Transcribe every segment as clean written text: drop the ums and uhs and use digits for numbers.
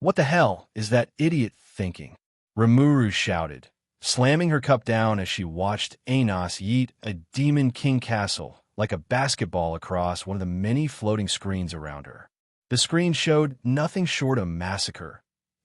What the hell is that idiot thinking? Rimuru shouted, slamming her cup down as she watched Anos yeet a demon king castle like a basketball across one of the many floating screens around her. The screen showed nothing short of massacre.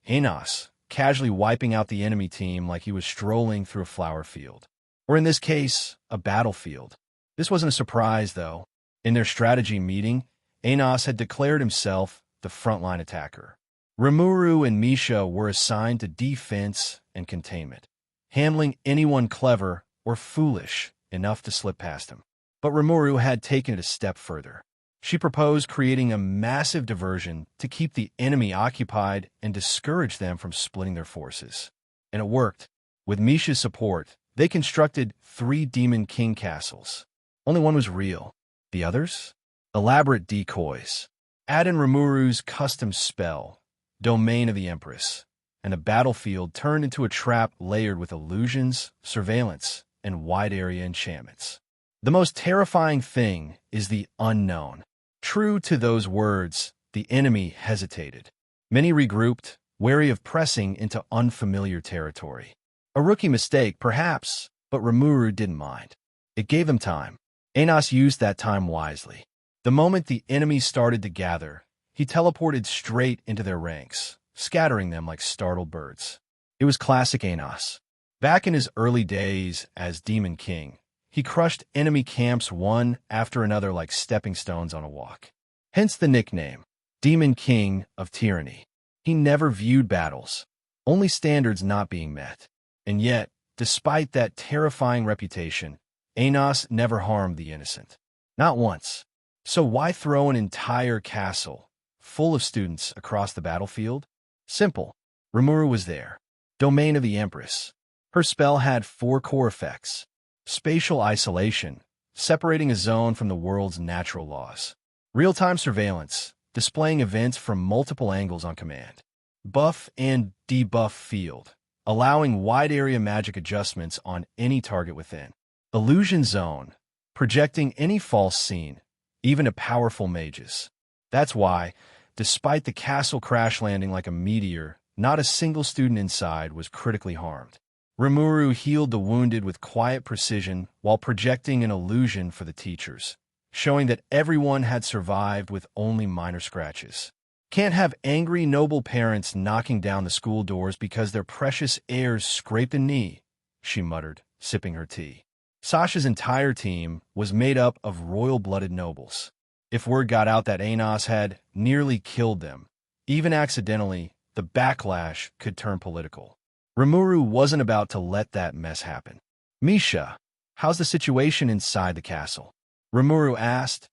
Anos, casually wiping out the enemy team like he was strolling through a flower field. Or in this case, a battlefield. This wasn't a surprise, though. In their strategy meeting, Anos had declared himself the frontline attacker. Rimuru and Misha were assigned to defense and containment, handling anyone clever or foolish enough to slip past him. But Rimuru had taken it a step further. She proposed creating a massive diversion to keep the enemy occupied and discourage them from splitting their forces. And it worked. With Misha's support, they constructed 3 Demon King castles. Only one was real. The others? Elaborate decoys. Add in Rimuru's custom spell, Domain of the Empress, and the battlefield turned into a trap layered with illusions, surveillance, and wide-area enchantments. The most terrifying thing is the unknown. True to those words, the enemy hesitated. Many regrouped, wary of pressing into unfamiliar territory. A rookie mistake, perhaps, but Rimuru didn't mind. It gave them time. Anos used that time wisely. The moment the enemy started to gather, he teleported straight into their ranks, scattering them like startled birds. It was classic Anos. Back in his early days as Demon King, he crushed enemy camps one after another like stepping stones on a walk. Hence the nickname, Demon King of Tyranny. He never viewed battles, only standards not being met. And yet, despite that terrifying reputation, Anos never harmed the innocent. Not once. So why throw an entire castle full of students across the battlefield? Simple. Rimuru was there. Domain of the Empress. Her spell had 4 core effects. Spatial isolation, separating a zone from the world's natural laws. Real-time surveillance, displaying events from multiple angles on command. Buff and debuff field, allowing wide-area magic adjustments on any target within. Illusion zone, projecting any false scene, even to powerful mages. That's why, despite the castle crash landing like a meteor, not a single student inside was critically harmed. Rimuru healed the wounded with quiet precision while projecting an illusion for the teachers, showing that everyone had survived with only minor scratches. Can't have angry, noble parents knocking down the school doors because their precious heirs scraped a knee, she muttered, sipping her tea. Sasha's entire team was made up of royal-blooded nobles. If word got out that Anos had nearly killed them, even accidentally, the backlash could turn political. Rimuru wasn't about to let that mess happen. Misha, how's the situation inside the castle? Rimuru asked,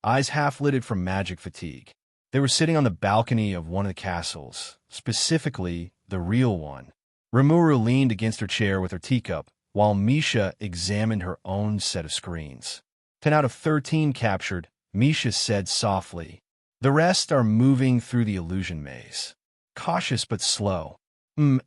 eyes half-lidded from magic fatigue. They were sitting on the balcony of one of the castles, specifically the real one. Rimuru leaned against her chair with her teacup, while Misha examined her own set of screens. 10 out of 13 captured, Misha said softly. The rest are moving through the illusion maze. Cautious but slow.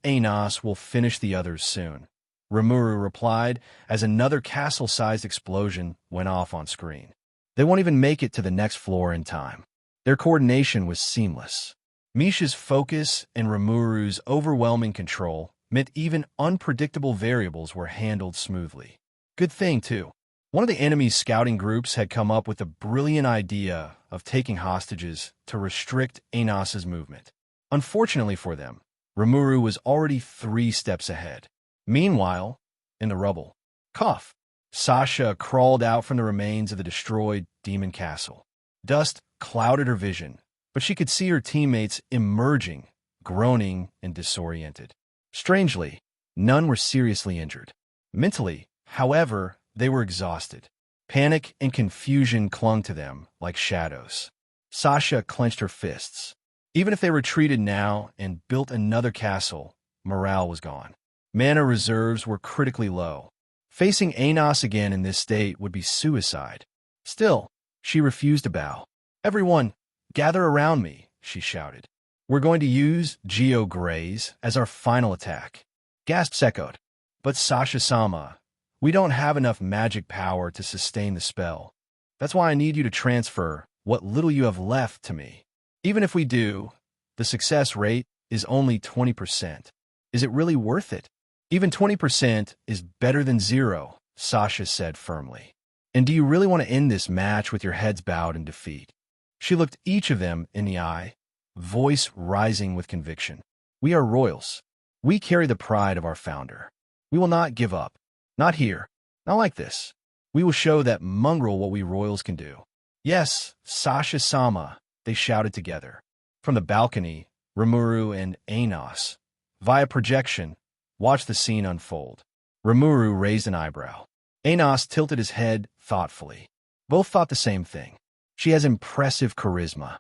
Anos will finish the others soon, Rimuru replied as another castle-sized explosion went off on screen. They won't even make it to the next floor in time. Their coordination was seamless. Misha's focus and Rimuru's overwhelming control meant even unpredictable variables were handled smoothly. Good thing, too. One of the enemy's scouting groups had come up with the brilliant idea of taking hostages to restrict Anos's movement. Unfortunately for them, Rimuru was already 3 steps ahead. Meanwhile, in the rubble, cough, Sasha crawled out from the remains of the destroyed demon castle. Dust clouded her vision, but she could see her teammates emerging, groaning and disoriented. Strangely, none were seriously injured. Mentally, however, they were exhausted. Panic and confusion clung to them like shadows. Sasha clenched her fists. Even if they retreated now and built another castle, morale was gone. Mana reserves were critically low. Facing Anos again in this state would be suicide. Still, she refused to bow. "Everyone, gather around me," she shouted. "We're going to use Geo Graze as our final attack." Gasps echoed. "But Sasha-sama, we don't have enough magic power to sustain the spell. That's why I need you to transfer what little you have left to me. Even if we do, the success rate is only 20%. Is it really worth it? Even 20% is better than zero, Sasha said firmly. And do you really want to end this match with your heads bowed in defeat? She looked each of them in the eye, voice rising with conviction. We are royals. We carry the pride of our founder. We will not give up. Not here. Not like this. We will show that mongrel what we royals can do. Yes, Sasha-sama, they shouted together. From the balcony, Rimuru and Anos, via projection, watched the scene unfold. Rimuru raised an eyebrow. Anos tilted his head thoughtfully. Both thought the same thing. She has impressive charisma.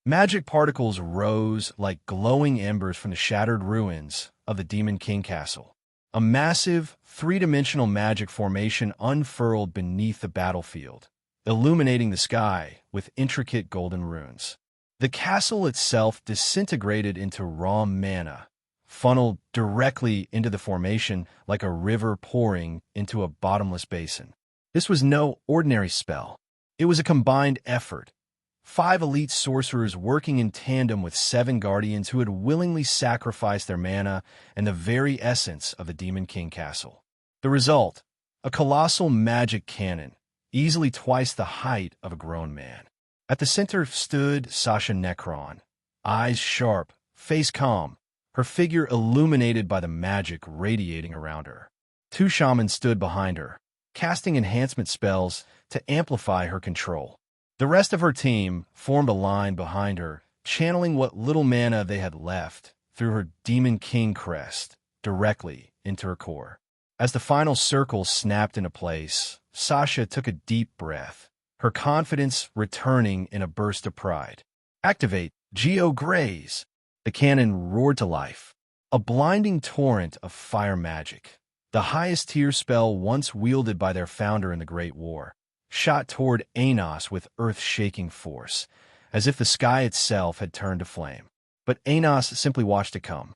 Magic particles rose like glowing embers from the shattered ruins of the Demon King Castle. A massive, three-dimensional magic formation unfurled beneath the battlefield, illuminating the sky with intricate golden runes. The castle itself disintegrated into raw mana, funneled directly into the formation like a river pouring into a bottomless basin. This was no ordinary spell. It was a combined effort. 5 elite sorcerers working in tandem with 7 guardians who had willingly sacrificed their mana and the very essence of the Demon King Castle. The result, a colossal magic cannon, easily twice the height of a grown man. At the center stood Sasha Necron, eyes sharp, face calm, her figure illuminated by the magic radiating around her. 2 shamans stood behind her, casting enhancement spells to amplify her control. The rest of her team formed a line behind her, channeling what little mana they had left through her Demon King crest directly into her core. As the final circle snapped into place, Sasha took a deep breath, her confidence returning in a burst of pride. Activate Geo Graze! The cannon roared to life. A blinding torrent of fire magic, the highest tier spell once wielded by their founder in the Great War, shot toward Anos with earth-shaking force, as if the sky itself had turned to flame. But Anos simply watched it come.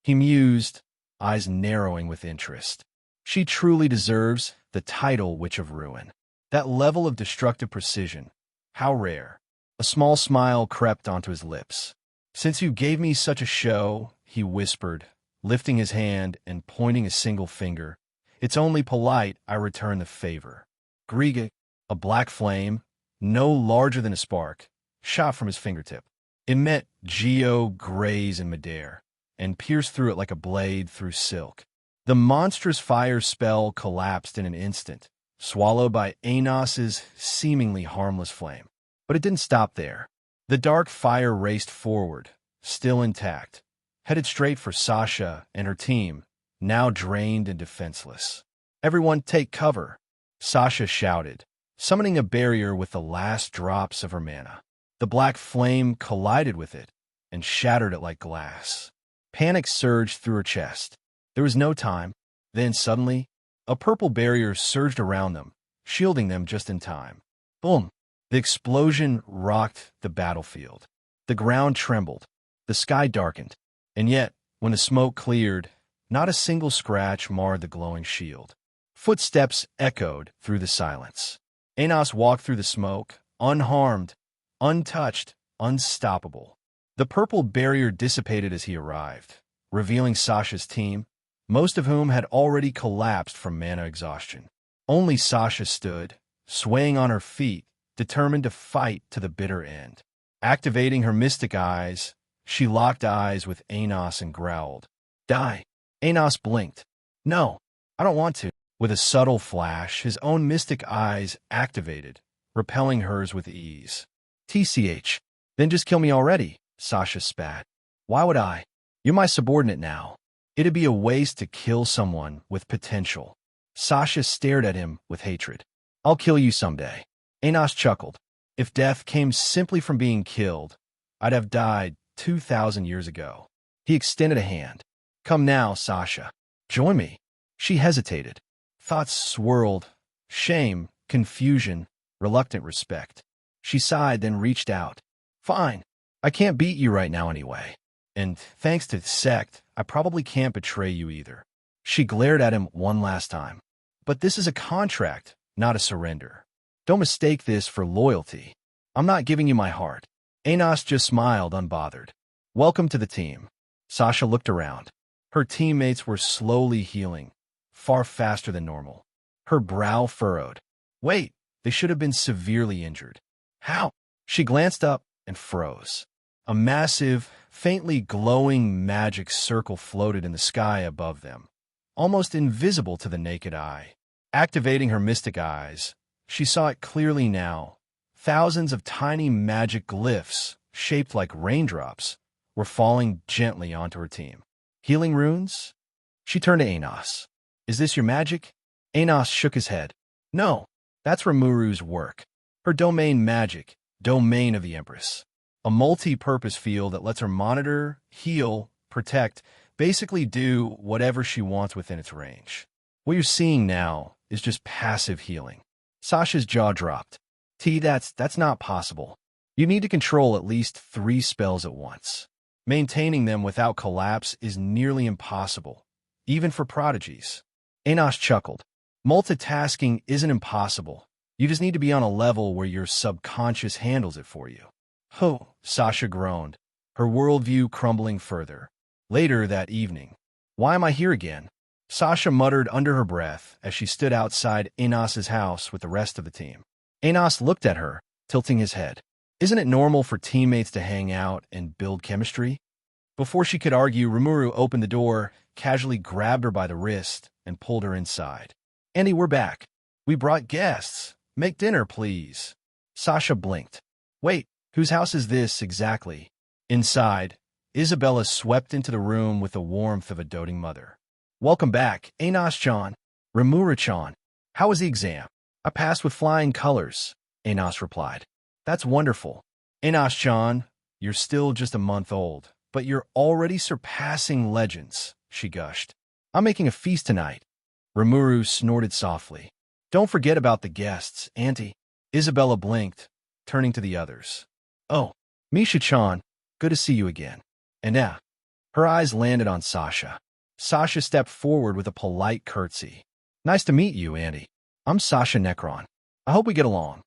He mused, eyes narrowing with interest. She truly deserves the title Witch of Ruin. That level of destructive precision, how rare. A small smile crept onto his lips. Since you gave me such a show, he whispered, lifting his hand and pointing a single finger, it's only polite I return the favor. Griga, a black flame, no larger than a spark, shot from his fingertip. It met Geo graze in midair, and pierced through it like a blade through silk. The monstrous fire spell collapsed in an instant, swallowed by Anos's seemingly harmless flame. But it didn't stop there. The dark fire raced forward, still intact, headed straight for Sasha and her team, now drained and defenseless. Everyone take cover, Sasha shouted, summoning a barrier with the last drops of her mana. The black flame collided with it and shattered it like glass. Panic surged through her chest. There was no time. Then suddenly, a purple barrier surged around them, shielding them just in time. Boom! The explosion rocked the battlefield. The ground trembled. The sky darkened. And yet, when the smoke cleared, not a single scratch marred the glowing shield. Footsteps echoed through the silence. Anos walked through the smoke, unharmed, untouched, unstoppable. The purple barrier dissipated as he arrived, revealing Sasha's team, most of whom had already collapsed from mana exhaustion. Only Sasha stood, swaying on her feet, determined to fight to the bitter end. Activating her mystic eyes, she locked eyes with Anos and growled, "Die!" Anos blinked. "No, I don't want to." With a subtle flash, his own mystic eyes activated, repelling hers with ease. "TCH, then just kill me already," Sasha spat. "Why would I? You're my subordinate now. It'd be a waste to kill someone with potential." Sasha stared at him with hatred. "I'll kill you someday." Anos chuckled. "If death came simply from being killed, I'd have died 2,000 years ago." He extended a hand. "Come now, Sasha. Join me." She hesitated. Thoughts swirled. Shame, confusion, reluctant respect. She sighed, then reached out. "Fine. I can't beat you right now anyway. And thanks to the sect, I probably can't betray you either." She glared at him one last time. "But this is a contract, not a surrender. Don't mistake this for loyalty. I'm not giving you my heart." Anos just smiled, unbothered. Welcome to the team. Sasha looked around. Her teammates were slowly healing, far faster than normal. Her brow furrowed. Wait, they should have been severely injured. How? She glanced up and froze. A massive, faintly glowing magic circle floated in the sky above them, almost invisible to the naked eye. Activating her mystic eyes, she saw it clearly now. Thousands of tiny magic glyphs, shaped like raindrops, were falling gently onto her team. Healing runes? She turned to Anos. Is this your magic? Anos shook his head. No, that's Rimuru's work. Her domain magic, domain of the Empress. A multi-purpose field that lets her monitor, heal, protect, basically do whatever she wants within its range. What you're seeing now is just passive healing. Sasha's jaw dropped. That's not possible. You need to control at least 3 spells at once. Maintaining them without collapse is nearly impossible, even for prodigies. Anos chuckled. Multitasking isn't impossible. You just need to be on a level where your subconscious handles it for you. Oh, Sasha groaned, her worldview crumbling further. Later that evening. Why am I here again? Sasha muttered under her breath as she stood outside Anos's house with the rest of the team. Anos looked at her, tilting his head. Isn't it normal for teammates to hang out and build chemistry? Before she could argue, Rimuru opened the door, casually grabbed her by the wrist, and pulled her inside. Andy, we're back. We brought guests. Make dinner, please. Sasha blinked. Wait, whose house is this exactly? Inside, Isabella swept into the room with the warmth of a doting mother. Welcome back, Anos-chan. Rimuru-chan. How was the exam? I passed with flying colors, Anos replied. That's wonderful. Anos-chan, you're still just a month old, but you're already surpassing legends, she gushed. I'm making a feast tonight. Rimuru snorted softly. Don't forget about the guests, Auntie. Isabella blinked, turning to the others. Oh, Misha-chan, good to see you again. And her eyes landed on Sasha. Sasha stepped forward with a polite curtsy. Nice to meet you, Auntie. I'm Sasha Necron. I hope we get along.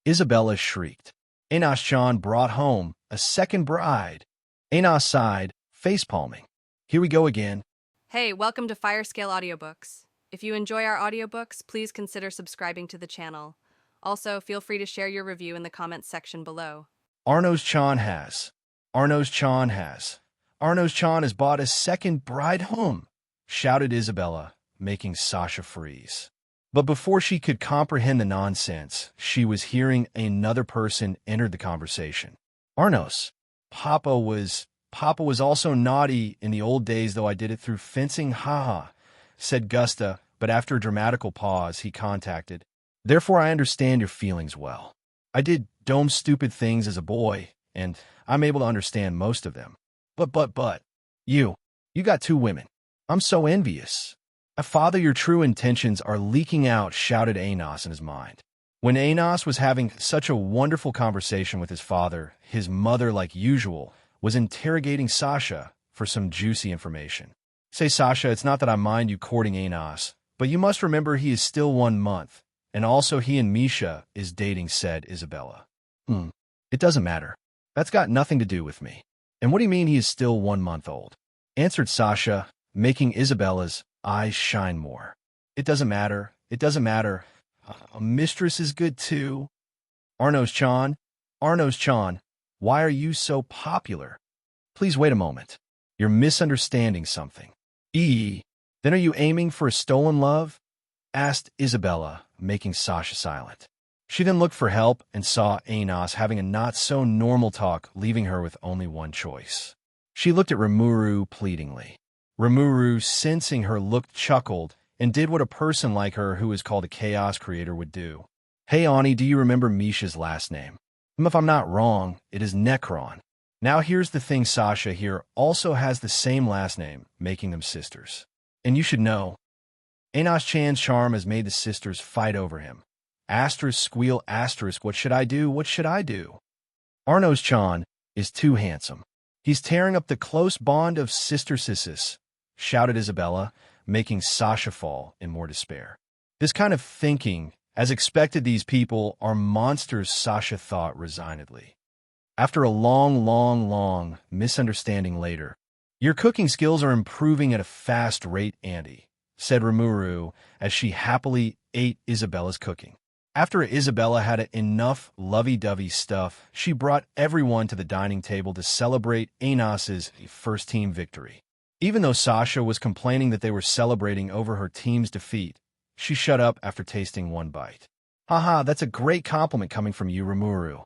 Isabella shrieked. Anos-chan brought home a second bride. Anos sighed, face-palming. Here we go again. Hey, welcome to Firescale Audiobooks. If you enjoy our audiobooks, please consider subscribing to the channel. Also, feel free to share your review in the comments section below. Arnos-chan has bought a second bride home, shouted Isabella, making Sasha freeze. But before she could comprehend the nonsense, she was hearing another person enter the conversation. Arnos, Papa was also naughty in the old days, though I did it through fencing, haha, said Gusta, but after a dramatical pause, he contacted. Therefore, I understand your feelings well. I did dumb, stupid things as a boy, and I'm able to understand most of them. But, you got 2 women. I'm so envious. Father, your true intentions are leaking out, shouted Anos in his mind. When Anos was having such a wonderful conversation with his father, his mother, like usual, was interrogating Sasha for some juicy information. Say, Sasha, it's not that I mind you courting Anos, but you must remember he is still 1 month, and also he and Misha is dating, said Isabella. It doesn't matter. That's got nothing to do with me. And what do you mean he is still 1 month old? Answered Sasha, making Isabella's eyes shine more. It doesn't matter. A mistress is good too. Arnos-chan, why are you so popular? Please wait a moment. You're misunderstanding something. Then are you aiming for a stolen love? Asked Isabella, making Sasha silent. She then looked for help and saw Anos having a not-so-normal talk, leaving her with only one choice. She looked at Rimuru pleadingly. Rimuru, sensing her look, chuckled and did what a person like her who is called a chaos creator would do. Hey, Ani, do you remember Misha's last name? If I'm not wrong, it is Necron. Now here's the thing, Sasha here also has the same last name, making them sisters. And you should know, Anos-chan's charm has made the sisters fight over him. Asterisk squeal asterisk, what should I do? Arnos-chan is too handsome. He's tearing up the close bond of sister Sissis, shouted Isabella, making Sasha fall in more despair. This kind of thinking, as expected, these people are monsters, Sasha thought resignedly. After a long misunderstanding later, "Your cooking skills are improving at a fast rate, Andy," said Rimuru as she happily ate Isabella's cooking. After Isabella had enough lovey-dovey stuff, she brought everyone to the dining table to celebrate Enos's first team victory. Even though Sasha was complaining that they were celebrating over her team's defeat, she shut up after tasting one bite. "Haha, that's a great compliment coming from you, Rimuru,"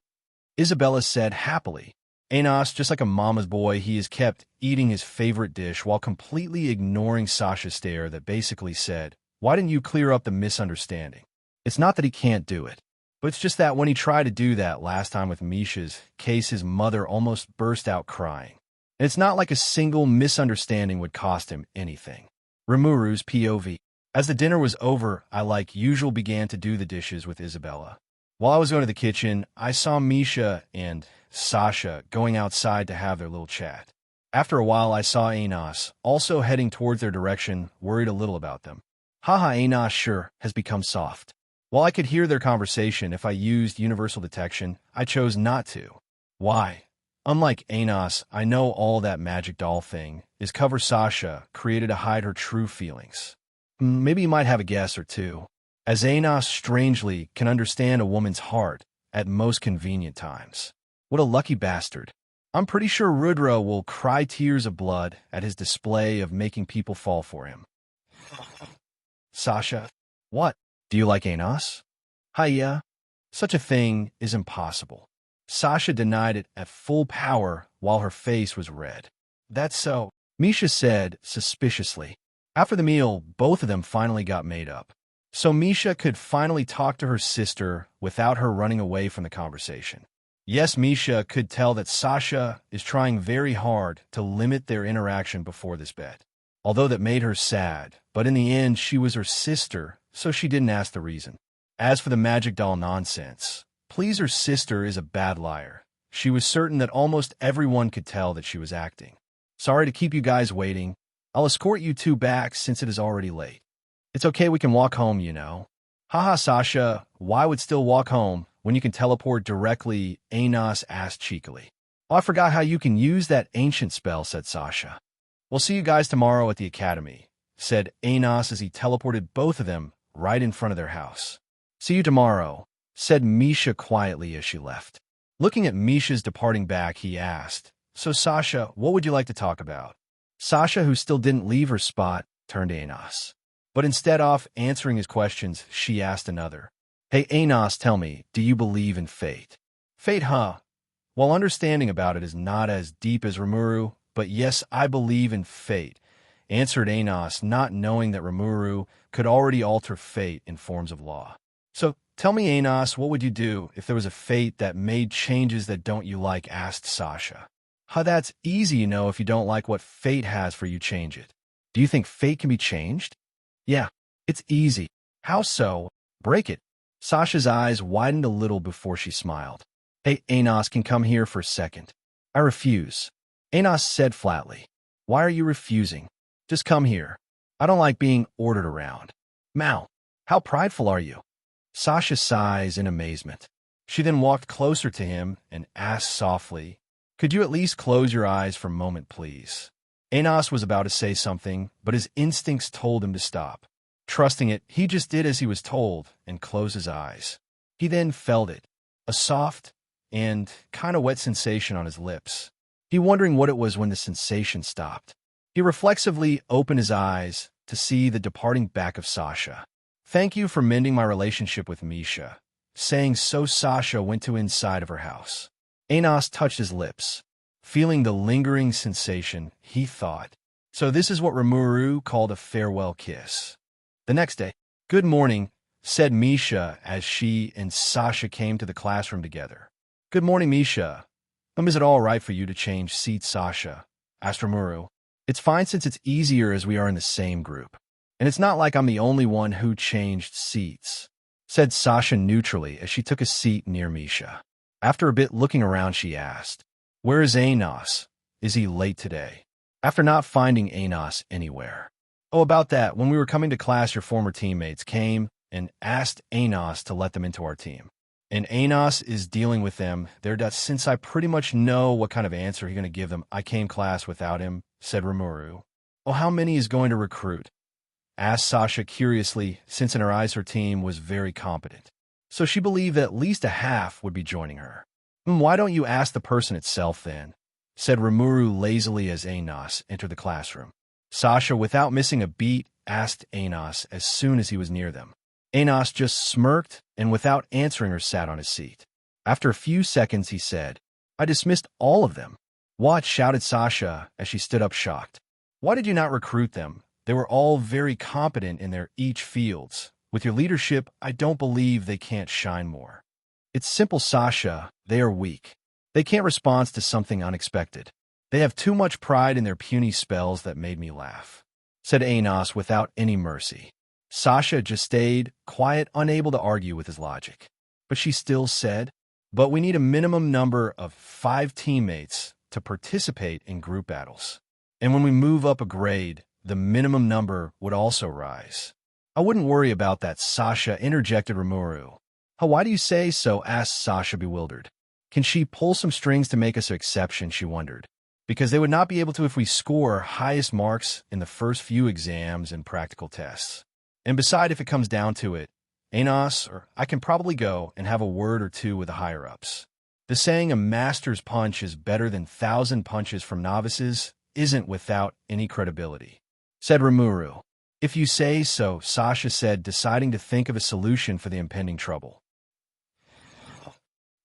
Isabella said happily. Enos, just like a mama's boy, he is kept eating his favorite dish while completely ignoring Sasha's stare that basically said, "Why didn't you clear up the misunderstanding?" It's not that he can't do it, but it's just that when he tried to do that last time with Misha's case, his mother almost burst out crying. And it's not like a single misunderstanding would cost him anything. Rimuru's POV. As the dinner was over, I like usual began to do the dishes with Isabella. While I was going to the kitchen, I saw Misha and Sasha going outside to have their little chat. After a while, I saw Enos also heading towards their direction, worried a little about them. Haha, Enos sure has become soft. While I could hear their conversation if I used universal detection, I chose not to. Why? Unlike Enos, I know all that magic doll thing is cover Sasha created to hide her true feelings. Maybe you might have a guess or two, as Enos strangely can understand a woman's heart at most convenient times. What a lucky bastard. I'm pretty sure Rudra will cry tears of blood at his display of making people fall for him. Sasha, what? Do you like Enos? Hiya. Such a thing is impossible. Sasha denied it at full power while her face was red. That's so, Misha said suspiciously. After the meal, both of them finally got made up. So Misha could finally talk to her sister without her running away from the conversation. Yes, Misha could tell that Sasha is trying very hard to limit their interaction before this bet. Although that made her sad, but in the end she was her sister, so she didn't ask the reason. As for the magic doll nonsense, please, her sister is a bad liar. She was certain that almost everyone could tell that she was acting. Sorry to keep you guys waiting. I'll escort you two back since it is already late. It's okay, we can walk home, you know. Haha, Sasha, why would still walk home when you can teleport directly? Enos asked cheekily. Oh, I forgot how you can use that ancient spell, said Sasha. We'll see you guys tomorrow at the academy, said Enos as he teleported both of them right in front of their house. See you tomorrow, said Misha quietly as she left. Looking at Misha's departing back, he asked, So Sasha, what would you like to talk about? Sasha, who still didn't leave her spot, turned to Enos. But instead of answering his questions, she asked another. Hey Enos, tell me, do you believe in fate? Fate, huh? While understanding about it is not as deep as Rimuru, but yes, I believe in fate, answered Enos, not knowing that Rimuru could already alter fate in forms of law. So, tell me, Enos, what would you do if there was a fate that made changes that don't you like, asked Sasha. Huh, that's easy, you know, if you don't like what fate has for you, change it. Do you think fate can be changed? Yeah, it's easy. How so? Break it. Sasha's eyes widened a little before she smiled. Hey, Enos, can come here for a second. I refuse. Enos said flatly. Why are you refusing? Just come here. I don't like being ordered around. Mal, how prideful are you? Sasha sighs in amazement. She then walked closer to him and asked softly, Could you at least close your eyes for a moment, please? Enos was about to say something, but his instincts told him to stop. Trusting it, he just did as he was told and closed his eyes. He then felt it, a soft and kind of wet sensation on his lips. He wondering what it was when the sensation stopped. He reflexively opened his eyes to see the departing back of Sasha. Thank you for mending my relationship with Misha. Saying so, Sasha went to inside of her house. Enos touched his lips. Feeling the lingering sensation, he thought, so this is what Rimuru called a farewell kiss. The next day, good morning, said Misha as she and Sasha came to the classroom together. Good morning, Misha. Is it all right for you to change seats, Sasha? Asked Rimuru. It's fine since it's easier as we are in the same group. And it's not like I'm the only one who changed seats, said Sasha neutrally as she took a seat near Misha. After a bit looking around, she asked, Where is Enos? Is he late today? After not finding Enos anywhere. Oh, about that, when we were coming to class, your former teammates came and asked Enos to let them into our team. And Anos is dealing with them. Since I pretty much know what kind of answer he's going to give them, I came class without him, said Rimuru. Oh, how many is going to recruit? Asked Sasha curiously, since in her eyes her team was very competent. So she believed that at least a half would be joining her. Why don't you ask the person itself then? Said Rimuru lazily as Anos entered the classroom. Sasha, without missing a beat, asked Anos as soon as he was near them. Anos just smirked and without answering her sat on his seat. After a few seconds he said, I dismissed all of them. What? Shouted Sasha as she stood up shocked. Why did you not recruit them? They were all very competent in their each fields. With your leadership, I don't believe they can't shine more. It's simple, Sasha. They are weak. They can't respond to something unexpected. They have too much pride in their puny spells that made me laugh, said Anos without any mercy. Sasha just stayed quiet, unable to argue with his logic. But she still said, but we need a minimum number of 5 teammates to participate in group battles. And when we move up a grade, the minimum number would also rise. I wouldn't worry about that, Sasha interjected Rimuru. Why do you say so? Asked Sasha, bewildered. Can she pull some strings to make us an exception, she wondered. Because they would not be able to if we score highest marks in the first few exams and practical tests. And beside, if it comes down to it, Anos or I can probably go and have a word or two with the higher-ups. The saying a master's punch is better than 1,000 punches from novices isn't without any credibility, said Rimuru. If you say so, Sasha said, deciding to think of a solution for the impending trouble.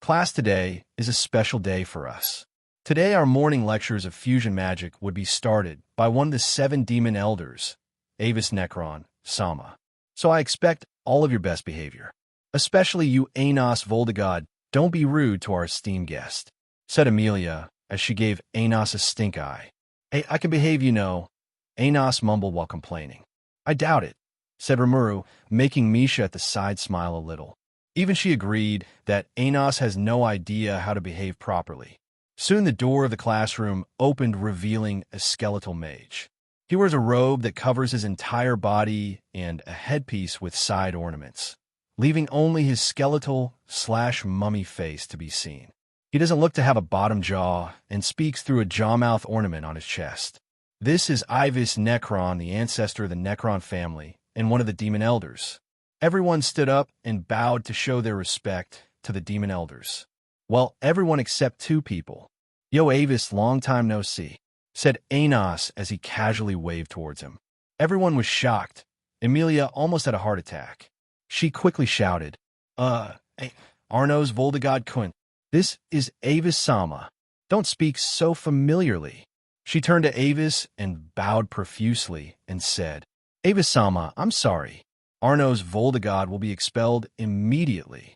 Class today is a special day for us. Today our morning lectures of fusion magic would be started by one of the 7 demon elders, Avis Necron, Sama. So I expect all of your best behavior. Especially you, Anos Voldegod. Don't be rude to our esteemed guest, said Amelia as she gave Anos a stink eye. Hey, I can behave, you know, Anos mumbled while complaining. I doubt it, said Rimuru, making Misha at the side smile a little. Even she agreed that Anos has no idea how to behave properly. Soon the door of the classroom opened, revealing a skeletal mage. He wears a robe that covers his entire body and a headpiece with side ornaments, leaving only his skeletal/mummy face to be seen. He doesn't look to have a bottom jaw and speaks through a jawmouth ornament on his chest. This is Avis Necron, the ancestor of the Necron family and one of the demon elders. Everyone stood up and bowed to show their respect to the demon elders. Well, everyone except 2 people. Yo, Avis, long time no see, said Anos as he casually waved towards him. Everyone was shocked. Amelia almost had a heart attack. She quickly shouted, Arnos Voldegod Kunt. This is Avis Sama. Don't speak so familiarly. She turned to Avis and bowed profusely and said, Avis Sama, I'm sorry. Arnos Voldegod will be expelled immediately.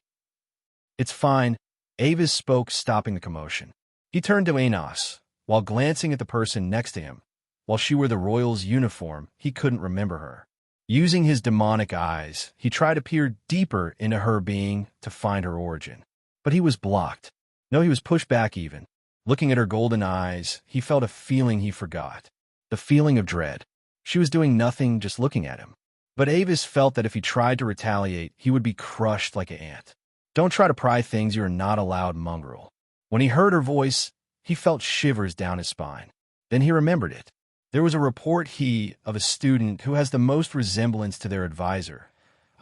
It's fine, Avis spoke, stopping the commotion. He turned to Anos, while glancing at the person next to him. While she wore the royal's uniform, he couldn't remember her. Using his demonic eyes, he tried to peer deeper into her being to find her origin. But he was blocked. No, he was pushed back even. Looking at her golden eyes, he felt a feeling he forgot. The feeling of dread. She was doing nothing, just looking at him. But Avis felt that if he tried to retaliate, he would be crushed like an ant. Don't try to pry things you are not allowed, mongrel. When he heard her voice, he felt shivers down his spine. Then he remembered it. There was a report of a student who has the most resemblance to their advisor,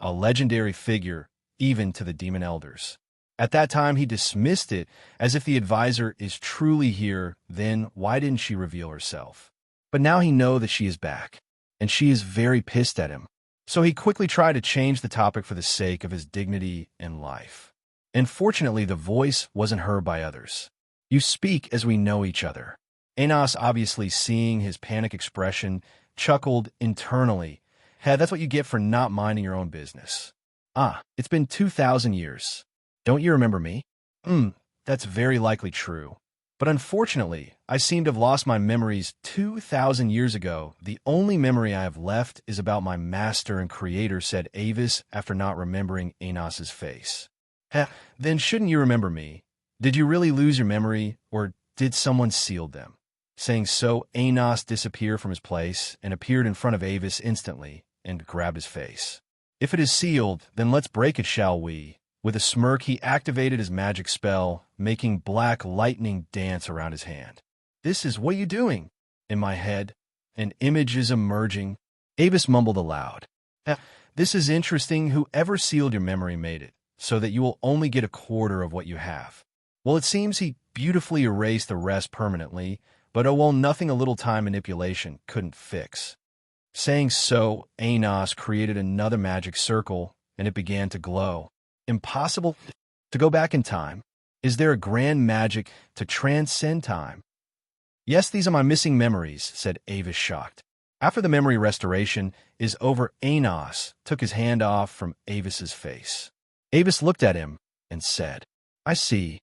a legendary figure, even to the demon elders. At that time, he dismissed it as if the advisor is truly here, then why didn't she reveal herself? But now he knows that she is back, and she is very pissed at him. So he quickly tried to change the topic for the sake of his dignity and life. And fortunately, the voice wasn't heard by others. You speak as we know each other. Anos, obviously seeing his panic expression, chuckled internally. Hey, that's what you get for not minding your own business. It's been 2,000 years. Don't you remember me? That's very likely true. But unfortunately, I seem to have lost my memories 2,000 years ago. The only memory I have left is about my master and creator, said Avis after not remembering Anos's face. Then shouldn't you remember me? Did you really lose your memory, or did someone seal them? Saying so, Anos disappeared from his place and appeared in front of Avis instantly and grabbed his face. If it is sealed, then let's break it, shall we? With a smirk, he activated his magic spell, making black lightning dance around his hand. "This is what you doing?" In my head, an image is emerging. Avis mumbled aloud. "This is interesting. Whoever sealed your memory made it, so that you will only get a quarter of what you have. Well, it seems he beautifully erased the rest permanently, but oh well, nothing a little time manipulation couldn't fix." Saying so, Anos created another magic circle, and it began to glow. "Impossible to go back in time? Is there a grand magic to transcend time?" "Yes, these are my missing memories," said Avis, shocked. After the memory restoration is over, Anos took his hand off from Avis's face. Avis looked at him and said, "I see.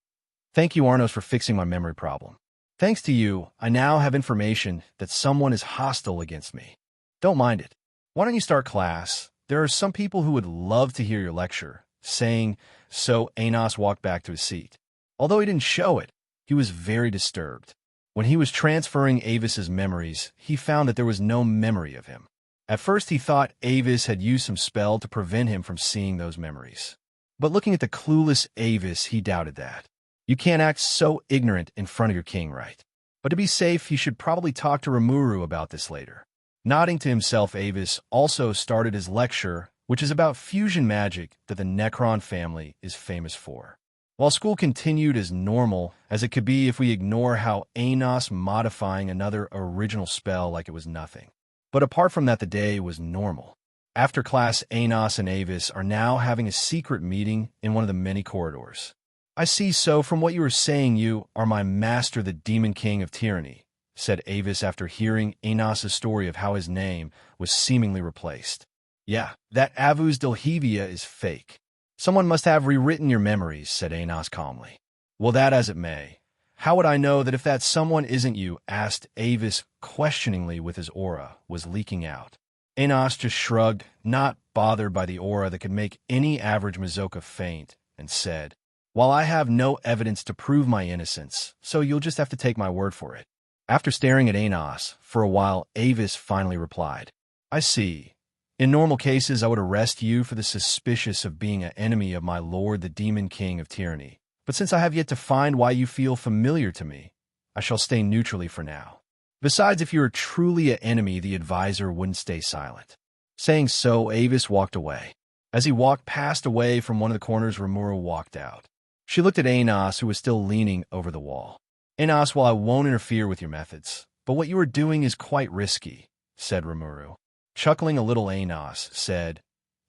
Thank you, Arnos, for fixing my memory problem. Thanks to you, I now have information that someone is hostile against me. Don't mind it. Why don't you start class? There are some people who would love to hear your lecture." Saying so, Anos walked back to his seat. Although he didn't show it, he was very disturbed. When he was transferring Avis's memories, he found that there was no memory of him. At first, he thought Avis had used some spell to prevent him from seeing those memories. But looking at the clueless Avis, he doubted that. You can't act so ignorant in front of your king, right? But to be safe, he should probably talk to Rimuru about this later. Nodding to himself, Avis also started his lecture, which is about fusion magic that the Necron family is famous for. While school continued as normal as it could be if we ignore how Anos modifying another original spell like it was nothing. But apart from that, the day was normal. After class, Anos and Avis are now having a secret meeting in one of the many corridors. "I see, so from what you were saying, you are my master, the Demon King of Tyranny," said Avis after hearing Anos' story of how his name was seemingly replaced. "Yeah, that Avus Delhevia is fake. Someone must have rewritten your memories," said Anos calmly. "Well, that as it may. How would I know that if that someone isn't you?" asked Avis questioningly with his aura was leaking out. Anos just shrugged, not bothered by the aura that could make any average Mazoka faint, and said, "While I have no evidence to prove my innocence, so you'll just have to take my word for it." After staring at Anos for a while, Avis finally replied, "I see. In normal cases, I would arrest you for the suspicious of being an enemy of my lord, the Demon King of Tyranny. But since I have yet to find why you feel familiar to me, I shall stay neutrally for now. Besides, if you are truly an enemy, the advisor wouldn't stay silent." Saying so, Avis walked away. As he walked past away from one of the corners, Rimuru walked out. She looked at Anos, who was still leaning over the wall. "Anos, well, I won't interfere with your methods, but what you are doing is quite risky," said Rimuru. Chuckling a little, Anos said,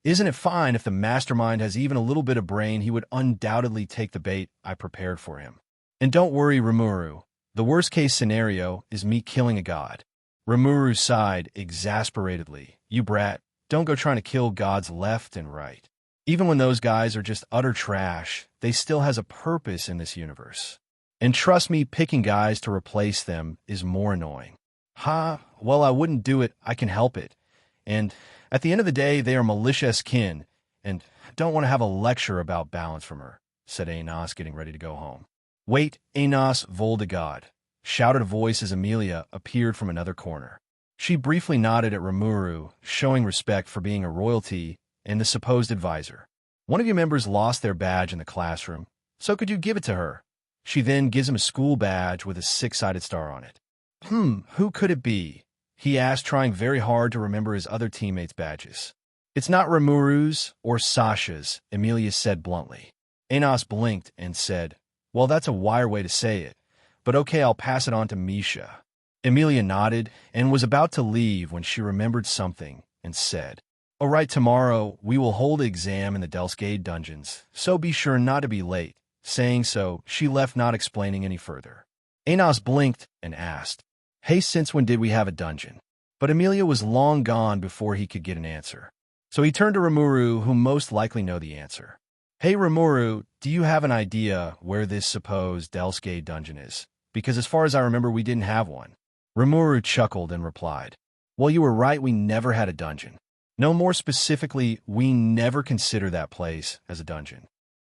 "Isn't it fine if the mastermind has even a little bit of brain? He would undoubtedly take the bait I prepared for him. And don't worry, Rimuru. The worst-case scenario is me killing a god." Rimuru sighed exasperatedly. "You brat, don't go trying to kill gods left and right. Even when those guys are just utter trash, they still has a purpose in this universe. And trust me, picking guys to replace them is more annoying." "Ha, well, I wouldn't do it. I can help it. And at the end of the day, they are malicious kin, and don't want to have a lecture about balance from her," said Anos, getting ready to go home. "Wait, Anos Voldegod," shouted a voice as Amelia appeared from another corner. She briefly nodded at Rimuru, showing respect for being a royalty and the supposed advisor. "One of your members lost their badge in the classroom, so could you give it to her? She then gives him a school badge with a six-sided star on it." Who could it be?" he asked, trying very hard to remember his other teammates' badges. "It's not Rimuru's or Sasha's," Amelia said bluntly. Anos blinked and said, "Well, that's a wire way to say it, but okay, I'll pass it on to Misha." Amelia nodded and was about to leave when she remembered something and said, "All right, tomorrow we will hold the exam in the Delsgate dungeons, so be sure not to be late." Saying so, she left, not explaining any further. Anos blinked and asked, "Hey, since when did we have a dungeon?" But Amelia was long gone before he could get an answer. So he turned to Rimuru, who most likely know the answer. "Hey, Rimuru, do you have an idea where this supposed Delsgate dungeon is? Because as far as I remember, we didn't have one." Rimuru chuckled and replied, "Well, you were right, we never had a dungeon. No, more specifically, we never consider that place as a dungeon."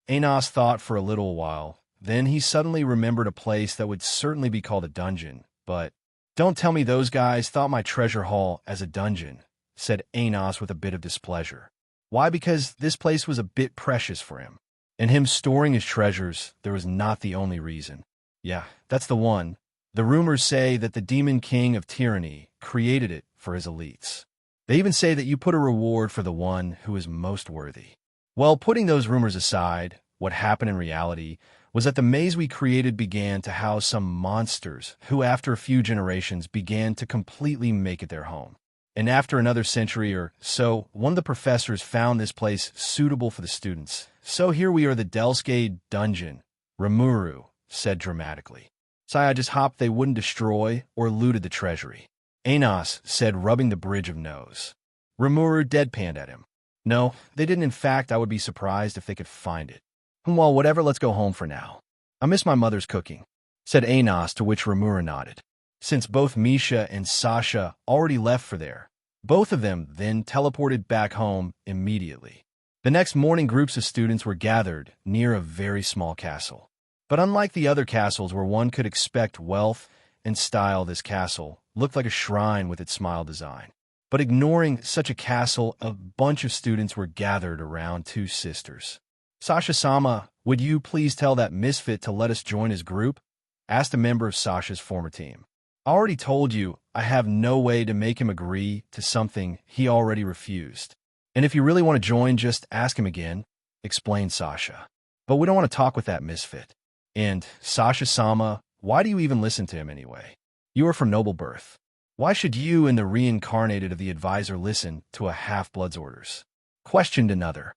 Anos thought for a little while. Then he suddenly remembered a place that would certainly be called a dungeon, but "Don't tell me those guys thought my treasure hall as a dungeon," said Anos with a bit of displeasure. "Why? Because this place was a bit precious for him. And him storing his treasures, there was not the only reason. Yeah, that's the one. The rumors say that the Demon King of Tyranny created it for his elites. They even say that you put a reward for the one who is most worthy. Well, putting those rumors aside, what happened in reality was that the maze we created began to house some monsters who, after a few generations, began to completely make it their home. And after another century or so, one of the professors found this place suitable for the students. So here we are, the Delskade dungeon, Rimuru said dramatically. I just hoped they wouldn't destroy or looted the treasury. Anos said, rubbing the bridge of nose. Rimuru deadpanned at him. No, they didn't. In fact, I would be surprised if they could find it. Well, whatever, let's go home for now. I miss my mother's cooking, said Anos, to which Rimuru nodded. Since both Misha and Sasha already left for there, both of them then teleported back home immediately. The next morning, groups of students were gathered near a very small castle. But unlike the other castles where one could expect wealth and style, this castle looked like a shrine with its smile design. But ignoring such a castle, a bunch of students were gathered around two sisters. Sasha-sama, would you please tell that misfit to let us join his group? Asked a member of Sasha's former team. I already told you I have no way to make him agree to something he already refused. And if you really want to join, just ask him again, explained Sasha. But we don't want to talk with that misfit. And, Sasha-sama, why do you even listen to him anyway? You are from noble birth. Why should you and the reincarnated of the advisor listen to a half-blood's orders? Questioned another.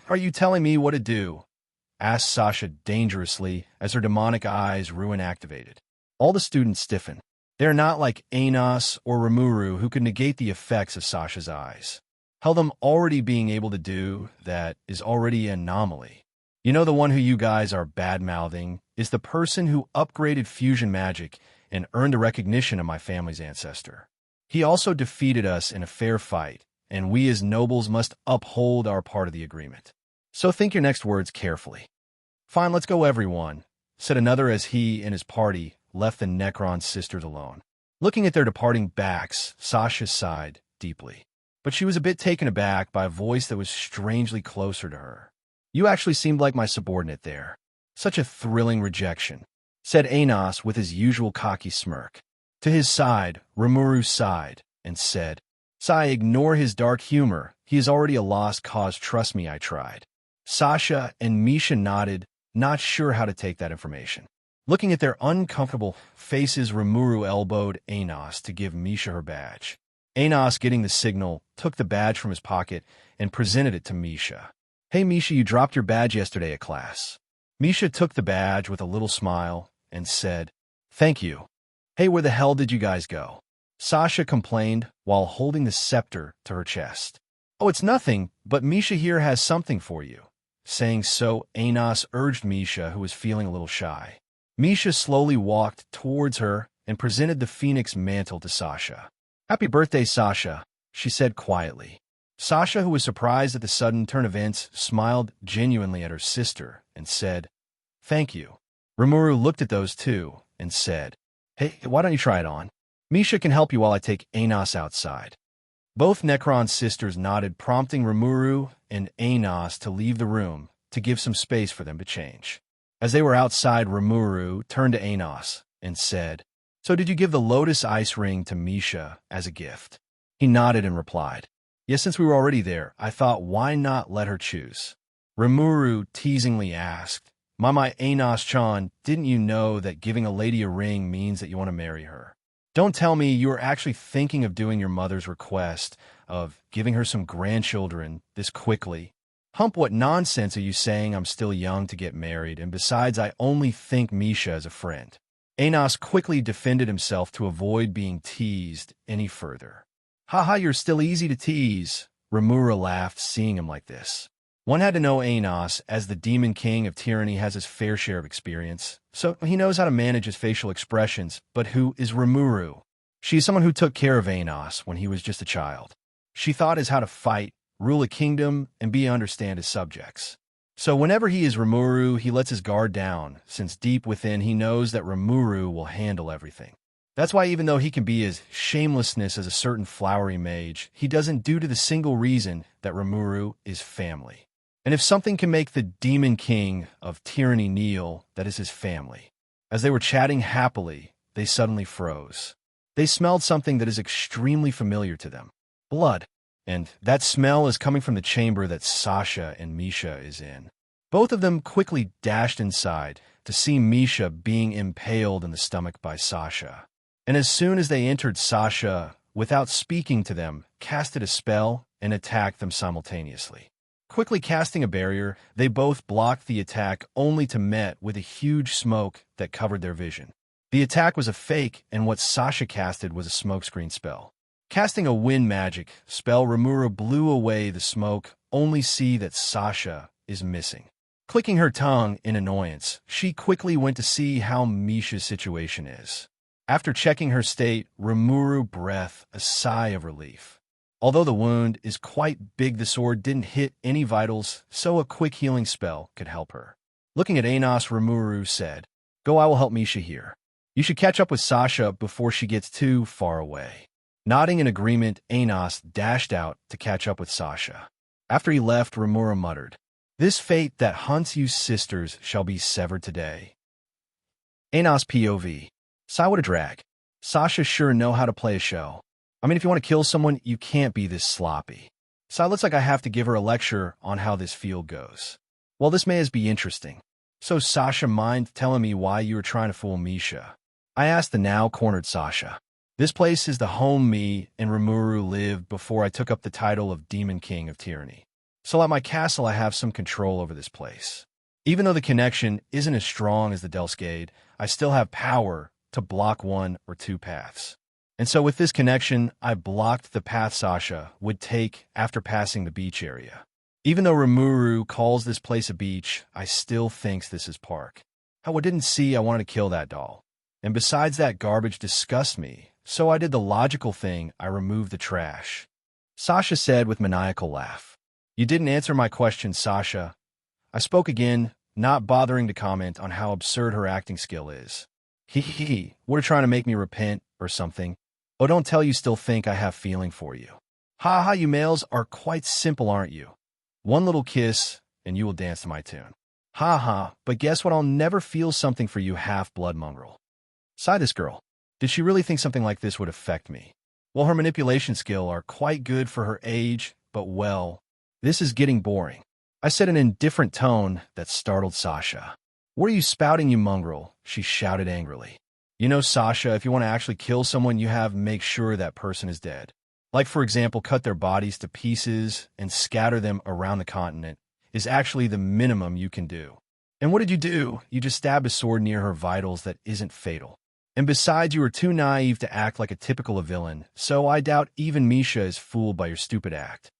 Are you telling me what to do? Asked Sasha dangerously as her demonic eyes ruin activated. All the students stiffened. They are not like Anos or Rimuru, who could negate the effects of Sasha's eyes. Hell, them already being able to do that is already an anomaly. You know, the one who you guys are bad-mouthing is the person who upgraded fusion magic and earned the recognition of my family's ancestor. He also defeated us in a fair fight, and we as nobles must uphold our part of the agreement. So think your next words carefully. Fine, let's go, everyone, said another as he and his party left the Necron sisters alone. Looking at their departing backs, Sasha sighed deeply. But she was a bit taken aback by a voice that was strangely closer to her. You actually seemed like my subordinate there. Such a thrilling rejection, said Anos with his usual cocky smirk. To his side, Rimuru sighed and said, Sai, ignore his dark humor. He is already a lost cause, trust me, I tried. Sasha and Misha nodded, not sure how to take that information. Looking at their uncomfortable faces, Rimuru elbowed Anos to give Misha her badge. Anos, getting the signal, took the badge from his pocket and presented it to Misha. Hey Misha, you dropped your badge yesterday at class. Misha took the badge with a little smile and said, Thank you. Hey, where the hell did you guys go? Sasha complained while holding the scepter to her chest. Oh, it's nothing, but Misha here has something for you. Saying so, Anos urged Misha, who was feeling a little shy. Misha slowly walked towards her and presented the phoenix mantle to Sasha. Happy birthday, Sasha, she said quietly. Sasha, who was surprised at the sudden turn of events, smiled genuinely at her sister and said, Thank you. Rimuru looked at those two and said, Hey, why don't you try it on? Misha can help you while I take Anos outside. Both Necron sisters nodded, prompting Rimuru and Anos to leave the room to give some space for them to change. As they were outside, Rimuru turned to Anos and said, So did you give the Lotus Ice Ring to Misha as a gift? He nodded and replied, Yes, since we were already there, I thought why not let her choose? Rimuru teasingly asked, My Anos-chan, didn't you know that giving a lady a ring means that you want to marry her? Don't tell me you are actually thinking of doing your mother's request of giving her some grandchildren this quickly. Hump, what nonsense are you saying? I'm still young to get married, and besides, I only think Misha as a friend. Anos quickly defended himself to avoid being teased any further. Haha, you're still easy to tease. Rimuru laughed, seeing him like this. One had to know Anos, as the Demon King of Tyranny has his fair share of experience, so he knows how to manage his facial expressions. But who is Rimuru? She is someone who took care of Anos when he was just a child. She taught us how to fight, rule a kingdom, and understand his subjects. So whenever he is Rimuru, he lets his guard down, since deep within he knows that Rimuru will handle everything. That's why even though he can be as shamelessness as a certain flowery mage, he doesn't, due to the single reason that Rimuru is family. And if something can make the demon king of tyranny kneel, that is his family. As they were chatting happily, they suddenly froze. They smelled something that is extremely familiar to them. Blood. And that smell is coming from the chamber that Sasha and Misha is in. Both of them quickly dashed inside to see Misha being impaled in the stomach by Sasha. And as soon as they entered, Sasha, without speaking to them, casted a spell and attacked them simultaneously. Quickly casting a barrier, they both blocked the attack only to met with a huge smoke that covered their vision. The attack was a fake, and what Sasha casted was a smokescreen spell. Casting a wind magic spell, Rimuru blew away the smoke, only see that Sasha is missing. Clicking her tongue in annoyance, she quickly went to see how Misha's situation is. After checking her state, Rimuru breathed a sigh of relief. Although the wound is quite big, the sword didn't hit any vitals, so a quick healing spell could help her. Looking at Anos, Rimuru said, "Go, I will help Misha here. You should catch up with Sasha before she gets too far away." Nodding in agreement, Anos dashed out to catch up with Sasha. After he left, Rimuru muttered, "This fate that hunts you sisters shall be severed today." Anos POV. Sigh, what a drag. Sasha sure know how to play a show. I mean, if you want to kill someone, you can't be this sloppy. Sigh, looks like I have to give her a lecture on how this field goes. Well, this may as be interesting. So, Sasha, mind telling me why you were trying to fool Misha? I asked the now cornered Sasha. This place is the home me and Rimuru lived before I took up the title of Demon King of Tyranny. So at my castle, I have some control over this place. Even though the connection isn't as strong as the Delscade, I still have power to block one or two paths. And so with this connection, I blocked the path Sasha would take after passing the beach area. Even though Rimuru calls this place a beach, I still thinks this is park. How I didn't see I wanted to kill that doll. And besides, that garbage disgusts me, so I did the logical thing, I removed the trash. Sasha said with maniacal laugh. You didn't answer my question, Sasha. I spoke again, not bothering to comment on how absurd her acting skill is. What are trying to make me repent or something? Oh, don't tell you still think I have feeling for you. Ha, you males are quite simple, aren't you? One little kiss, and you will dance to my tune. Ha, but guess what? I'll never feel something for you, half-blood mongrel. Sigh, this girl. Did she really think something like this would affect me? Well, her manipulation skill are quite good for her age, but well, this is getting boring. I said in an indifferent tone that startled Sasha. What are you spouting, you mongrel? She shouted angrily. You know, Sasha, if you want to actually kill someone, you have to make sure that person is dead. Like, for example, cut their bodies to pieces and scatter them around the continent is actually the minimum you can do. And what did you do? You just stabbed a sword near her vitals that isn't fatal. And besides, you were too naive to act like a typical villain, so I doubt even Misha is fooled by your stupid act.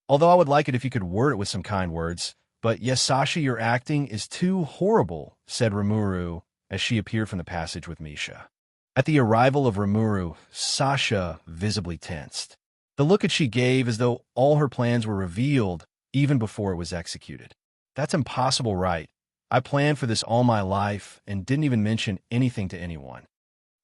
Although I would like it if you could word it with some kind words, but yes, Sasha, your acting is too horrible, said Rimuru as she appeared from the passage with Misha. At the arrival of Rimuru, Sasha visibly tensed. The look that she gave as though all her plans were revealed even before it was executed. That's impossible, right? I planned for this all my life and didn't even mention anything to anyone.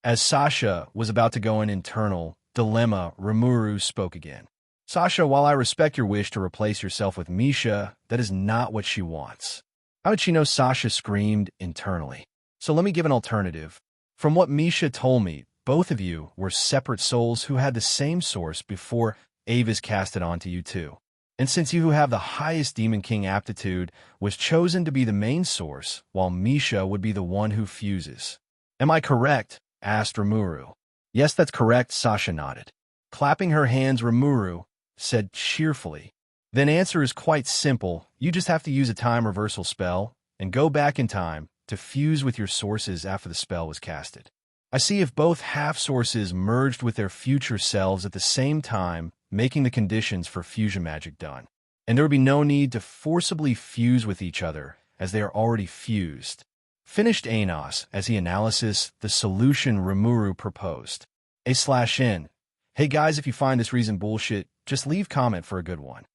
As Sasha was about to go in internal dilemma, Rimuru spoke again. Sasha, while I respect your wish to replace yourself with Misha, that is not what she wants. How did she know? Sasha screamed internally. So let me give an alternative. From what Misha told me, both of you were separate souls who had the same source before Avis cast it onto you too. And since you who have the highest Demon King aptitude was chosen to be the main source, while Misha would be the one who fuses. Am I correct? Asked Rimuru. Yes, that's correct, Sasha nodded. Clapping her hands, Rimuru said cheerfully. Then answer is quite simple. You just have to use a time reversal spell and go back in time to fuse with your sources after the spell was casted. I see if both half-sources merged with their future selves at the same time, making the conditions for fusion magic done. And there would be no need to forcibly fuse with each other, as they are already fused. Finished Anos as he analysis the solution Rimuru proposed. A/N. Hey guys, if you find this reason bullshit, just leave comment for a good one.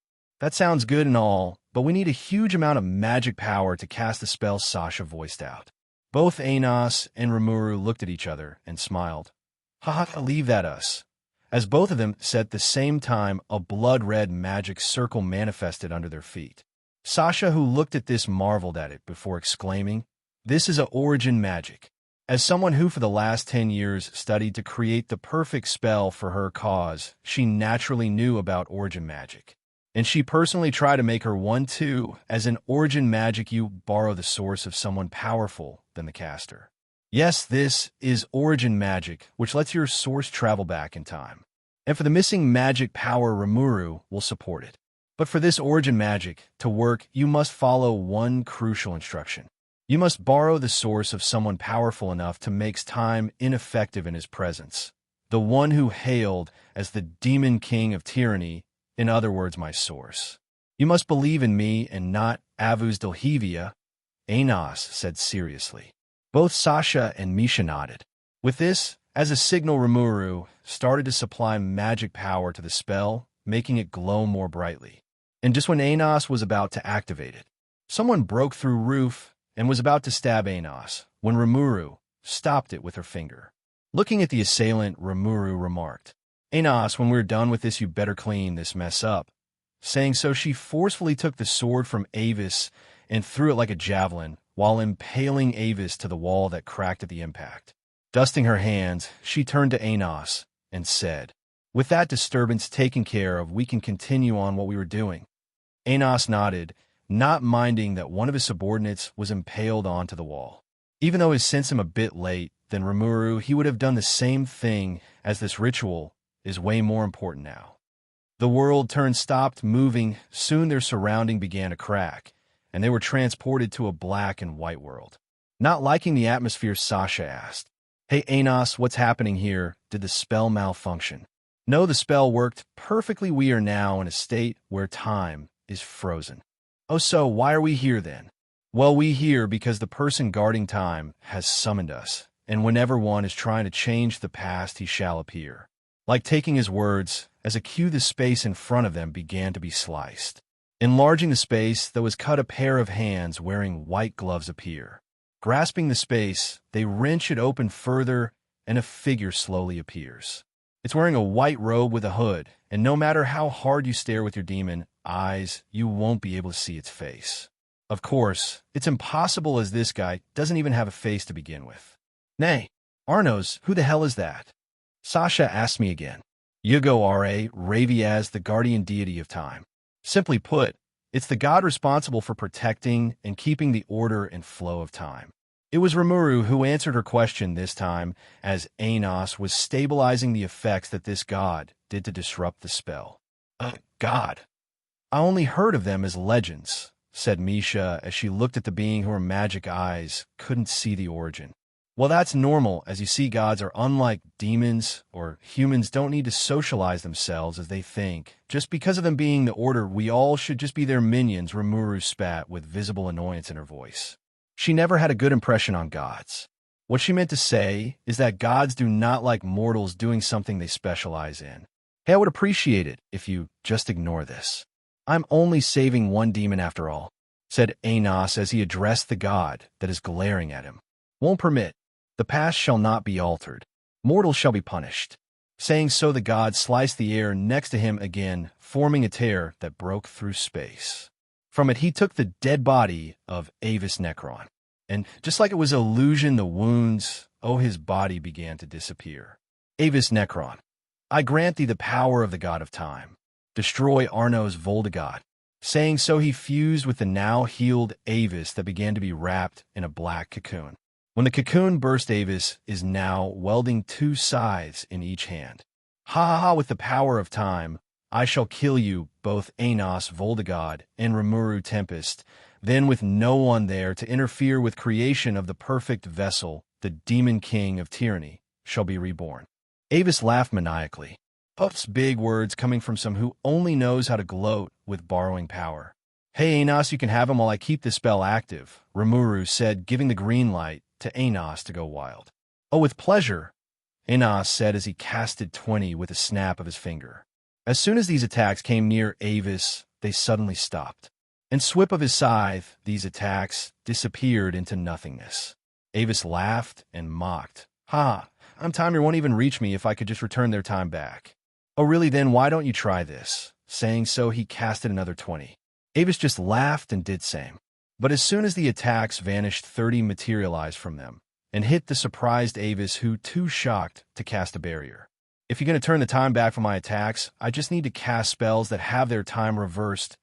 That sounds good and all, but we need a huge amount of magic power to cast the spell, Sasha voiced out. Both Anos and Rimuru looked at each other and smiled. Haha, leave that us. As both of them said at the same time, a blood-red magic circle manifested under their feet. Sasha, who looked at this, marveled at it before exclaiming, "This is a origin magic." As someone who for the last 10 years studied to create the perfect spell for her cause, she naturally knew about origin magic. And she personally tried to make her one too. As in origin magic, you borrow the source of someone powerful than the caster. Yes, this is origin magic, which lets your source travel back in time. And for the missing magic power, Rimuru will support it. But for this origin magic to work, you must follow one crucial instruction. You must borrow the source of someone powerful enough to make time ineffective in his presence. The one who hailed as the demon king of tyranny, in other words, my source. You must believe in me and not Avus Delhevia, Anos said seriously. Both Sasha and Misha nodded. With this, as a signal, Rimuru started to supply magic power to the spell, making it glow more brightly. And just when Anos was about to activate it, someone broke through roof and was about to stab Anos, when Rimuru stopped it with her finger. Looking at the assailant, Rimuru remarked, "Anos, when we're done with this, you better clean this mess up." Saying so, she forcefully took the sword from Avis and threw it like a javelin, while impaling Avis to the wall that cracked at the impact. Dusting her hands, she turned to Anos and said, "With that disturbance taken care of, we can continue on what we were doing." Anos nodded, not minding that one of his subordinates was impaled onto the wall. Even though it sent him a bit late than Rimuru, he would have done the same thing, as this ritual is way more important now. The world stopped moving. Soon their surrounding began to crack, and they were transported to a black and white world. Not liking the atmosphere, Sasha asked, "Hey Anos, what's happening here? Did the spell malfunction?" "No, the spell worked perfectly. We are now in a state where time is frozen." "Oh, so why are we here then?" "Well, we here because the person guarding time has summoned us, and whenever one is trying to change the past, he shall appear." Like taking his words, as a cue, the space in front of them began to be sliced. Enlarging the space that was cut, a pair of hands wearing white gloves appear. Grasping the space, they wrench it open further, and a figure slowly appears. It's wearing a white robe with a hood, and no matter how hard you stare with your demon eyes, you won't be able to see its face. Of course, it's impossible, as this guy doesn't even have a face to begin with. "Nay, Arnos, who the hell is that?" Sasha asked me again. "Yugo Ra Raviaz, the guardian deity of time. Simply put, it's the god responsible for protecting and keeping the order and flow of time." It was Rimuru who answered her question this time, as Anos was stabilizing the effects that this god did to disrupt the spell. God. "I only heard of them as legends," said Misha as she looked at the being whose magic eyes couldn't see the origin. "Well, that's normal, as you see, gods are unlike demons, or humans don't need to socialize themselves as they think. Just because of them being the order, we all should just be their minions," Rimuru spat with visible annoyance in her voice. She never had a good impression on gods. What she meant to say is that gods do not like mortals doing something they specialize in. "Hey, I would appreciate it if you just ignore this. I'm only saving one demon after all," said Anos as he addressed the god that is glaring at him. "Won't permit. The past shall not be altered. Mortals shall be punished." Saying so, the god sliced the air next to him again, forming a tear that broke through space. From it, he took the dead body of Avis Necron, and just like it was illusion, the wounds, his body began to disappear. "Avis Necron, I grant thee the power of the god of time. Destroy Arnos Voldegod." Saying so, he fused with the now healed Avis that began to be wrapped in a black cocoon. When the cocoon burst, Avis is now welding two scythes in each hand. "Ha ha ha, with the power of time, I shall kill you, both Anos Voldegod and Rimuru Tempest." Then, with no one there to interfere with creation of the perfect vessel, the demon king of tyranny shall be reborn. Avis laughed maniacally. Puff's big words coming from some who only knows how to gloat with borrowing power. "Hey Anos, you can have him while I keep the spell active," Rimuru said, giving the green light to Anos to go wild. "Oh, with pleasure," Anos said as he casted 20 with a snap of his finger. As soon as these attacks came near Avis, they suddenly stopped. And swip of his scythe, these attacks disappeared into nothingness. Avis laughed and mocked. "Ha, I'm timer won't even reach me if I could just return their time back." "Oh really, then why don't you try this?" Saying so, he casted another 20. Avis just laughed and did same. But as soon as the attacks vanished, 30 materialized from them and hit the surprised Avis, who too shocked to cast a barrier. If you're going to turn the time back for my attacks, I just need to cast spells that have their time reversed,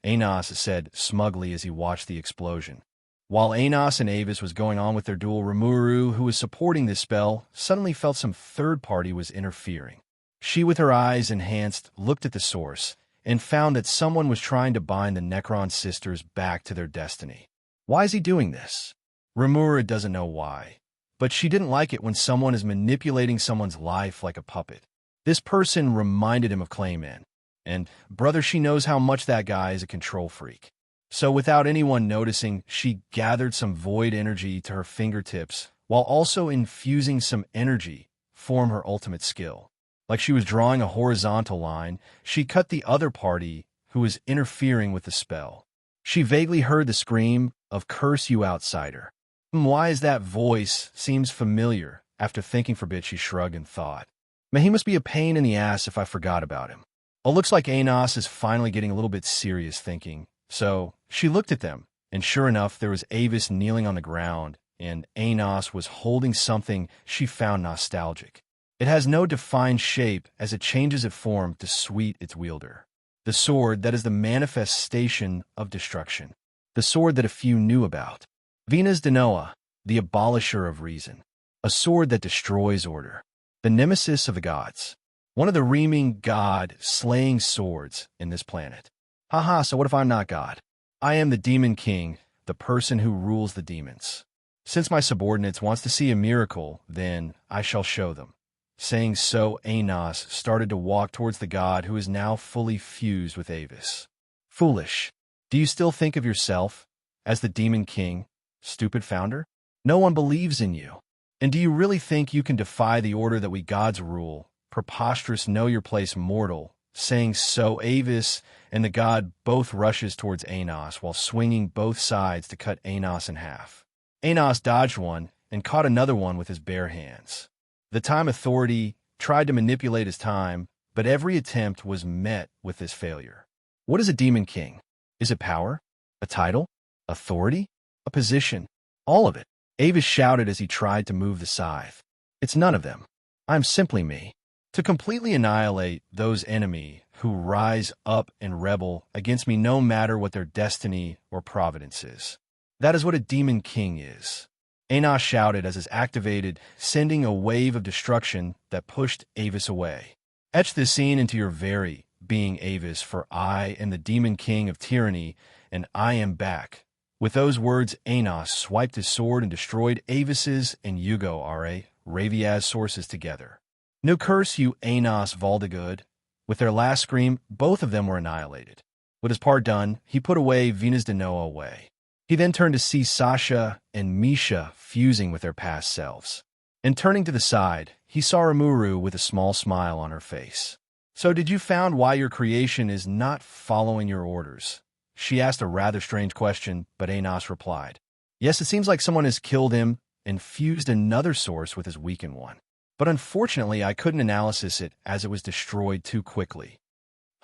Anos said smugly as he watched the explosion. While Anos and Avis was going on with their duel, Rimuru, who was supporting this spell, suddenly felt some third party was interfering. She, with her eyes enhanced, looked at the source and found that someone was trying to bind the Necron sisters back to their destiny. Why is he doing this? Rimuru doesn't know why, but she didn't like it when someone is manipulating someone's life like a puppet. This person reminded him of Clayman, and brother, she knows how much that guy is a control freak. So without anyone noticing, she gathered some void energy to her fingertips while also infusing some energy form her ultimate skill. Like she was drawing a horizontal line, she cut the other party who was interfering with the spell. She vaguely heard the scream of "Curse you, outsider." Why is that voice seems familiar? After thinking for a bit, she shrugged and thought, "Man, he must be a pain in the ass if I forgot about him." Oh, looks like Anos is finally getting a little bit serious thinking. So she looked at them, and sure enough, there was Avis kneeling on the ground, and Anos was holding something she found nostalgic. It has no defined shape as it changes its form to suit its wielder. The sword that is the manifestation of destruction. The sword that a few knew about. Veldanava, the abolisher of reason. A sword that destroys order. The nemesis of the gods. One of the reaming god-slaying swords in this planet. Haha, so what if I'm not God? I am the Demon King, the person who rules the demons. Since my subordinates wants to see a miracle, then I shall show them. Saying so, Anos started to walk towards the god who is now fully fused with Avis. Foolish. Do you still think of yourself as the Demon King, stupid founder? No one believes in you. And do you really think you can defy the order that we gods rule? Preposterous, know your place, mortal. Saying so, Avis and the god both rushes towards Anos while swinging both sides to cut Anos in half. Anos dodged one and caught another one with his bare hands. The Time Authority tried to manipulate his time, but every attempt was met with this failure. What is a Demon King? Is it power? A title? Authority? A position? All of it. Avis shouted as he tried to move the scythe. It's none of them. I'm simply me. To completely annihilate those enemy who rise up and rebel against me no matter what their destiny or providence is. That is what a Demon King is. Anos shouted as is activated, sending a wave of destruction that pushed Avis away. Etch this scene into your very being, Avis, for I am the Demon King of tyranny, and I am back. With those words, Anos swiped his sword and destroyed Avis's and Hugo R.A. Raviaz sources together. No curse you, Anos Valdagood. With their last scream, both of them were annihilated. With his part done, he put away Veldanava away. He then turned to see Sasha and Misha fusing with their past selves. And turning to the side, he saw Rimuru with a small smile on her face. So did you found why your creation is not following your orders? She asked a rather strange question, but Anos replied, yes, it seems like someone has killed him and fused another source with his weakened one. But unfortunately, I couldn't analysis it as it was destroyed too quickly.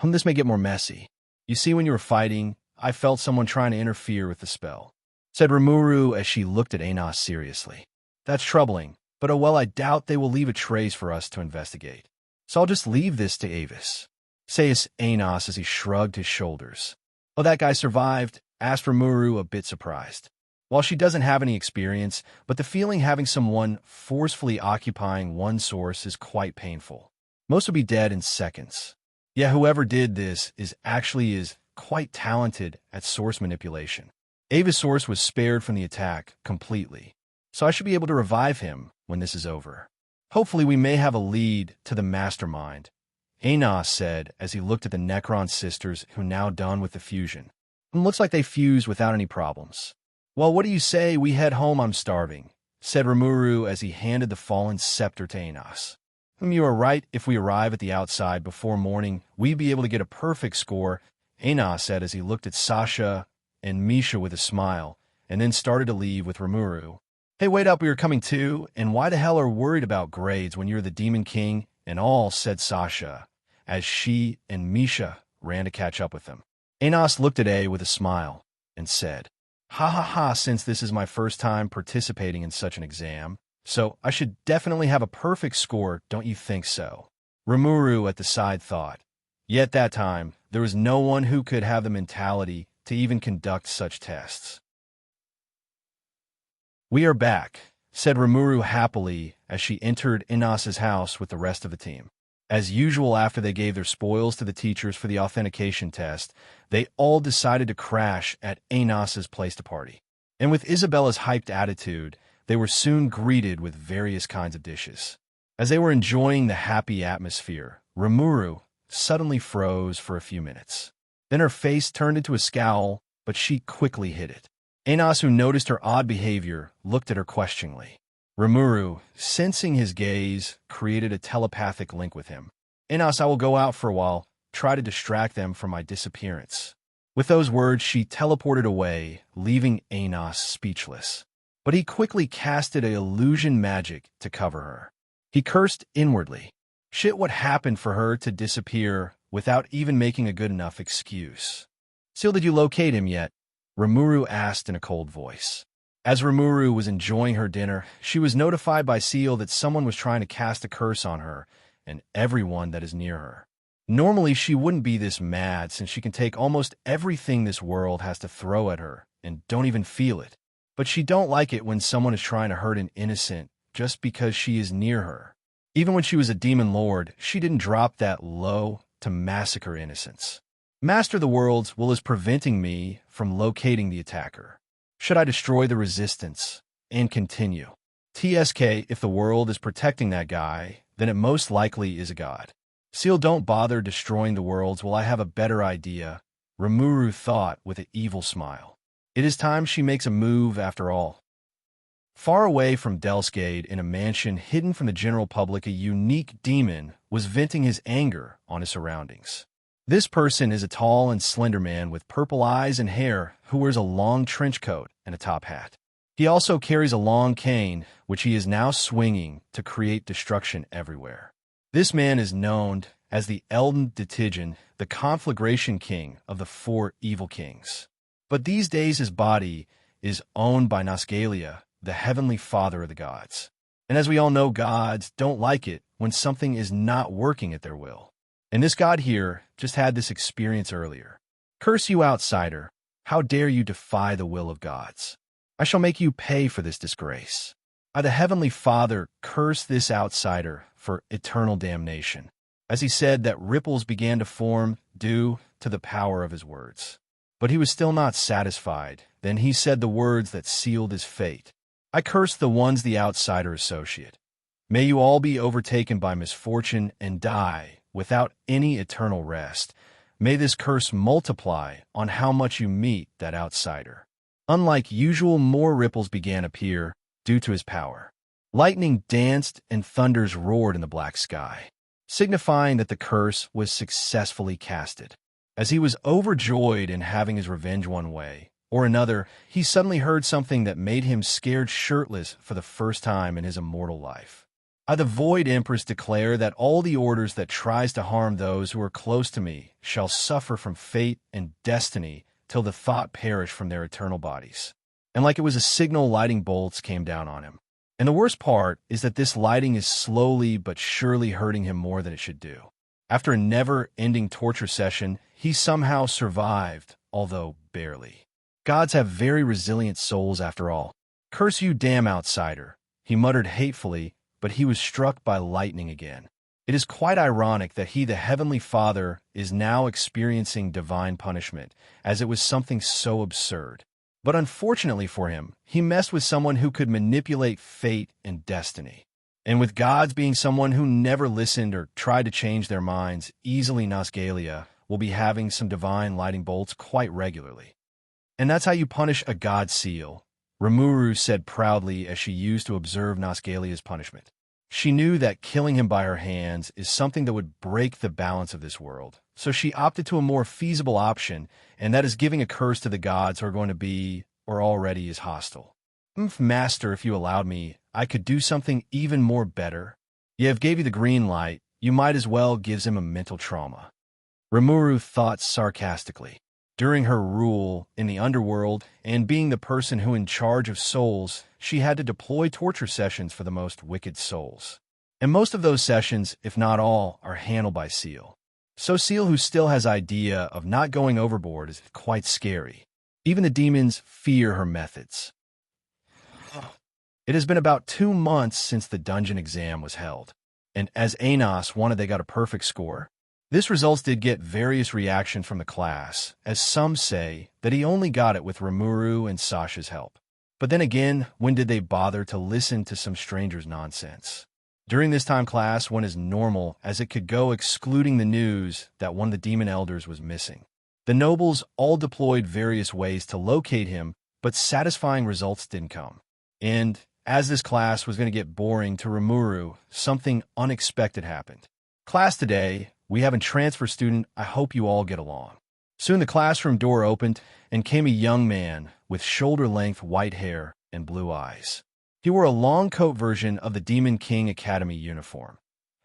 This may get more messy. You see, when you were fighting, I felt someone trying to interfere with the spell, said Rimuru as she looked at Anos seriously. That's troubling, but oh well, I doubt they will leave a trace for us to investigate. So I'll just leave this to Avis, says Anos as he shrugged his shoulders. Oh, that guy survived, asked Rimuru, a bit surprised. While she doesn't have any experience, but the feeling having someone forcefully occupying one source is quite painful. Most would be dead in seconds. Yeah, whoever did this is quite talented at source manipulation. Ava's source was spared from the attack completely, so I should be able to revive him when this is over. Hopefully we may have a lead to the mastermind, Anos said as he looked at the Necron sisters who now done with the fusion. Looks like they fused without any problems. Well, what do you say we head home? I'm starving, said Rimuru as he handed the fallen scepter to Anos. You are right, if we arrive at the outside before morning, we'd be able to get a perfect score, Anos said as he looked at Sasha and Misha with a smile, and then started to leave with Rimuru. Hey, wait up, we are coming too, and why the hell are worried about grades when you're the Demon King and all, said Sasha, as she and Misha ran to catch up with them. Anos looked at A with a smile and said, "Ha ha ha, since this is my first time participating in such an exam, so I should definitely have a perfect score, don't you think so?" Rimuru at the side thought. Yet at that time, there was no one who could have the mentality to even conduct such tests. "We are back," said Rimuru happily as she entered Inos's house with the rest of the team. As usual, after they gave their spoils to the teachers for the authentication test, they all decided to crash at Anos's place to party. And with Isabella's hyped attitude, they were soon greeted with various kinds of dishes. As they were enjoying the happy atmosphere, Rimuru suddenly froze for a few minutes. Then her face turned into a scowl, but she quickly hid it. Anos, who noticed her odd behavior, looked at her questioningly. Rimuru, sensing his gaze, created a telepathic link with him. "Anos, I will go out for a while, try to distract them from my disappearance." With those words, she teleported away, leaving Anos speechless. But he quickly casted an illusion magic to cover her. He cursed inwardly. Shit, what happened for her to disappear without even making a good enough excuse? "Ciel, did you locate him yet?" Rimuru asked in a cold voice. As Rimuru was enjoying her dinner, she was notified by Ciel that someone was trying to cast a curse on her and everyone that is near her. Normally, she wouldn't be this mad since she can take almost everything this world has to throw at her and don't even feel it. But she don't like it when someone is trying to hurt an innocent just because she is near her. Even when she was a demon lord, she didn't drop that low to massacre innocents. "Master of the Worlds will is preventing me from locating the attacker. Should I destroy the resistance and continue? TSK, if the world is protecting that guy, then it most likely is a god. Ciel, don't bother destroying the worlds while I have a better idea," Rimuru thought with an evil smile. It is time she makes a move after all. Far away from Delsgade, in a mansion hidden from the general public, a unique demon was venting his anger on his surroundings. This person is a tall and slender man with purple eyes and hair who wears a long trench coat and a top hat. He also carries a long cane, which he is now swinging to create destruction everywhere. This man is known as the Elden Detigen, the conflagration king of the four evil kings. But these days his body is owned by Nosgalia, the heavenly father of the gods. And as we all know, gods don't like it when something is not working at their will. And this god here just had this experience earlier. "Curse you, outsider! How dare you defy the will of gods? I shall make you pay for this disgrace. I, the heavenly father, curse this outsider for eternal damnation." As he said that, ripples began to form due to the power of his words. But he was still not satisfied. Then he said the words that sealed his fate. "I curse the ones the outsider associate. May you all be overtaken by misfortune and die without any eternal rest. May this curse multiply on how much you meet that outsider." Unlike usual, more ripples began to appear due to his power. Lightning danced and thunders roared in the black sky, signifying that the curse was successfully casted. As he was overjoyed in having his revenge one way or another, he suddenly heard something that made him scared shirtless for the first time in his immortal life. "I, the Void Empress, declare that all the orders that tries to harm those who are close to me shall suffer from fate and destiny till the thought perish from their eternal bodies." And like it was a signal, lightning bolts came down on him. And the worst part is that this lighting is slowly but surely hurting him more than it should do. After a never-ending torture session, he somehow survived, although barely. Gods have very resilient souls after all. "Curse you, damn outsider," he muttered hatefully, but he was struck by lightning again. It is quite ironic that he, the Heavenly Father, is now experiencing divine punishment, as it was something so absurd. But unfortunately for him, he messed with someone who could manipulate fate and destiny. And with gods being someone who never listened or tried to change their minds, easily Nosgalia will be having some divine lightning bolts quite regularly. "And that's how you punish a god, Ciel," Rimuru said proudly as she used to observe Nosgalia's punishment. She knew that killing him by her hands is something that would break the balance of this world, so she opted to a more feasible option, and that is giving a curse to the gods who are going to be, or already is, hostile. "Master, if you allowed me, I could do something even more better. Yev gave you the green light, you might as well gives him a mental trauma," Rimuru thought sarcastically. During her rule in the underworld and being the person who in charge of souls, she had to deploy torture sessions for the most wicked souls. And most of those sessions, if not all, are handled by Ciel. So Ciel, who still has idea of not going overboard, is quite scary. Even the demons fear her methods. It has been about 2 months since the dungeon exam was held, and as Anos wanted they got a perfect score. This results did get various reactions from the class, as some say that he only got it with Rimuru and Sasha's help. But then again, when did they bother to listen to some stranger's nonsense? During this time class went as normal as it could go, excluding the news that one of the demon elders was missing. The nobles all deployed various ways to locate him, but satisfying results didn't come. And as this class was going to get boring to Rimuru, something unexpected happened. Class today, we have a transfer student. I hope you all get along. Soon the classroom door opened and came a young man with shoulder-length white hair and blue eyes. He wore a long coat version of the Demon King Academy uniform,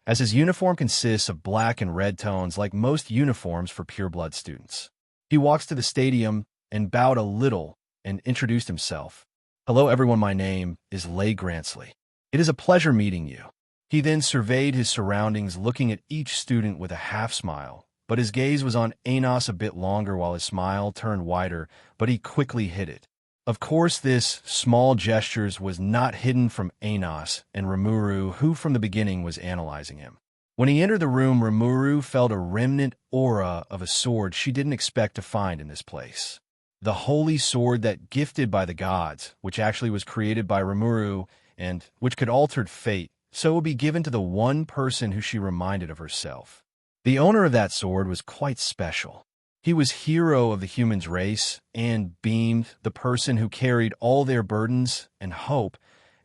as his uniform consists of black and red tones like most uniforms for pureblood students. He walks to the stadium and bowed a little and introduced himself. "Hello everyone, my name is Leigh Gransley. It is a pleasure meeting you." He then surveyed his surroundings, looking at each student with a half smile, but his gaze was on Anos a bit longer while his smile turned wider, but he quickly hid it. Of course, this small gestures was not hidden from Anos and Rimuru, who from the beginning was analyzing him. When he entered the room, Rimuru felt a remnant aura of a sword she didn't expect to find in this place. The holy sword that gifted by the gods, which actually was created by Rimuru and which could alter fate, so it would be given to the one person who she reminded of herself. The owner of that sword was quite special. He was hero of the humans' race and beamed the person who carried all their burdens and hope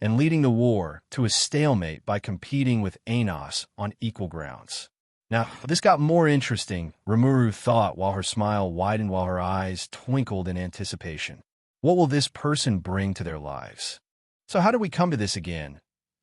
and leading the war to a stalemate by competing with Anos on equal grounds. Now, this got more interesting, Rimuru thought while her smile widened while her eyes twinkled in anticipation. What will this person bring to their lives? "So how did we come to this again?"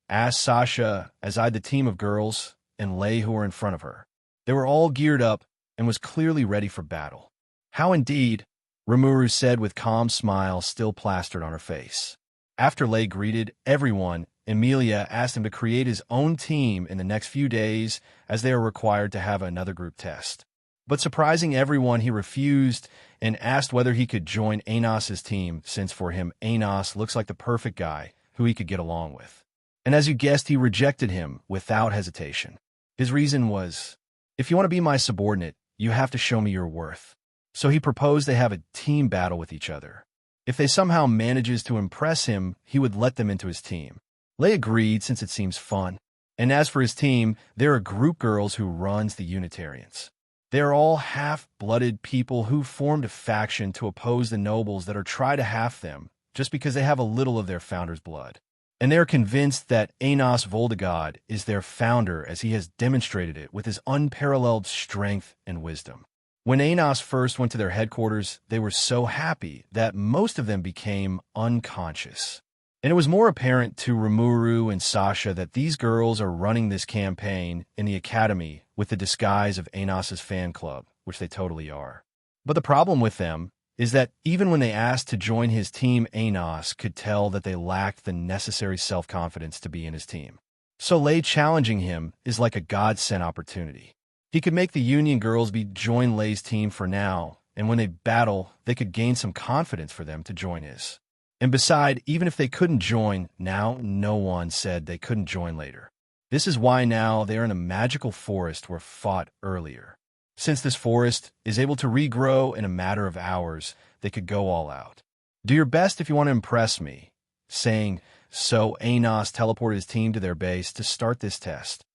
asked Sasha as eyed the team of girls and Leigh who were in front of her. They were all geared up and was clearly ready for battle. "How indeed," Rimuru said with calm smile still plastered on her face. After Leigh greeted everyone, Emilia asked him to create his own team in the next few days as they are required to have another group test. But surprising everyone, he refused and asked whether he could join Anos's team, since for him Anos looks like the perfect guy who he could get along with. And as you guessed, he rejected him without hesitation. His reason was, "If you want to be my subordinate, you have to show me your worth." So he proposed they have a team battle with each other. If they somehow manages to impress him, he would let them into his team. Leigh agreed since it seems fun. And as for his team, there are group girls who runs the Unitarians. They are all half-blooded people who formed a faction to oppose the nobles that are try to half them just because they have a little of their founder's blood. And they are convinced that Anos Voldegod is their founder, as he has demonstrated it with his unparalleled strength and wisdom. When Anos first went to their headquarters, they were so happy that most of them became unconscious. And it was more apparent to Rimuru and Sasha that these girls are running this campaign in the academy with the disguise of Anos's fan club, which they totally are. But the problem with them is that even when they asked to join his team, Anos could tell that they lacked the necessary self-confidence to be in his team. So Leigh challenging him is like a God-sent opportunity. He could make the Union girls join Leigh's team for now, and when they battle, they could gain some confidence for them to join his. And beside, even if they couldn't join, now no one said they couldn't join later. This is why now they are in a magical forest where fought earlier. Since this forest is able to regrow in a matter of hours, they could go all out. "Do your best if you want to impress me," saying, so Anos teleported his team to their base to start this test.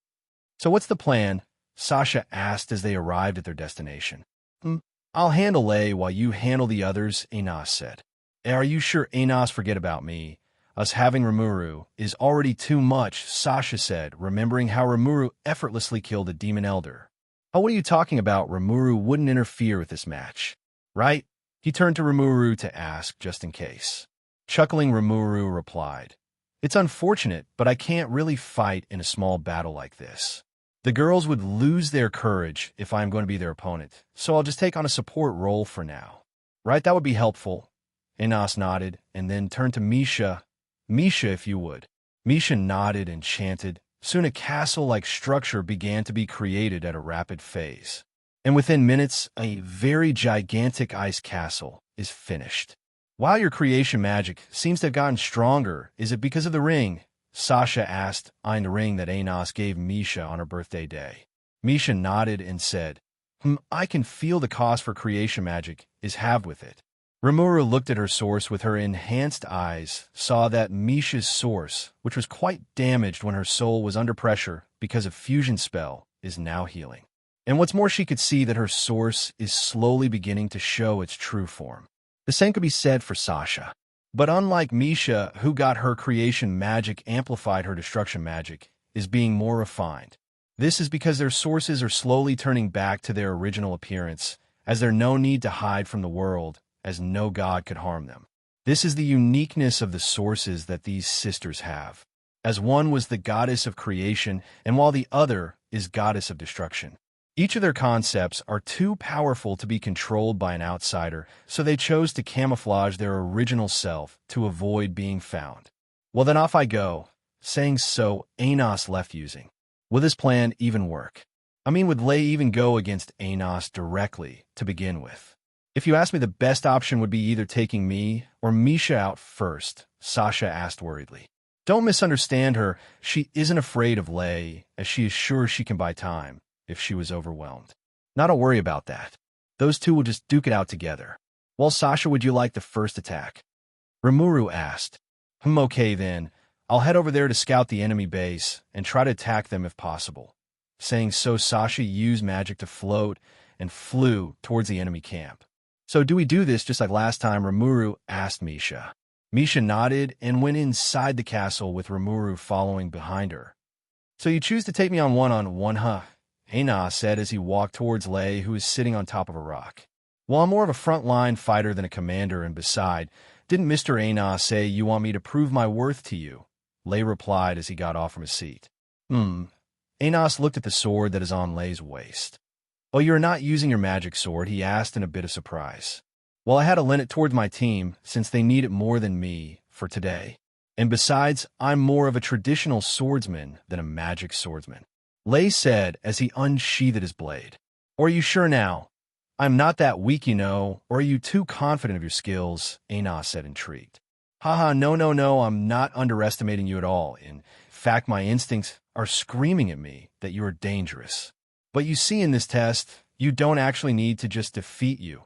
"So what's the plan?" Sasha asked as they arrived at their destination. "I'll handle Leigh while you handle the others," Anos said. "Are you sure Anos forget about me? Us having Rimuru is already too much," Sasha said, remembering how Rimuru effortlessly killed a demon elder. "Oh, what are you talking about? Rimuru wouldn't interfere with this match, right?" He turned to Rimuru to ask, just in case. Chuckling, Rimuru replied, "It's unfortunate, but I can't really fight in a small battle like this. The girls would lose their courage if I'm going to be their opponent, so I'll just take on a support role for now." Right, that would be helpful. Enos nodded, and then turned to Misha. Misha, if you would. Misha nodded and chanted. Soon a castle-like structure began to be created at a rapid phase. And within minutes, a very gigantic ice castle is finished. While your creation magic seems to have gotten stronger, is it because of the ring? Sasha asked, eyeing the ring that Enos gave Misha on her birthday day. Misha nodded and said, I can feel the cost for creation magic is halved with it. Rimuru looked at her source with her enhanced eyes, saw that Misha's source, which was quite damaged when her soul was under pressure because of fusion spell, is now healing. And what's more, she could see that her source is slowly beginning to show its true form. The same could be said for Sasha. But unlike Misha, who got her creation magic amplified her destruction magic, is being more refined. This is because their sources are slowly turning back to their original appearance, as there's no need to hide from the world, as no god could harm them. This is the uniqueness of the sources that these sisters have, as one was the goddess of creation, and while the other is goddess of destruction. Each of their concepts are too powerful to be controlled by an outsider, so they chose to camouflage their original self to avoid being found. Well, then off I go. Saying so, Enos left using. Will this plan even work? I mean, would Lei even go against Enos directly to begin with? If you ask me, the best option would be either taking me or Misha out first, Sasha asked worriedly. Don't misunderstand her. She isn't afraid of Lei, as she is sure she can buy time if she was overwhelmed. Now don't worry about that. Those two will just duke it out together. Well, Sasha, would you like the first attack? Rimuru asked. Okay then. I'll head over there to scout the enemy base and try to attack them if possible. Saying so, Sasha used magic to float and flew towards the enemy camp. So do we do this just like last time? Rimuru asked Misha. Misha nodded and went inside the castle with Rimuru following behind her. So you choose to take me on one-on-one, huh? Enos said as he walked towards Lei, who was sitting on top of a rock. Well, I'm more of a front-line fighter than a commander, and beside, didn't Mr. Enos say you want me to prove my worth to you? Lei replied as he got off from his seat. Enos looked at the sword that is on Lei's waist. Oh, you're not using your magic sword? He asked in a bit of surprise. Well, I had to lend it towards my team, since they need it more than me for today. And besides, I'm more of a traditional swordsman than a magic swordsman. Lei said as he unsheathed his blade. Or are you sure now? I'm not that weak, you know, or are you too confident of your skills? Enos said, intrigued. Haha, no, I'm not underestimating you at all. In fact, my instincts are screaming at me that you are dangerous. But you see, in this test, you don't actually need to just defeat you.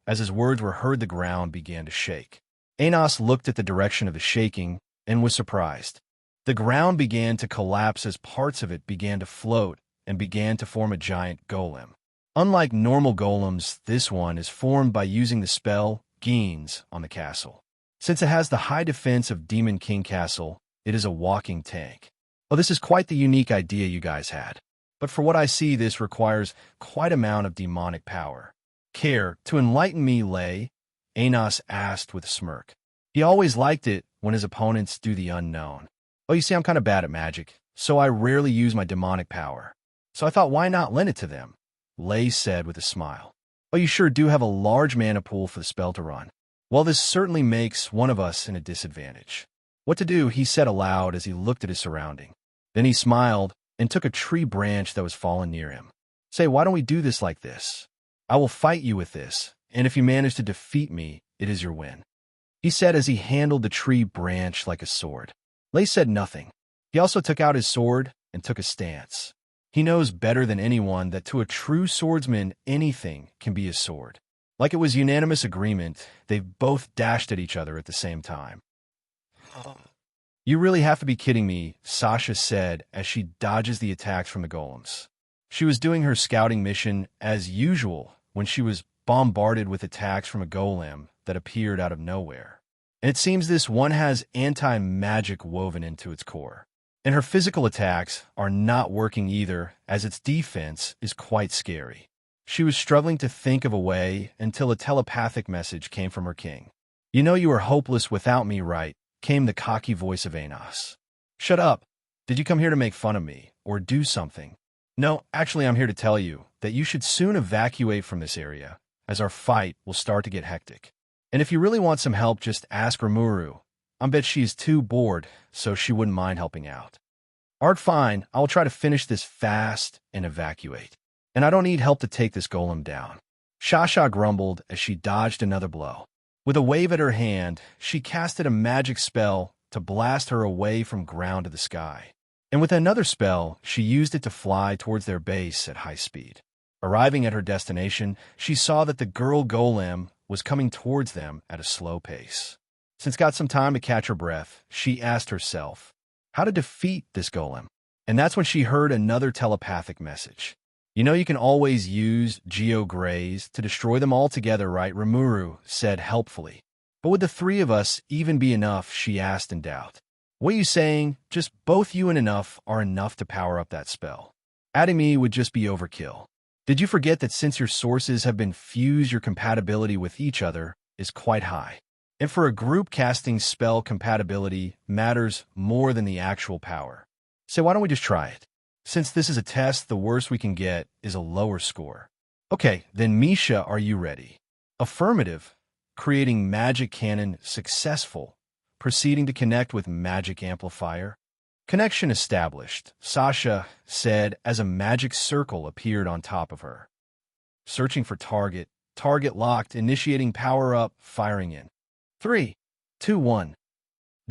As his words were heard, the ground began to shake. Enos looked at the direction of the shaking and was surprised. The ground began to collapse as parts of it began to float and began to form a giant golem. Unlike normal golems, this one is formed by using the spell Genes on the castle. Since it has the high defense of Demon King Castle, it is a walking tank. Oh, this is quite the unique idea you guys had. But for what I see, this requires quite an amount of demonic power. Care to enlighten me, Lei? Enos asked with a smirk. He always liked it when his opponents do the unknown. Oh, you see, I'm kind of bad at magic, so I rarely use my demonic power. So I thought, why not lend it to them? Lei said with a smile. Oh, you sure do have a large mana pool for the spell to run. Well, this certainly makes one of us in a disadvantage. What to do, he said aloud as he looked at his surrounding. Then he smiled and took a tree branch that was fallen near him. Say, why don't we do this like this? I will fight you with this, and if you manage to defeat me, it is your win. He said as he handled the tree branch like a sword. Lei said nothing. He also took out his sword and took a stance. He knows better than anyone that to a true swordsman, anything can be a sword. Like it was unanimous agreement, they both dashed at each other at the same time. You really have to be kidding me, Sasha said as she dodges the attacks from the golems. She was doing her scouting mission as usual when she was bombarded with attacks from a golem that appeared out of nowhere. And it seems this one has anti-magic woven into its core. And her physical attacks are not working either, as its defense is quite scary. She was struggling to think of a way until a telepathic message came from her king. You know you are hopeless without me, right? Came the cocky voice of Enos. Shut up. Did you come here to make fun of me, or do something? No, actually I'm here to tell you that you should soon evacuate from this area, as our fight will start to get hectic. And if you really want some help, just ask Rimuru. I bet she is too bored, so she wouldn't mind helping out. Art fine, I will try to finish this fast and evacuate. And I don't need help to take this golem down. Shasha grumbled as she dodged another blow. With a wave at her hand, she casted a magic spell to blast her away from ground to the sky. And with another spell, she used it to fly towards their base at high speed. Arriving at her destination, she saw that the girl golem was coming towards them at a slow pace. Since got some time to catch her breath, she asked herself how to defeat this golem. And that's when she heard another telepathic message. You know you can always use Geo-Grays to destroy them all together, right? Rimuru said helpfully. But would the three of us even be enough, she asked in doubt. What are you saying? Just both you and enough are enough to power up that spell. Adding me would just be overkill. Did you forget that since your sources have been fused, your compatibility with each other is quite high? And for a group, casting spell compatibility matters more than the actual power. So why don't we just try it? Since this is a test, the worst we can get is a lower score. Okay, then Misha, are you ready? Affirmative. Creating magic cannon successful. Proceeding to connect with magic amplifier. Connection established, Sasha said as a magic circle appeared on top of her. Searching for target. Target locked. Initiating power up. Firing in. 3, 2, 1.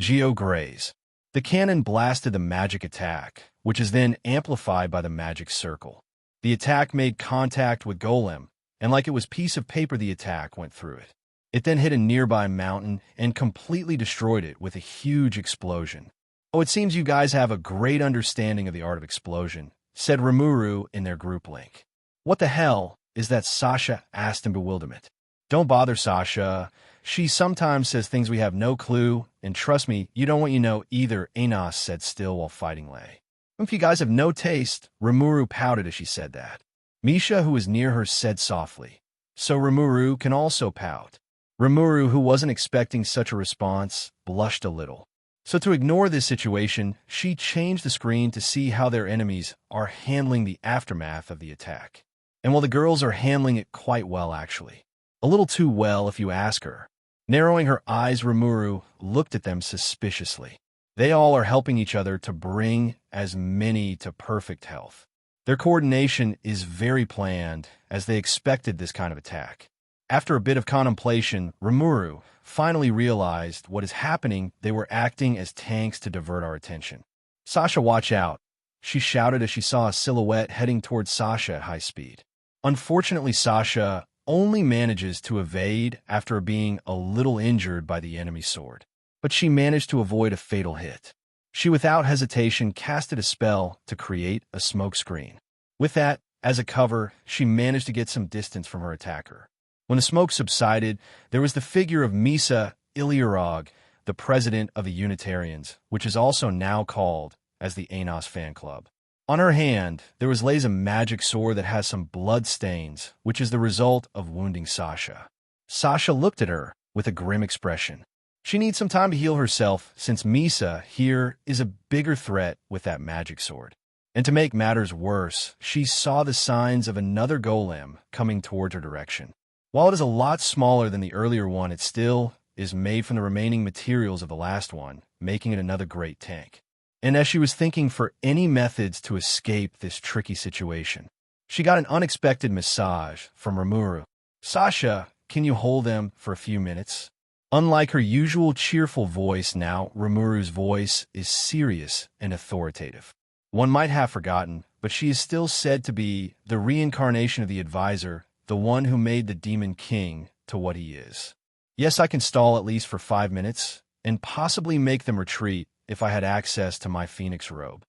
Geo-Grays. The cannon blasted the magic attack, which is then amplified by the magic circle. The attack made contact with Golem, and like it was piece of paper, the attack went through it. It then hit a nearby mountain and completely destroyed it with a huge explosion. Oh, it seems you guys have a great understanding of the art of explosion, said Rimuru in their group link. What the hell is that? Sasha asked in bewilderment. Don't bother, Sasha. She sometimes says things we have no clue, and trust me, you don't want you know either, Anos said still while fighting Lei. If you guys have no taste, Rimuru pouted as she said that. Misha, who was near her, said softly. So Rimuru can also pout. Rimuru, who wasn't expecting such a response, blushed a little. So to ignore this situation, she changed the screen to see how their enemies are handling the aftermath of the attack. And while the girls are handling it quite well, actually. A little too well if you ask her. Narrowing her eyes, Rimuru looked at them suspiciously. They all are helping each other to bring as many to perfect health. Their coordination is very planned, as they expected this kind of attack. After a bit of contemplation, Rimuru finally realized what is happening. They were acting as tanks to divert our attention. Sasha, watch out, she shouted as she saw a silhouette heading towards Sasha at high speed. Unfortunately, Sasha only manages to evade after being a little injured by the enemy sword. But she managed to avoid a fatal hit. She, without hesitation, casted a spell to create a smoke screen. With that, as a cover, she managed to get some distance from her attacker. When the smoke subsided, there was the figure of Misa Iliarog, the president of the Unitarians, which is also now called as the Anos fan club. On her hand, there lays a magic sword that has some blood stains, which is the result of wounding Sasha. Sasha looked at her with a grim expression. She needs some time to heal herself, since Misa here is a bigger threat with that magic sword. And to make matters worse, she saw the signs of another golem coming towards her direction. While it is a lot smaller than the earlier one, it still is made from the remaining materials of the last one, making it another great tank. And as she was thinking for any methods to escape this tricky situation, she got an unexpected message from Rimuru. Sasha, can you hold them for a few minutes? Unlike her usual cheerful voice now, Rimuru's voice is serious and authoritative. One might have forgotten, but she is still said to be the reincarnation of the advisor, the one who made the demon king to what he is. Yes, I can stall at least for 5 minutes, and possibly make them retreat if I had access to my phoenix robe.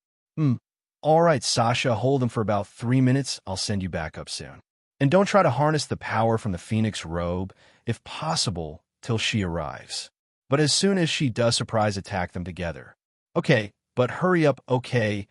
All right, Sasha, hold them for about 3 minutes. I'll send you back up soon. And don't try to harness the power from the phoenix robe, if possible, till she arrives. But as soon as she does, surprise attack them together. Okay, but hurry up, okay,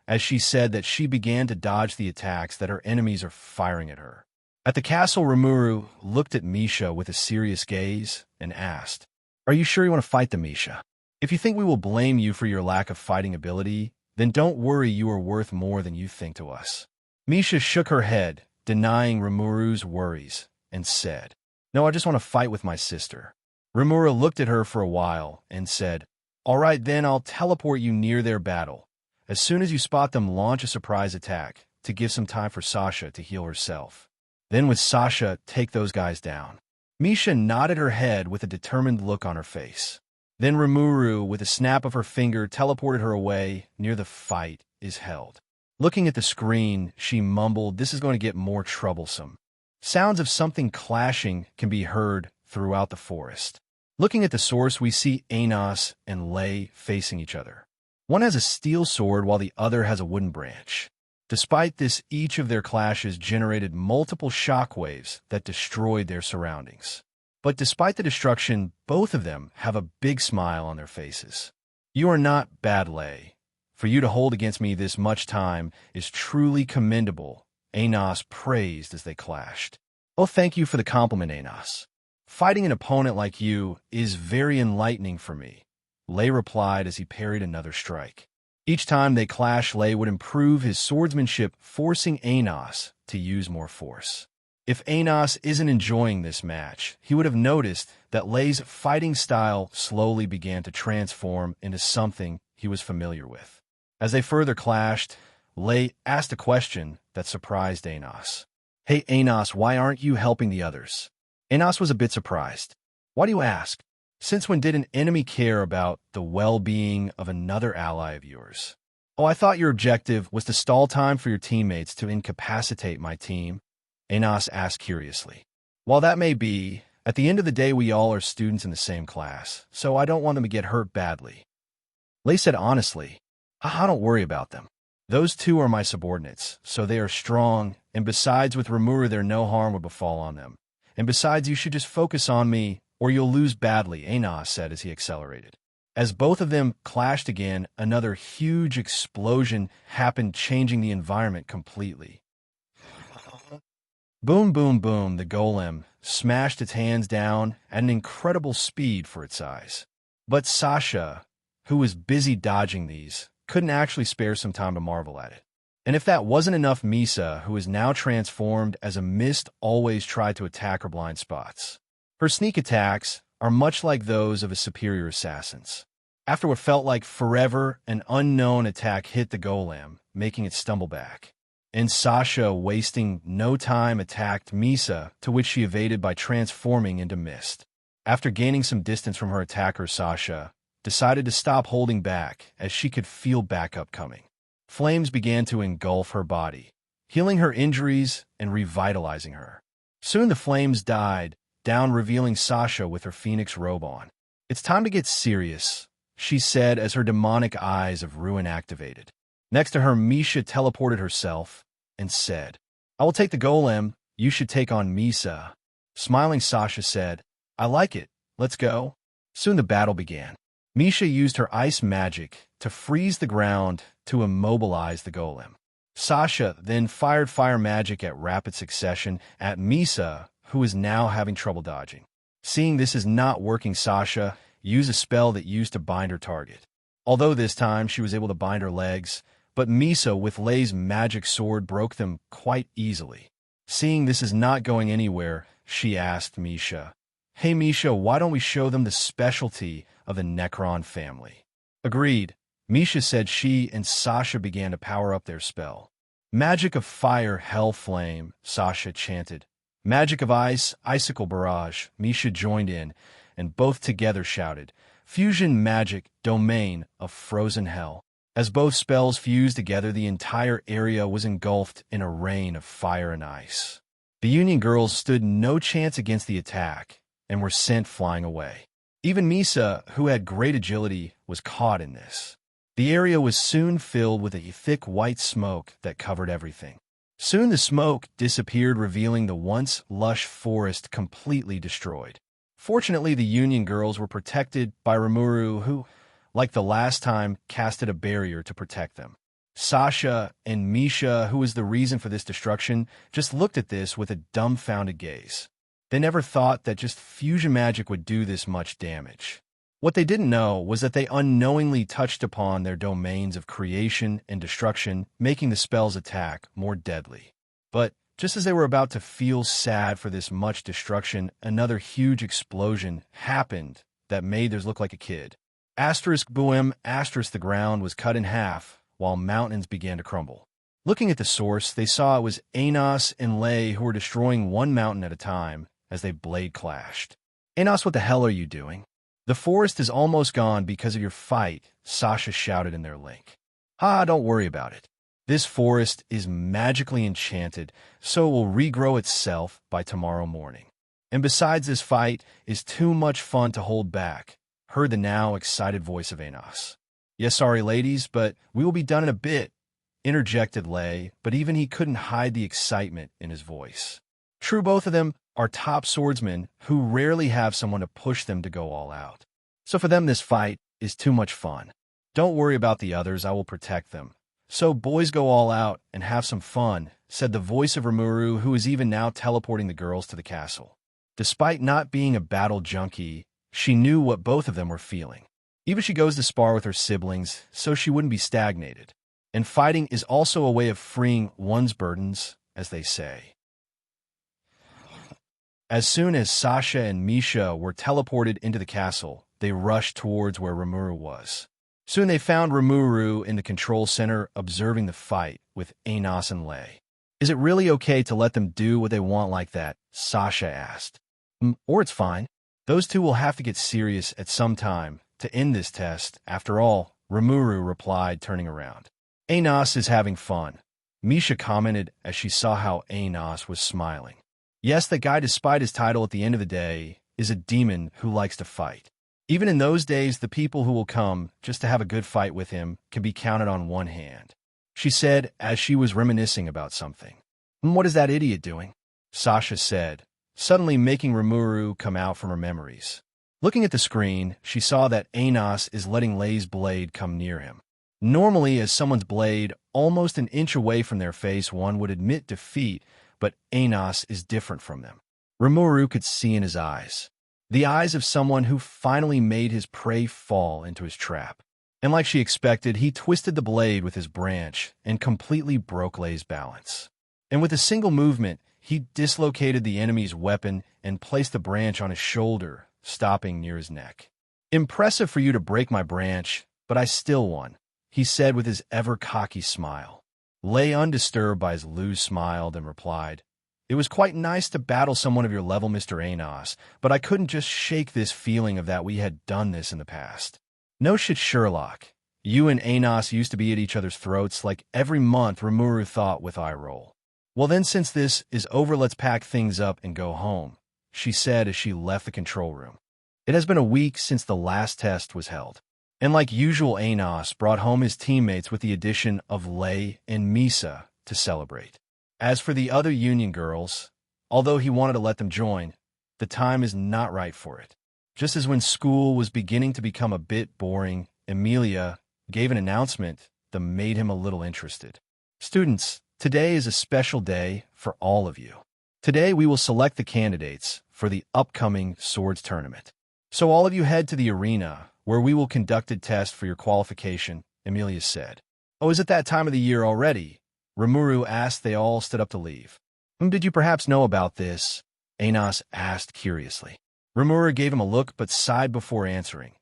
as she said that she began to dodge the attacks that her enemies are firing at her. At the castle, Rimuru looked at Misha with a serious gaze and asked, Are you sure you want to fight them, Misha? If you think we will blame you for your lack of fighting ability, then don't worry, you are worth more than you think to us. Misha shook her head, denying Rimuru's worries, and said, "No, I just want to fight with my sister." Rimuru looked at her for a while and said, "All right, then I'll teleport you near their battle. As soon as you spot them, launch a surprise attack to give some time for Sasha to heal herself. Then with Sasha, take those guys down." Misha nodded her head with a determined look on her face. Then Rimuru, with a snap of her finger, teleported her away near the fight is held. Looking at the screen, she mumbled, "This is going to get more troublesome." Sounds of something clashing can be heard throughout the forest. Looking at the source, we see Anos and Lei facing each other. One has a steel sword while the other has a wooden branch. Despite this, each of their clashes generated multiple shockwaves that destroyed their surroundings. But despite the destruction, both of them have a big smile on their faces. "You are not bad, Lei. For you to hold against me this much time is truly commendable," Anos praised as they clashed. "Oh, thank you for the compliment, Anos. Fighting an opponent like you is very enlightening for me," Lei replied as he parried another strike. Each time they clashed, Lei would improve his swordsmanship, forcing Anos to use more force. If Anos isn't enjoying this match, he would have noticed that Lei's fighting style slowly began to transform into something he was familiar with. As they further clashed, Lei asked a question that surprised Anos. "Hey, Anos, why aren't you helping the others?" Anos was a bit surprised. "Why do you ask? Since when did an enemy care about the well-being of another ally of yours?" "Oh, I thought your objective was to stall time for your teammates to incapacitate my team," Anos asked curiously. "While that may be, at the end of the day we all are students in the same class, so I don't want them to get hurt badly." Lei said honestly, "I don't worry about them. Those two are my subordinates, so they are strong, and besides with Rimuru there no harm would befall on them. And besides, you should just focus on me, or you'll lose badly," Anos said as he accelerated. As both of them clashed again, another huge explosion happened, changing the environment completely. Boom, boom, boom, the golem smashed its hands down at an incredible speed for its size. But Sasha, who was busy dodging these, couldn't actually spare some time to marvel at it. And if that wasn't enough, Misa, who is now transformed as a mist, always tried to attack her blind spots. Her sneak attacks are much like those of a superior assassin's. After what felt like forever, an unknown attack hit the golem, making it stumble back. And Sasha, wasting no time, attacked Misa, to which she evaded by transforming into mist. After gaining some distance from her attacker, Sasha decided to stop holding back as she could feel backup coming. Flames began to engulf her body, healing her injuries and revitalizing her. Soon the flames died down, revealing Sasha with her phoenix robe on. "It's time to get serious," she said as her demonic eyes of ruin activated. Next to her, Misha teleported herself and said, "I will take the golem. You should take on Misa." Smiling, Sasha said, "I like it. Let's go." Soon the battle began. Misha used her ice magic to freeze the ground to immobilize the golem. Sasha then fired fire magic at rapid succession at Misa, who is now having trouble dodging. Seeing this is not working, Sasha used a spell that used to bind her target. Although this time she was able to bind her legs, but Misa with Lei's magic sword broke them quite easily. Seeing this is not going anywhere, she asked Misha, "Hey Misha, why don't we show them the specialty of the Necron family?" Agreed. Misha said she and Sasha began to power up their spell. "Magic of fire, hell flame," Sasha chanted. "Magic of ice, icicle barrage," Misha joined in, and both together shouted, "Fusion magic, domain of frozen hell." As both spells fused together, the entire area was engulfed in a rain of fire and ice. The Union girls stood no chance against the attack and were sent flying away. Even Misa, who had great agility, was caught in this. The area was soon filled with a thick white smoke that covered everything. Soon the smoke disappeared, revealing the once lush forest completely destroyed. Fortunately, the Union girls were protected by Rimuru, who, like the last time, casted a barrier to protect them. Sasha and Misha, who was the reason for this destruction, just looked at this with a dumbfounded gaze. They never thought that just fusion magic would do this much damage. What they didn't know was that they unknowingly touched upon their domains of creation and destruction, making the spell's attack more deadly. But Just as they were about to feel sad for this much destruction, another huge explosion happened that made theirs look like a kid. Asterisk boom, asterisk the ground was cut in half, while mountains began to crumble. Looking at the source, they saw it was Anos and Lay who were destroying one mountain at a time as they blade clashed. Anos, what the hell are you doing? The forest is almost gone because of your fight, Sasha shouted in their link. Ha, don't worry about it. This forest is magically enchanted, so it will regrow itself by tomorrow morning. And besides, this fight is too much fun to hold back, heard the now excited voice of Anos. Yes, sorry ladies, but we will be done in a bit, interjected Lay, but even he couldn't hide the excitement in his voice. True, both of them are top swordsmen who rarely have someone to push them to go all out. So for them, this fight is too much fun. Don't worry about the others, I will protect them. So boys, go all out and have some fun, said the voice of Rimuru, who is even now teleporting the girls to the castle. Despite not being a battle junkie, she knew what both of them were feeling. Even she goes to spar with her siblings, so she wouldn't be stagnated. And fighting is also a way of freeing one's burdens, as they say. As soon as Sasha and Misha were teleported into the castle, they rushed towards where Rimuru was. Soon they found Rimuru in the control center observing the fight with Anos and Lay. Is it really okay to let them do what they want like that? Sasha asked. Or it's fine. Those two will have to get serious at some time to end this test. After all, Rimuru replied, turning around. Anos is having fun, Misha commented as she saw how Anos was smiling. Yes, that guy, despite his title at the end of the day, is a demon who likes to fight. Even in those days, the people who will come just to have a good fight with him can be counted on one hand, she said as she was reminiscing about something. What is that idiot doing? Sasha said, suddenly making Rimuru come out from her memories. Looking at the screen, she saw that Anos is letting Lay's blade come near him. Normally, as someone's blade almost an inch away from their face, one would admit defeat, but Anos is different from them. Rimuru could see in his eyes. The eyes of someone who finally made his prey fall into his trap. And like she expected, he twisted the blade with his branch and completely broke Lay's balance. And with a single movement, he dislocated the enemy's weapon and placed the branch on his shoulder, stopping near his neck. Impressive for you to break my branch, but I still won, he said with his ever-cocky smile. Lay, undisturbed by his loose, smiled and replied, It was quite nice to battle someone of your level, Mr. Anos, but I couldn't just shake this feeling of that we had done this in the past. No shit, Sherlock. You and Anos used to be at each other's throats like every month, Rimuru thought with eye roll. Well then, since this is over, let's pack things up and go home, she said as she left the control room. It has been a week since the last test was held. And like usual, Anos brought home his teammates with the addition of Lay and Misa to celebrate. As for the other Union girls, although he wanted to let them join, the time is not right for it. Just as when school was beginning to become a bit boring, Emilia gave an announcement that made him a little interested. Students, today is a special day for all of you. Today we will select the candidates for the upcoming Swords Tournament. So all of you head to the arena where we will conduct a test for your qualification, Emilia said. Oh, is it that time of the year already? Rimuru asked. They all stood up to leave. Did you perhaps know about this? Anos asked curiously. Rimuru gave him a look but sighed before answering.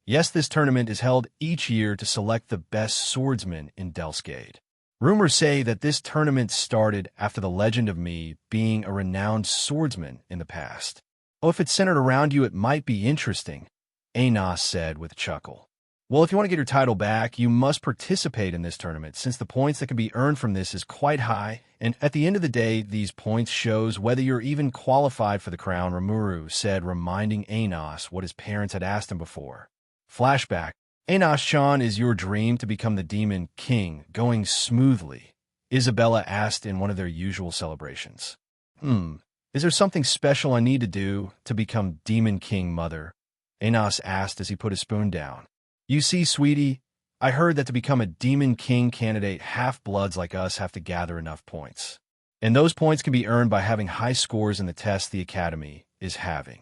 Yes, this tournament is held each year to select the best swordsmen in Delsgade. Rumors say that this tournament started after the legend of me being a renowned swordsman in the past. Oh, if it's centered around you, it might be interesting, Anos said with a chuckle. Well, if you want to get your title back, you must participate in this tournament, since the points that can be earned from this is quite high, and at the end of the day, these points shows whether you're even qualified for the crown, Rimuru said, reminding Anos what his parents had asked him before. Flashback. Anos-chan, is your dream to become the Demon King going smoothly? Isabella asked in one of their usual celebrations. Is there something special I need to do to become Demon King, Mother? Anos asked as he put his spoon down. You see, sweetie, I heard that to become a Demon King candidate, half-bloods like us have to gather enough points. And those points can be earned by having high scores in the test the Academy is having.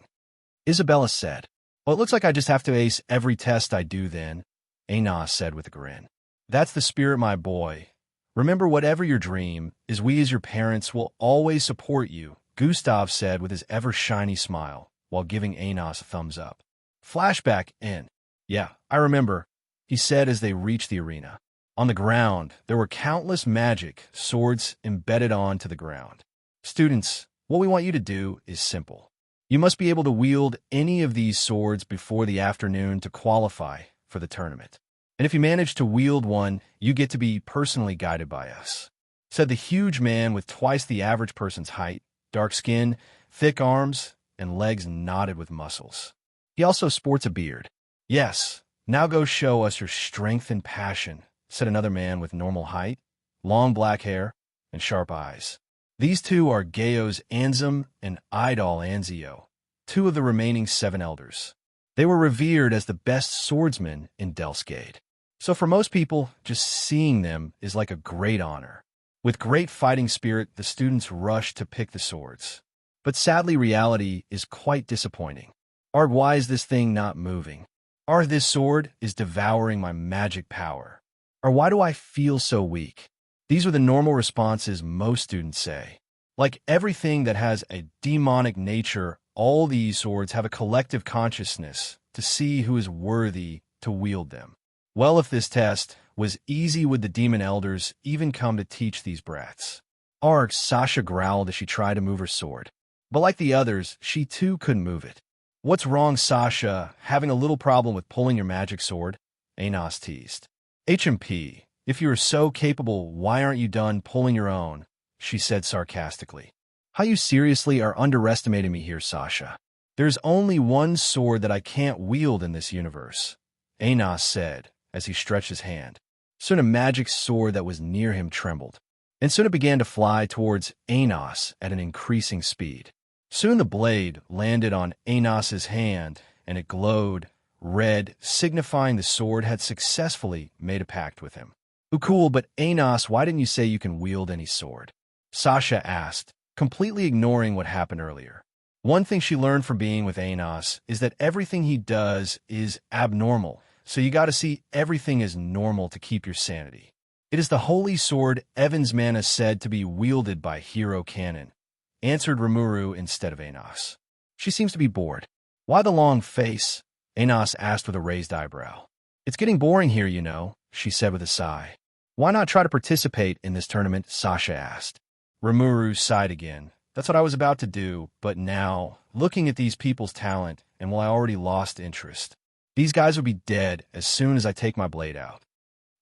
Isabella said. Well, it looks like I just have to ace every test I do then, Anos said with a grin. That's the spirit, my boy. Remember, whatever your dream is, we as your parents will always support you, Gustav said with his ever-shiny smile, while giving Anos a thumbs up. Flashback in. Yeah, I remember, he said as they reached the arena. On the ground, there were countless magic swords embedded onto the ground. Students, what we want you to do is simple. You must be able to wield any of these swords before the afternoon to qualify for the tournament. And if you manage to wield one, you get to be personally guided by us, said the huge man with twice the average person's height, dark skin, thick arms, and legs knotted with muscles. He also sports a beard. Yes, now go show us your strength and passion, said another man with normal height, long black hair, and sharp eyes. These two are Gaeo's Anzum and Idol Anzio, two of the remaining 7 elders. They were revered as the best swordsmen in Delsgate. So for most people, just seeing them is like a great honor. With great fighting spirit, the students rush to pick the swords. But sadly, reality is quite disappointing. Arg, why is this thing not moving? Arg, this sword is devouring my magic power. Or why do I feel so weak? These are the normal responses most students say. Like everything that has a demonic nature, all these swords have a collective consciousness to see who is worthy to wield them. Well, if this test was easy, would the demon elders even come to teach these brats? Arg, Sasha growled as she tried to move her sword. But like the others, she too couldn't move it. What's wrong, Sasha? Having a little problem with pulling your magic sword? Anos teased. HMP, if you are so capable, why aren't you done pulling your own? She said sarcastically. How you seriously are underestimating me here, Sasha. There's only one sword that I can't wield in this universe, Anos said as he stretched his hand. Soon a magic sword that was near him trembled, and soon it began to fly towards Anos at an increasing speed. Soon the blade landed on Anos's hand, and it glowed red, signifying the sword had successfully made a pact with him. Ooh, cool, but Anos, why didn't you say you can wield any sword? Sasha asked, completely ignoring what happened earlier. One thing she learned from being with Anos is that everything he does is abnormal, so you gotta see everything as normal to keep your sanity. It is the holy sword Evan's mana said to be wielded by Hero Cannon, answered Rimuru instead of Anos. She seems to be bored. Why the long face? Anos asked with a raised eyebrow. It's getting boring here, you know, she said with a sigh. Why not try to participate in this tournament? Sasha asked. Rimuru sighed again. That's what I was about to do, but now, looking at these people's talent, and I already lost interest. These guys will be dead as soon as I take my blade out.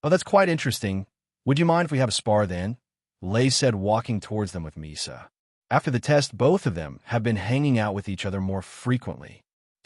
Oh, that's quite interesting. Would you mind if we have a spar then? Lei said, walking towards them with Misa. After the test, both of them have been hanging out with each other more frequently.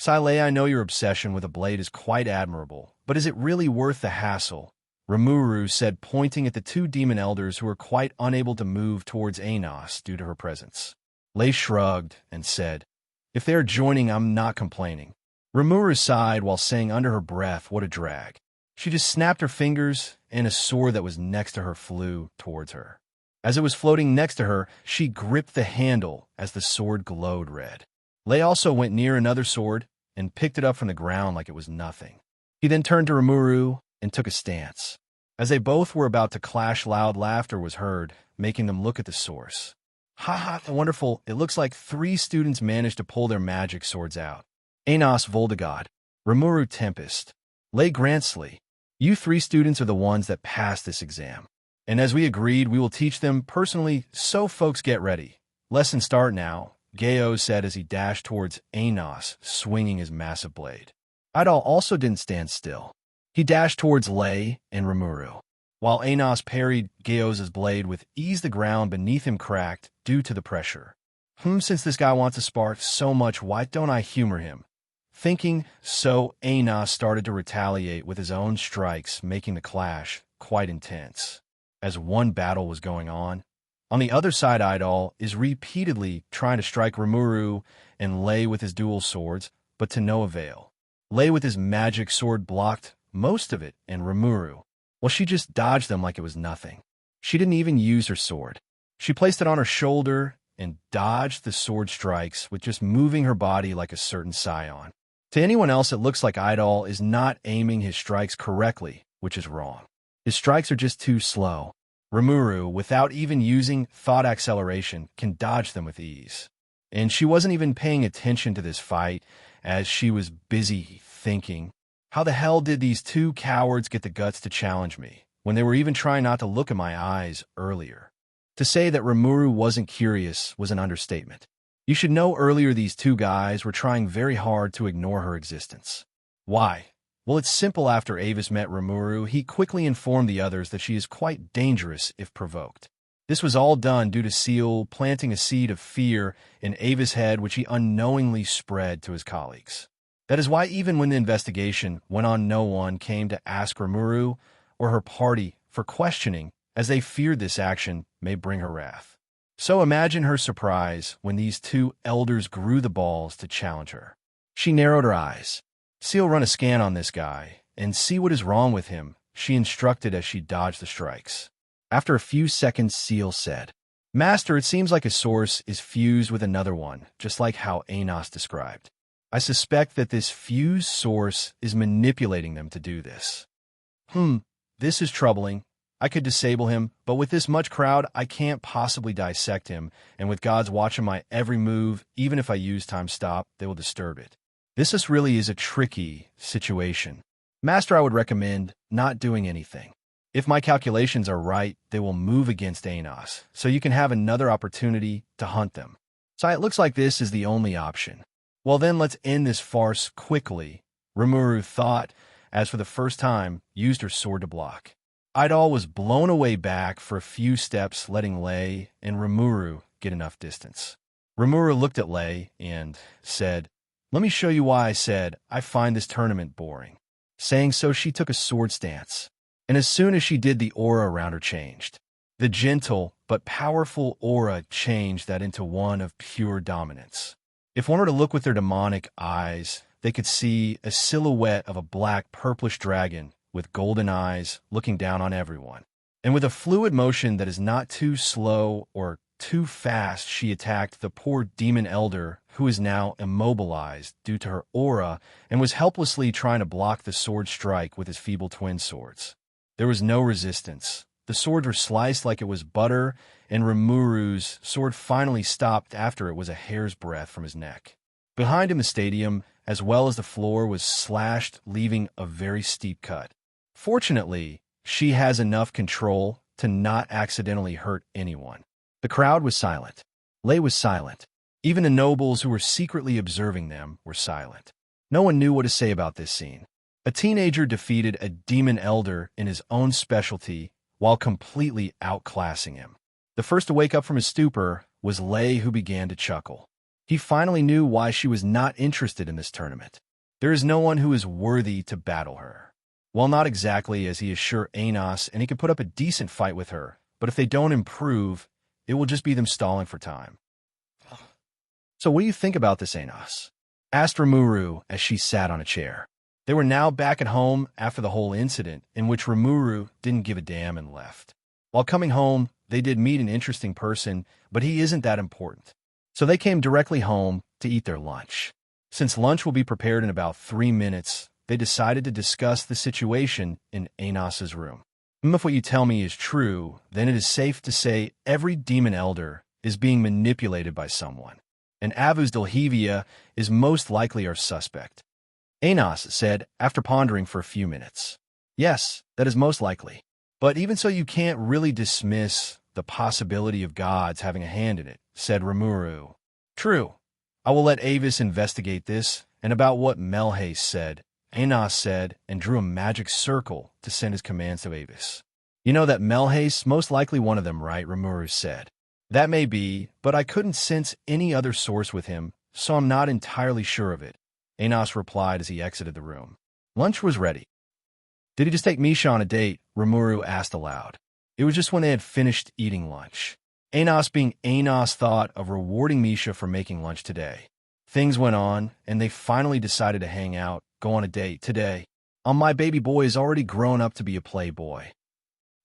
Lei, I know your obsession with a blade is quite admirable, but is it really worth the hassle? Rimuru said, pointing at the 2 demon elders who were quite unable to move towards Anos due to her presence. Lei shrugged and said, if they are joining, I'm not complaining. Rimuru sighed while saying under her breath, what a drag. She just snapped her fingers, and a sword that was next to her flew towards her. As it was floating next to her, she gripped the handle as the sword glowed red. Lei also went near another sword and picked it up from the ground like it was nothing. He then turned to Rimuru and took a stance. As they both were about to clash, loud laughter was heard, making them look at the source. Ha ha, wonderful. It looks like 3 students managed to pull their magic swords out. Anos Voldegod, Rimuru Tempest, Lei Gransley. You 3 students are the ones that passed this exam. And as we agreed, we will teach them personally, so folks get ready. Lesson start now, Gaeo said as he dashed towards Anos, swinging his massive blade. Idol also didn't stand still. He dashed towards Lei and Rimuru, while Anos parried Gaeo's blade with ease. The ground beneath him cracked due to the pressure. Since this guy wants to spar so much, why don't I humor him? Thinking so, Anos started to retaliate with his own strikes, making the clash quite intense. As one battle was going on the other side, Idol is repeatedly trying to strike Rimuru and Lei with his dual swords, but to no avail. Lei with his magic sword blocked most of it, and Rimuru, well, she just dodged them like it was nothing. She didn't even use her sword. She placed it on her shoulder and dodged the sword strikes with just moving her body like a certain scion. To anyone else, it looks like Idol is not aiming his strikes correctly, which is wrong. His strikes are just too slow. Rimuru, without even using thought acceleration, can dodge them with ease. And she wasn't even paying attention to this fight, as she was busy thinking, how the hell did these two cowards get the guts to challenge me, when they were even trying not to look in my eyes earlier? To say that Rimuru wasn't curious was an understatement. You should know earlier these two guys were trying very hard to ignore her existence. Why? Well, it's simple. After Avis met Rimuru, he quickly informed the others that she is quite dangerous if provoked. This was all done due to Ciel planting a seed of fear in Avis' head, which he unknowingly spread to his colleagues. That is why even when the investigation went on, no one came to ask Rimuru or her party for questioning, as they feared this action may bring her wrath. So imagine her surprise when these two elders grew the balls to challenge her. She narrowed her eyes. Ciel, run a scan on this guy and see what is wrong with him, she instructed as she dodged the strikes. After a few seconds, Ciel said, Master, it seems like a source is fused with another one, just like how Anos described. I suspect that this fused source is manipulating them to do this. This is troubling. I could disable him, but with this much crowd, I can't possibly dissect him, and with gods watching my every move, even if I use time stop, they will disturb it. This really is a tricky situation. Master, I would recommend not doing anything. If my calculations are right, they will move against Anos, so you can have another opportunity to hunt them. So it looks like this is the only option. Well then, let's end this farce quickly, Rimuru thought, as for the first time, used her sword to block. Idol was blown away back for a few steps, letting Lei and Rimuru get enough distance. Rimuru looked at Lei and said, Let me show you why I said I find this tournament boring. Saying so, she took a sword stance, and as soon as she did, the aura around her changed. The gentle but powerful aura changed that into one of pure dominance. If one were to look with their demonic eyes, they could see a silhouette of a black purplish dragon with golden eyes looking down on everyone. And with a fluid motion that is not too slow or too fast, she attacked the poor demon elder, who is now immobilized due to her aura and was helplessly trying to block the sword strike with his feeble twin swords. There was no resistance. The swords were sliced like it was butter, and Rimuru's sword finally stopped after it was a hair's breadth from his neck. Behind him, the stadium, as well as the floor, was slashed, leaving a very steep cut. Fortunately, she has enough control to not accidentally hurt anyone. The crowd was silent. Lei was silent. Even the nobles who were secretly observing them were silent. No one knew what to say about this scene. A teenager defeated a demon elder in his own specialty while completely outclassing him. The first to wake up from his stupor was Lei, who began to chuckle. He finally knew why she was not interested in this tournament. There is no one who is worthy to battle her. Well, not exactly, as he is sure Anos, and he can put up a decent fight with her, but if they don't improve, it will just be them stalling for time. So what do you think about this, Anos? Asked Rimuru as she sat on a chair. They were now back at home after the whole incident, in which Rimuru didn't give a damn and left. While coming home, they did meet an interesting person, but he isn't that important. So they came directly home to eat their lunch. Since lunch will be prepared in about 3 minutes, they decided to discuss the situation in Anos's room. If what you tell me is true, then it is safe to say every demon elder is being manipulated by someone, and Avus Delhevia is most likely our suspect. Anos said after pondering for a few minutes. Yes, that is most likely. But even so, you can't really dismiss the possibility of gods having a hand in it, said Rimuru. True. I will let Avis investigate this, and about what Melhace said, Anos said and drew a magic circle to send his commands to Avis. You know that Melhace, most likely one of them, right? Rimuru said. That may be, but I couldn't sense any other source with him, so I'm not entirely sure of it, Anos replied as he exited the room. Lunch was ready. Did he just take Misha on a date? Rimuru asked aloud. It was just when they had finished eating lunch. Anos, being Anos, thought of rewarding Misha for making lunch today. Things went on, and they finally decided to hang out, go on a date today. My baby boy is already grown up to be a playboy,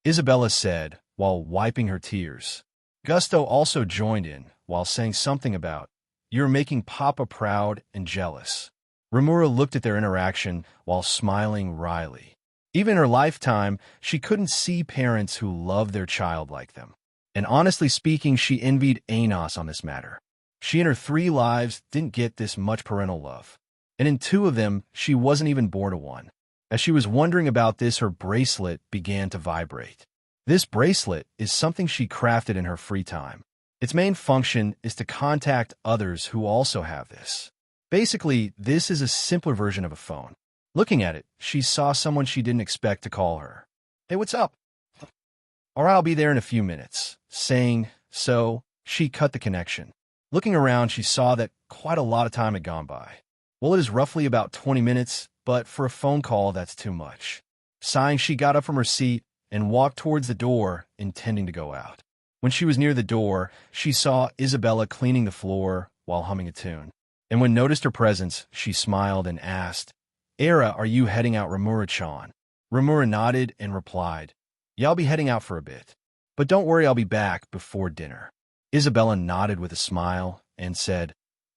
Isabella said, while wiping her tears. Gusto also joined in, while saying something about, You're making Papa proud and jealous. Rimuru looked at their interaction while smiling wryly. Even in her lifetime, she couldn't see parents who loved their child like them. And honestly speaking, she envied Anos on this matter. She in her 3 lives didn't get this much parental love. And in 2 of them, she wasn't even born to one. As she was wondering about this, her bracelet began to vibrate. This bracelet is something she crafted in her free time. Its main function is to contact others who also have this. Basically, this is a simpler version of a phone. Looking at it, she saw someone she didn't expect to call her. "Hey, what's up?" "Or I'll be there in a few minutes." Saying so, she cut the connection. Looking around, she saw that quite a lot of time had gone by. Well, it is roughly about 20 minutes, but for a phone call, that's too much. Sighing, she got up from her seat and walked towards the door, intending to go out. When she was near the door, she saw Isabella cleaning the floor while humming a tune. And when noticed her presence, she smiled and asked, "Era, are you heading out, Rimuru-chan?" Rimuru nodded and replied, "Yeah, I'll be heading out for a bit. But don't worry, I'll be back before dinner." Isabella nodded with a smile and said,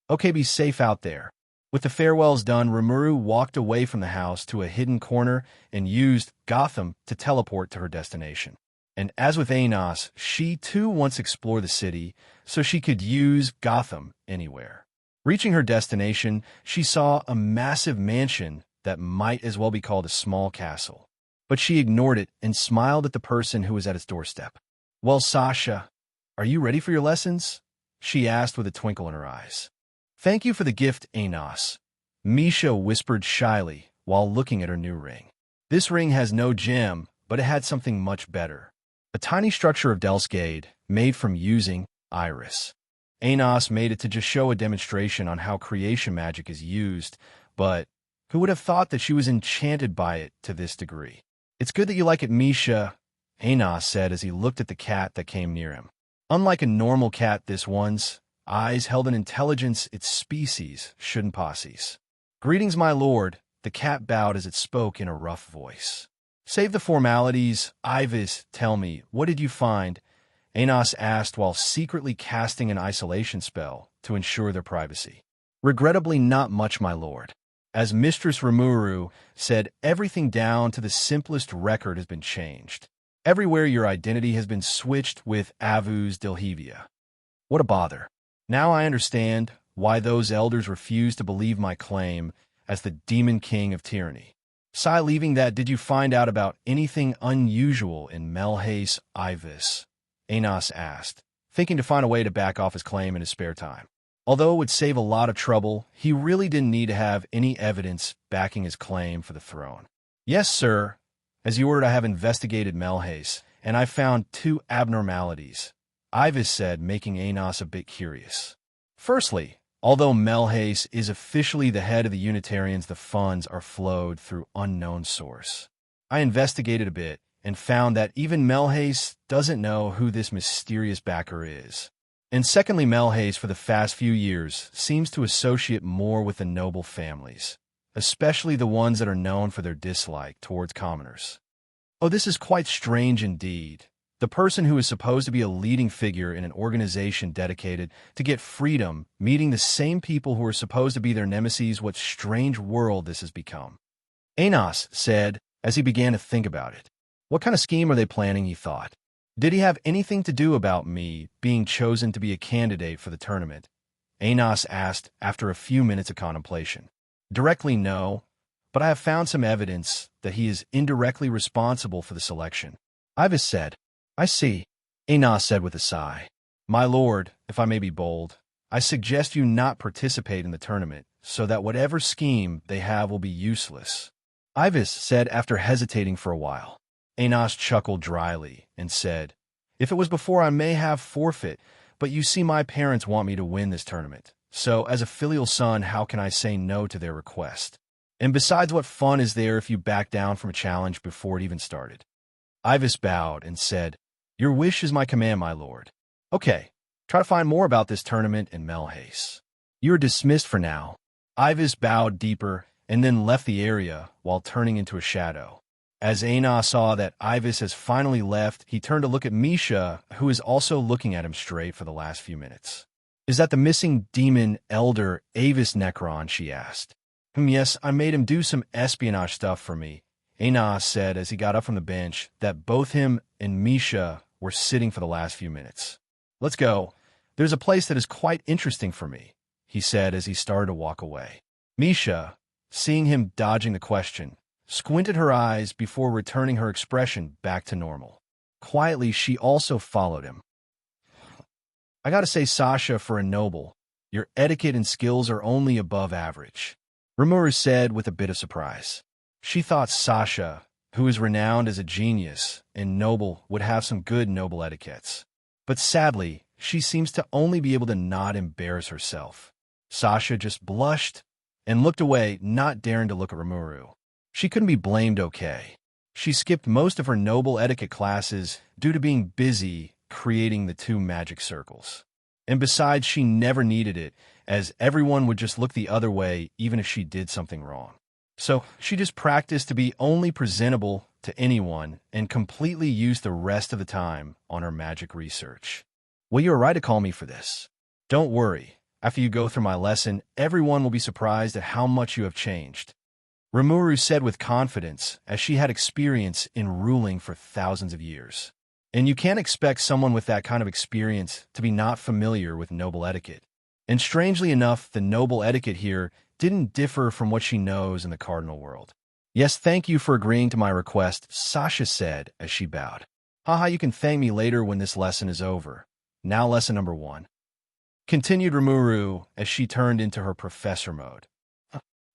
"Okay, be safe out there." With the farewells done, Rimuru walked away from the house to a hidden corner and used Gotham to teleport to her destination. And as with Anos, she too wants to explore the city, so she could use Gotham anywhere. Reaching her destination, she saw a massive mansion that might as well be called a small castle. But she ignored it and smiled at the person who was at its doorstep. "Well, Sasha, are you ready for your lessons?" she asked with a twinkle in her eyes. "Thank you for the gift, Anos," Misha whispered shyly while looking at her new ring. This ring has no gem, but it had something much better. A tiny structure of Delskade made from using iris. Anos made it to just show a demonstration on how creation magic is used, but who would have thought that she was enchanted by it to this degree? "It's good that you like it, Misha," Anos said as he looked at the cat that came near him. Unlike a normal cat, this one's eyes held an intelligence its species shouldn't possess. "Greetings, my lord," the cat bowed as it spoke in a rough voice. "Save the formalities. Ivis, tell me, what did you find?" Anos asked while secretly casting an isolation spell to ensure their privacy. "Regrettably not much, my lord. As Mistress Rimuru said, everything down to the simplest record has been changed. Everywhere your identity has been switched with Avus Dilhevia. What a bother. Now I understand why those elders refused to believe my claim as the Demon King of Tyranny. Sigh, leaving that, did you find out about anything unusual in Melhace Ivis?" Anos asked, thinking to find a way to back off his claim in his spare time. Although it would save a lot of trouble, he really didn't need to have any evidence backing his claim for the throne. "Yes, sir. As you ordered, I have investigated Melhace, and I found 2 abnormalities," Ivis said, making Anos a bit curious. "Firstly, although Melhace is officially the head of the Unitarians, the funds are flowed through unknown source. I investigated a bit and found that even Melhace doesn't know who this mysterious backer is. And secondly, Melhace for the past few years seems to associate more with the noble families, especially the ones that are known for their dislike towards commoners. Oh, this is quite strange indeed. The person who is supposed to be a leading figure in an organization dedicated to get freedom, meeting the same people who are supposed to be their nemesis. What strange world this has become." Anos said as he began to think about it. What kind of scheme are they planning, he thought. Did he have anything to do about me being chosen to be a candidate for the tournament? Anos asked after a few minutes of contemplation. Directly, no, but I have found some evidence that he is indirectly responsible for the selection. Ivis said. "I see," Anos said with a sigh. "My lord, if I may be bold, I suggest you not participate in the tournament, so that whatever scheme they have will be useless," Ivis said after hesitating for a while. Anos chuckled dryly and said, "If it was before, I may have forfeit, but you see my parents want me to win this tournament, so as a filial son, how can I say no to their request? And besides, what fun is there if you back down from a challenge before it even started?" Ivis bowed and said, "Your wish is my command, my lord. Okay, try to find more about this tournament in Melhace. You are dismissed for now." Ivis bowed deeper and then left the area while turning into a shadow. As Anos saw that Ivis has finally left, he turned to look at Misha, who is also looking at him straight for the last few minutes. "Is that the missing demon elder Avis Necron?" she asked. Yes, I made him do some espionage stuff for me, Anas said as he got up from the bench that both him and Misha were sitting for the last few minutes. "Let's go. There's a place that is quite interesting for me," he said as he started to walk away. Misha, seeing him dodging the question, squinted her eyes before returning her expression back to normal. Quietly, she also followed him. "I gotta say, Sasha, for a noble, your etiquette and skills are only above average," Rimuru said with a bit of surprise. She thought Sasha, who is renowned as a genius and noble, would have some good noble etiquettes. But sadly, she seems to only be able to not embarrass herself. Sasha just blushed and looked away, not daring to look at Rimuru. She couldn't be blamed, okay. She skipped most of her noble etiquette classes due to being busy creating the 2 magic circles. And besides, she never needed it, as everyone would just look the other way even if she did something wrong. So she just practiced to be only presentable to anyone and completely used the rest of the time on her magic research. "Well, you were right to call me for this. Don't worry. After you go through my lesson, everyone will be surprised at how much you have changed," Rimuru said with confidence, as she had experience in ruling for thousands of years. And you can't expect someone with that kind of experience to be not familiar with noble etiquette. And strangely enough, the noble etiquette here didn't differ from what she knows in the Cardinal World. "Yes, thank you for agreeing to my request," Sasha said as she bowed. "Haha, you can thank me later when this lesson is over. Now lesson number 1. Continued Rimuru as she turned into her professor mode.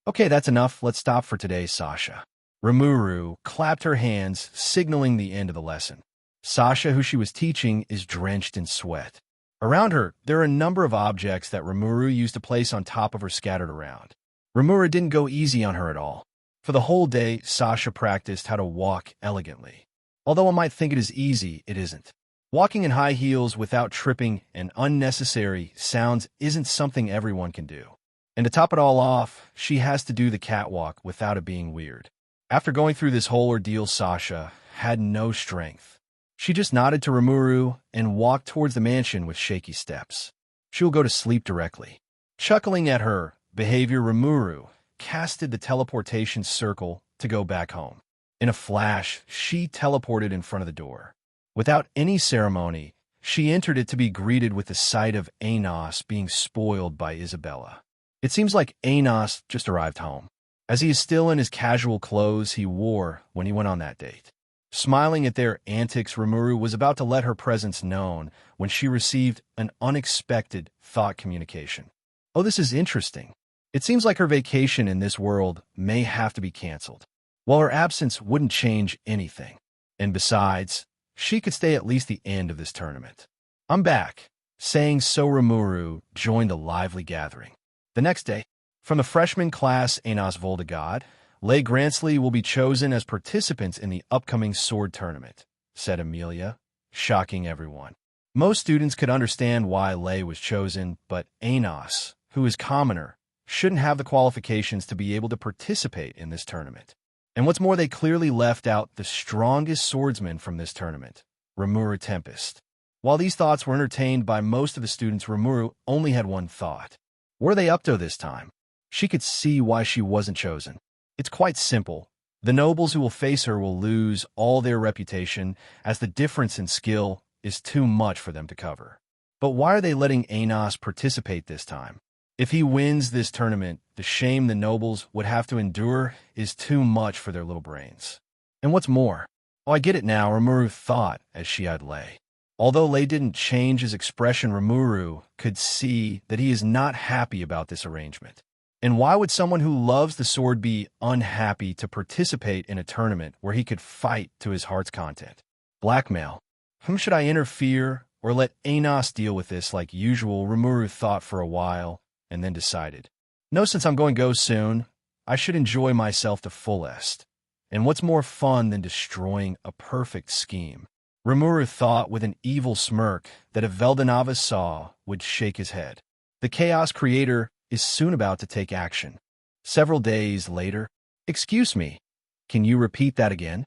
"Okay, that's enough. Let's stop for today, Sasha." Rimuru clapped her hands, signaling the end of the lesson. Sasha, who she was teaching, is drenched in sweat. Around her, there are a number of objects that Rimuru used to place on top of her scattered around. Rimuru didn't go easy on her at all. For the whole day, Sasha practiced how to walk elegantly. Although one might think it is easy, it isn't. Walking in high heels without tripping and unnecessary sounds isn't something everyone can do. And to top it all off, she has to do the catwalk without it being weird. After going through this whole ordeal, Sasha had no strength. She just nodded to Rimuru and walked towards the mansion with shaky steps. She will go to sleep directly. Chuckling at her behavior, Rimuru casted the teleportation circle to go back home. In a flash, she teleported in front of the door. Without any ceremony, she entered it to be greeted with the sight of Anas being spoiled by Isabella. It seems like Anas just arrived home, as he is still in his casual clothes he wore when he went on that date. Smiling at their antics, Rimuru was about to let her presence known when she received an unexpected thought communication. "Oh, this is interesting. It seems like her vacation in this world may have to be canceled. While her absence wouldn't change anything. And besides, she could stay at least the end of this tournament. I'm back." Saying so, Rimuru joined the lively gathering. The next day, from the freshman class Anas Voldagod, Lay Gransley will be chosen as participants in the upcoming sword tournament, said Amelia, shocking everyone. Most students could understand why Lay was chosen, but Anas, who is commoner, shouldn't have the qualifications to be able to participate in this tournament. And what's more, they clearly left out the strongest swordsman from this tournament, Rimuru Tempest. While these thoughts were entertained by most of the students, Rimuru only had one thought. What are they up to this time? She could see why she wasn't chosen. It's quite simple. The nobles who will face her will lose all their reputation, as the difference in skill is too much for them to cover. But why are they letting Anas participate this time? If he wins this tournament, the shame the nobles would have to endure is too much for their little brains. And what's more, oh, I get it now, Rimuru thought as she eyed Lay. Although Lay didn't change his expression, Rimuru could see that he is not happy about this arrangement. And why would someone who loves the sword be unhappy to participate in a tournament where he could fight to his heart's content? Blackmail. Whom should I interfere or let Anas deal with this like usual? Rimuru thought for a while and then decided. No, since I'm going to go soon, I should enjoy myself to fullest. And what's more fun than destroying a perfect scheme? Rimuru thought with an evil smirk that if Veldanava saw, would shake his head. The Chaos Creator is soon about to take action. Several days later, "Excuse me, can you repeat that again?"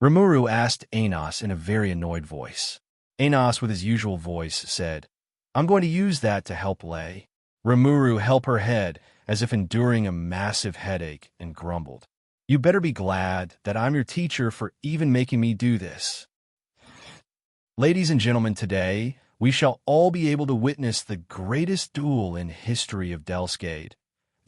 Rimuru asked Anas in a very annoyed voice. Anas, with his usual voice, said, "I'm going to use that to help Lay." Rimuru held her head as if enduring a massive headache and grumbled. You better be glad that I'm your teacher for even making me do this. Ladies and gentlemen, today, we shall all be able to witness the greatest duel in history of Delscade,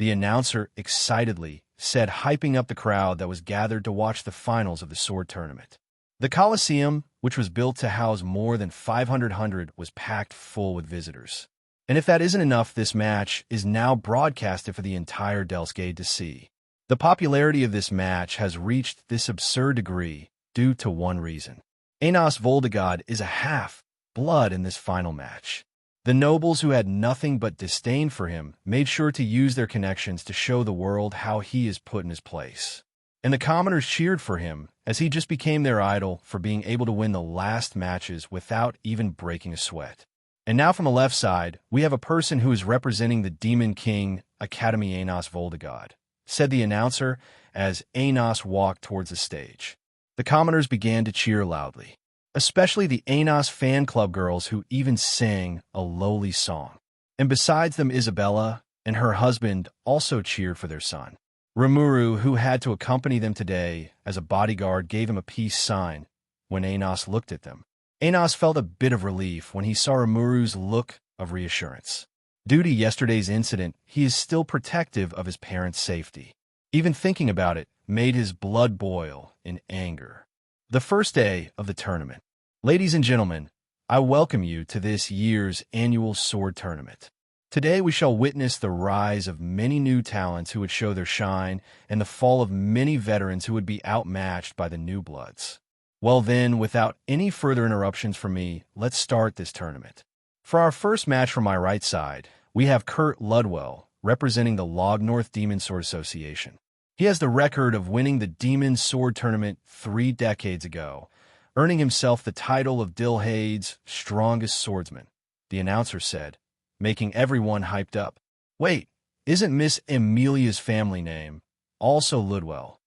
the announcer excitedly said, hyping up the crowd that was gathered to watch the finals of the sword tournament. The Colosseum, which was built to house more than 500, was packed full with visitors. And if that isn't enough, this match is now broadcasted for the entire Delscade to see. The popularity of this match has reached this absurd degree due to one reason. Anos Voldegod is a half-blood in this final match. The nobles who had nothing but disdain for him made sure to use their connections to show the world how he is put in his place. And the commoners cheered for him as he just became their idol for being able to win the last matches without even breaking a sweat. And now from the left side, we have a person who is representing the Demon King Academy, Anos Voldegod, said the announcer as Anos walked towards the stage. The commoners began to cheer loudly, especially the Anos fan club girls who even sang a lowly song. And besides them, Isabella and her husband also cheered for their son. Rimuru, who had to accompany them today as a bodyguard, gave him a peace sign when Anos looked at them. Anos felt a bit of relief when he saw Rimuru's look of reassurance. Due to yesterday's incident, he is still protective of his parents' safety. Even thinking about it made his blood boil in anger. The first day of the tournament. Ladies and gentlemen, I welcome you to this year's annual sword tournament. Today we shall witness the rise of many new talents who would show their shine and the fall of many veterans who would be outmatched by the new bloods. Well then, without any further interruptions from me, let's start this tournament. For our first match from my right side, we have Kurt Ludwell, representing the Log North Demon Sword Association. He has the record of winning the Demon Sword Tournament 3 decades ago, earning himself the title of Dilhade's strongest swordsman, the announcer said, making everyone hyped up. Wait, isn't Miss Amelia's family name also Ludwell?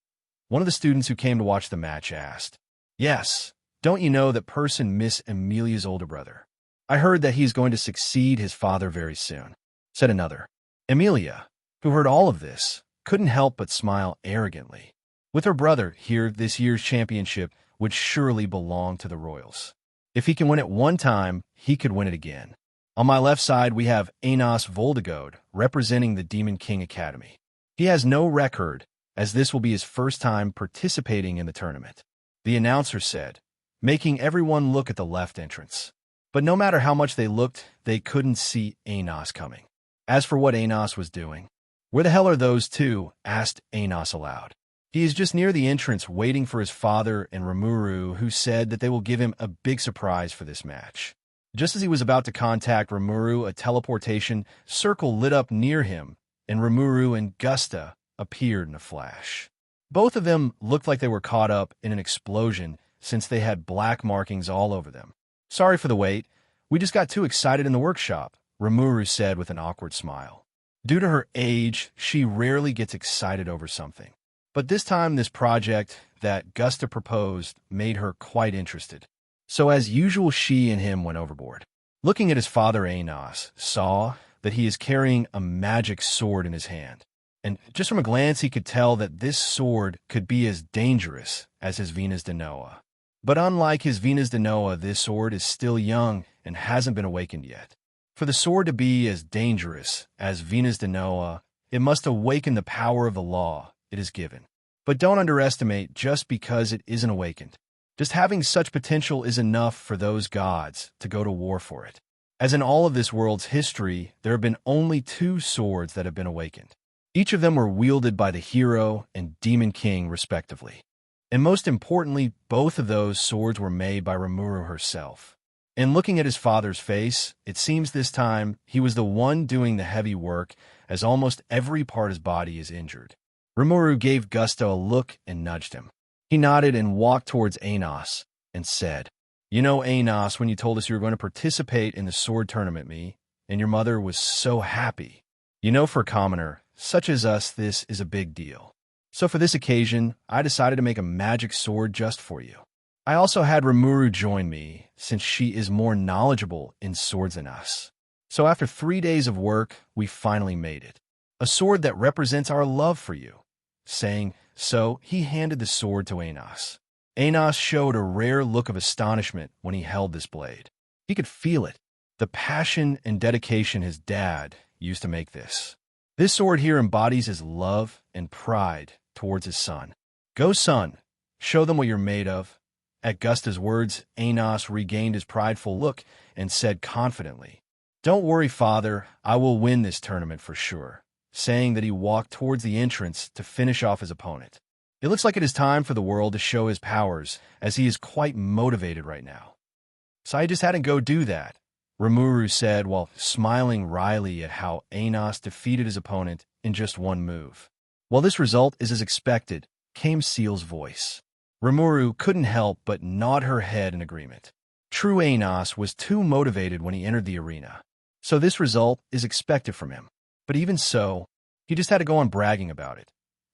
One of the students who came to watch the match asked. Yes, don't you know that person Miss Amelia's older brother? I heard that he's going to succeed his father very soon, said another. Amelia, who heard all of this, couldn't help but smile arrogantly. With her brother here, this year's championship would surely belong to the Royals. If he can win it one time, he could win it again. On my left side, we have Anos Voldegod, representing the Demon King Academy. He has no record, as this will be his first time participating in the tournament, the announcer said, making everyone look at the left entrance. But no matter how much they looked, they couldn't see Anos coming. As for what Anos was doing, where the hell are those two? Asked Anos aloud. He is just near the entrance waiting for his father and Rimuru, who said that they will give him a big surprise for this match. Just as he was about to contact Rimuru, a teleportation circle lit up near him, and Rimuru and Gusta appeared in a flash. Both of them looked like they were caught up in an explosion since they had black markings all over them. Sorry for the wait. We just got too excited in the workshop, Rimuru said with an awkward smile. Due to her age, she rarely gets excited over something. But this time, this project that Gusta proposed made her quite interested. So as usual, she and him went overboard. Looking at his father, Anos saw that he is carrying a magic sword in his hand. And just from a glance, he could tell that this sword could be as dangerous as his Venus de Noah. But unlike his Venus de Noah, this sword is still young and hasn't been awakened yet. For the sword to be as dangerous as Venus de Noah, it must awaken the power of the law it is given. But don't underestimate just because it isn't awakened. Just having such potential is enough for those gods to go to war for it. As in all of this world's history, there have been only 2 swords that have been awakened. Each of them were wielded by the hero and demon king, respectively. And most importantly, both of those swords were made by Rimuru herself. And looking at his father's face, it seems this time he was the one doing the heavy work, as almost every part of his body is injured. Rimuru gave Gusto a look and nudged him. He nodded and walked towards Anos and said, You know, Anos, when you told us you were going to participate in the sword tournament, me and your mother was so happy. You know, for a commoner such as us, this is a big deal. So for this occasion, I decided to make a magic sword just for you. I also had Rimuru join me, since she is more knowledgeable in swords than us. So after 3 days of work, we finally made it. A sword that represents our love for you, saying so he handed the sword to Anos. Anos showed a rare look of astonishment when he held this blade. He could feel it, the passion and dedication his dad used to make this. This sword here embodies his love and pride towards his son. Go, son, show them what you're made of. At Gusta's words, Anos regained his prideful look and said confidently, "Don't worry, father, I will win this tournament for sure," saying that he walked towards the entrance to finish off his opponent. It looks like it is time for the world to show his powers, as he is quite motivated right now. So I just had to go do that, Rimuru said while smiling wryly at how Anos defeated his opponent in just one move. While this result is as expected, came Ciel's voice. Rimuru couldn't help but nod her head in agreement. True, Anos was too motivated when he entered the arena, so this result is expected from him. But even so, he just had to go on bragging about it.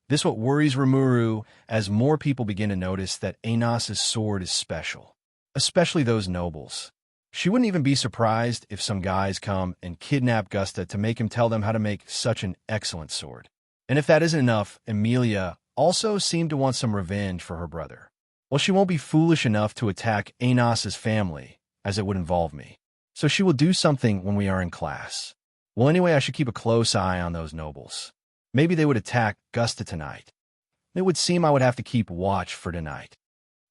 This what worries Rimuru as more people begin to notice that Anos' sword is special, especially those nobles. She wouldn't even be surprised if some guys come and kidnap Gusta to make him tell them how to make such an excellent sword. And if that isn't enough, Emilia also seemed to want some revenge for her brother. Well, she won't be foolish enough to attack Anos' family, as it would involve me. So she will do something when we are in class. Well, anyway, I should keep a close eye on those nobles. Maybe they would attack Gusta tonight. It would seem I would have to keep watch for tonight.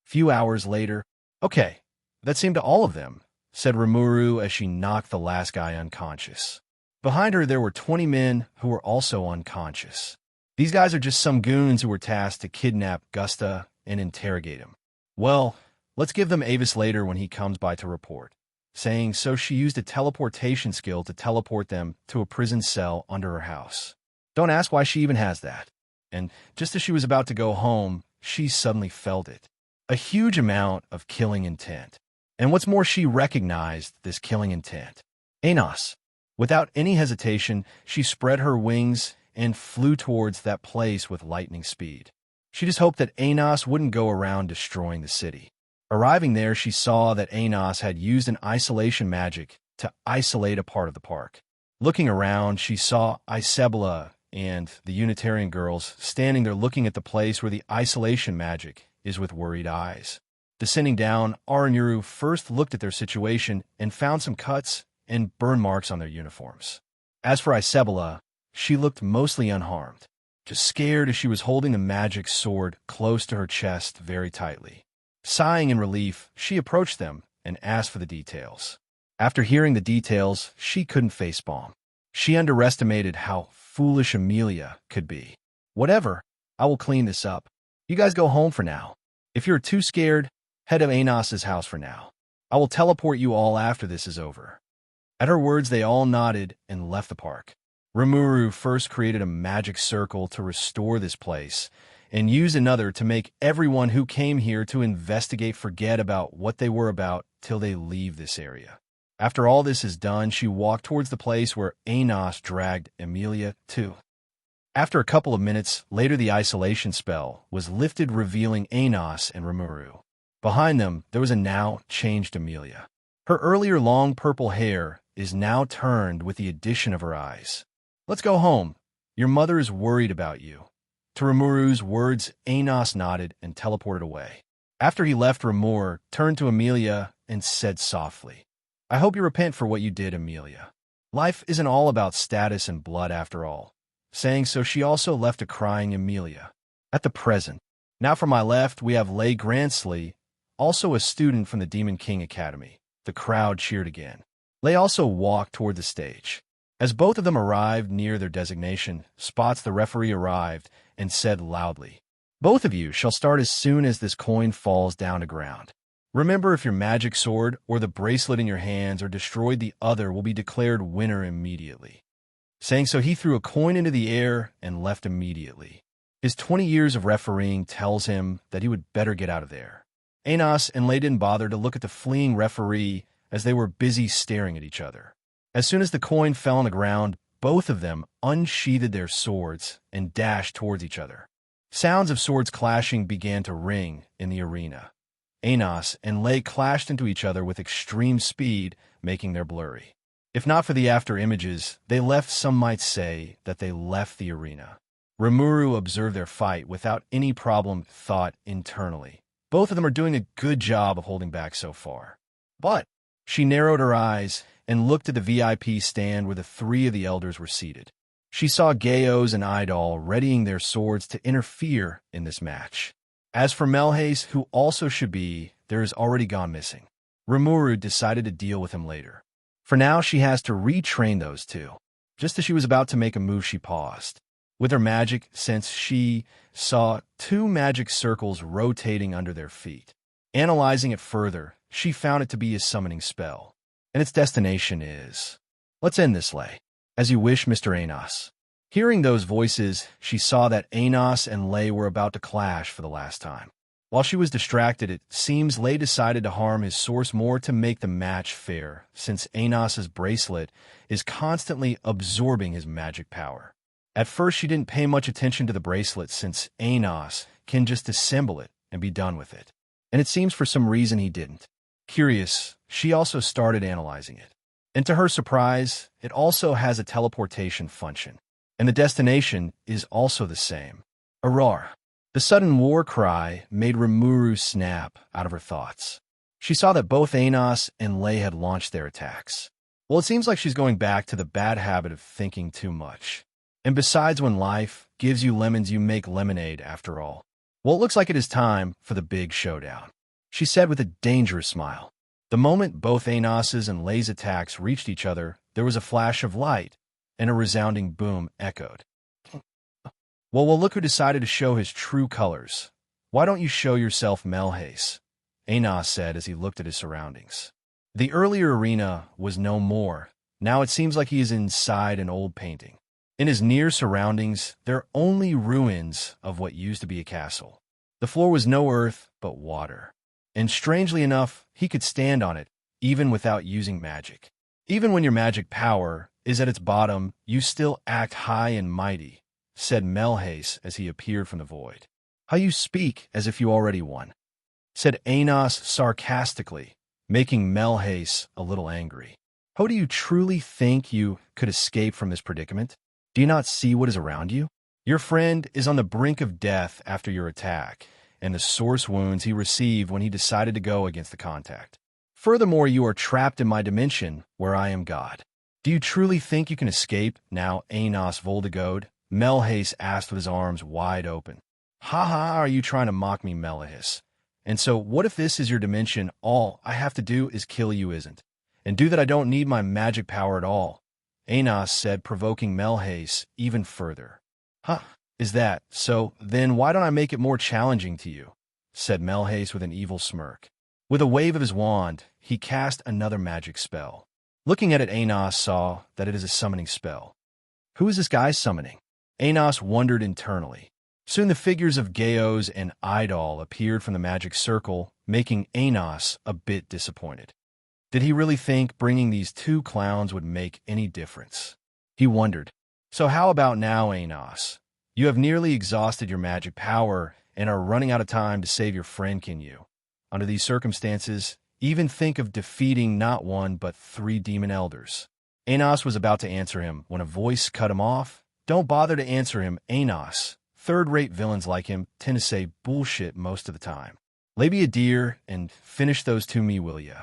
Few hours later, okay, that seemed to all of them, said Rimuru as she knocked the last guy unconscious. Behind her there were 20 men who were also unconscious. These guys are just some goons who were tasked to kidnap Gusta and interrogate him. Well, let's give them Avis later when he comes by to report. Saying so, she used a teleportation skill to teleport them to a prison cell under her house. Don't ask why she even has that. And just as she was about to go home, she suddenly felt it. A huge amount of killing intent. And what's more, she recognized this killing intent. Anos. Without any hesitation, she spread her wings and flew towards that place with lightning speed. She just hoped that Anos wouldn't go around destroying the city. Arriving there, she saw that Anos had used an isolation magic to isolate a part of the park. Looking around, she saw Isabella and the Unitarian girls standing there looking at the place where the isolation magic is with worried eyes. Descending down, Rimuru first looked at their situation and found some cuts and burn marks on their uniforms. As for Isabella, she looked mostly unharmed, just scared as she was holding the magic sword close to her chest very tightly. Sighing in relief, she approached them and asked for the details. After hearing the details, she couldn't facepalm. She underestimated how foolish Emilia could be. Whatever, I will clean this up. You guys go home for now. If you're too scared, head to Anos' house for now. I will teleport you all after this is over. At her words, they all nodded and left the park. Rimuru first created a magic circle to restore this place, and used another to make everyone who came here to investigate forget about what they were about till they leave this area. After all this is done, she walked towards the place where Anos dragged Emilia to. After a couple of minutes, later the isolation spell was lifted, revealing Anos and Rimuru. Behind them, there was a now changed Emilia. Her earlier long purple hair is now turned with the addition of her eyes. Let's go home. Your mother is worried about you. To Rimuru's words, Anos nodded and teleported away. After he left, Rimuru turned to Emilia and said softly, I hope you repent for what you did, Emilia. Life isn't all about status and blood after all. Saying so, she also left a crying Emilia. At the present. Now from my left, we have Leigh Gransley, also a student from the Demon King Academy. The crowd cheered again. Leigh also walked toward the stage. As both of them arrived near their designation spots, the referee arrived and said loudly, Both of you shall start as soon as this coin falls down to ground. Remember, if your magic sword or the bracelet in your hands are destroyed, the other will be declared winner immediately. Saying so, he threw a coin into the air and left immediately. His 20 years of refereeing tells him that he would better get out of there. Anos and Leigh didn't bother to look at the fleeing referee as they were busy staring at each other. As soon as the coin fell on the ground, both of them unsheathed their swords and dashed towards each other. Sounds of swords clashing began to ring in the arena. Anos and Leigh clashed into each other with extreme speed, making their blurry. If not for the after images, they left, some might say that they left the arena. Rimuru observed their fight without any problem, thought internally. Both of them are doing a good job of holding back so far. But she narrowed her eyes and looked at the VIP stand where the three of the elders were seated. She saw Gaios and Idol readying their swords to interfere in this match. As for Melhace, who also should be, there has already gone missing. Rimuru decided to deal with him later. For now, she has to retrain those two. Just as she was about to make a move, she paused. With her magic sense, she saw two magic circles rotating under their feet. Analyzing it further, she found it to be a summoning spell. And its destination is... Let's end this lay. As you wish, Mr. Anos. Hearing those voices, she saw that Anos and Lay were about to clash for the last time. While she was distracted, it seems Lay decided to harm his source more to make the match fair, since Anos's bracelet is constantly absorbing his magic power. At first, she didn't pay much attention to the bracelet since Anos can just assemble it and be done with it. And it seems for some reason he didn't. Curious, she also started analyzing it. And to her surprise, it also has a teleportation function. And the destination is also the same. Arar. The sudden war cry made Rimuru snap out of her thoughts. She saw that both Anos and Lay had launched their attacks. Well, it seems like she's going back to the bad habit of thinking too much. And besides, when life gives you lemons, you make lemonade after all. Well, it looks like it is time for the big showdown, she said with a dangerous smile. The moment both Anos's and Lay's attacks reached each other, there was a flash of light, and a resounding boom echoed. Well, look who decided to show his true colors. Why don't you show yourself, Melhace? Anos said as he looked at his surroundings. The earlier arena was no more. Now it seems like he is inside an old painting. In his near surroundings, there are only ruins of what used to be a castle. The floor was no earth, but water. And strangely enough, he could stand on it, even without using magic. Even when your magic power is at its bottom, you still act high and mighty, said Melhace as he appeared from the void. How you speak as if you already won, said Anos sarcastically, making Melhace a little angry. How do you truly think you could escape from this predicament? Do you not see what is around you? Your friend is on the brink of death after your attack, and the source wounds he received when he decided to go against the contact. Furthermore, you are trapped in my dimension, where I am God. Do you truly think you can escape now, Anos Voldegode? Melhace asked with his arms wide open. Ha, are you trying to mock me, Melhace? And so, what if this is your dimension? All I have to do is kill you, isn't? And do that I don't need my magic power at all, Anos said, provoking Melhace even further. Is that so? Then why don't I make it more challenging to you? Said Melhace with an evil smirk. With a wave of his wand, he cast another magic spell. Looking at it, Anos saw that it is a summoning spell. Who is this guy summoning? Anos wondered internally. Soon the figures of Gaios and Idol appeared from the magic circle, making Anos a bit disappointed. Did he really think bringing these two clowns would make any difference? He wondered. So how about now, Anos? You have nearly exhausted your magic power and are running out of time to save your friend, can you? Under these circumstances, even think of defeating not one but 3 demon elders. Anos was about to answer him when a voice cut him off. Don't bother to answer him, Anos. Third-rate villains like him tend to say bullshit most of the time. Lay be a dear and finish those to me, will ya?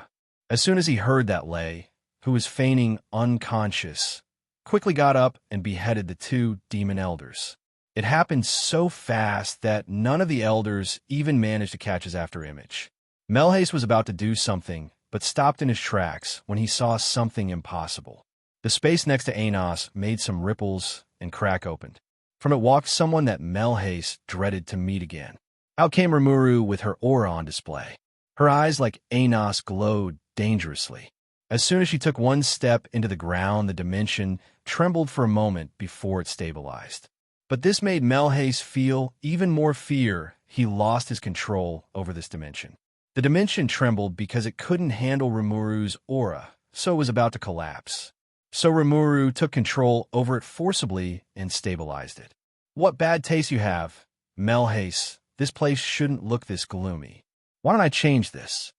As soon as he heard that, Lay, who was feigning unconscious, quickly got up and beheaded the 2 demon elders. It happened so fast that none of the elders even managed to catch his afterimage. Melhace was about to do something, but stopped in his tracks when he saw something impossible. The space next to Anos made some ripples and crack opened. From it walked someone that Melhace dreaded to meet again. Out came Rimuru with her aura on display. Her eyes, like Anos, glowed dangerously. As soon as she took one step into the ground, the dimension trembled for a moment before it stabilized. But this made Melhace feel even more fear. He lost his control over this dimension. The dimension trembled because it couldn't handle Rimuru's aura, so it was about to collapse. So Rimuru took control over it forcibly and stabilized it. What bad taste you have, Melhace. This place shouldn't look this gloomy. Why don't I change this?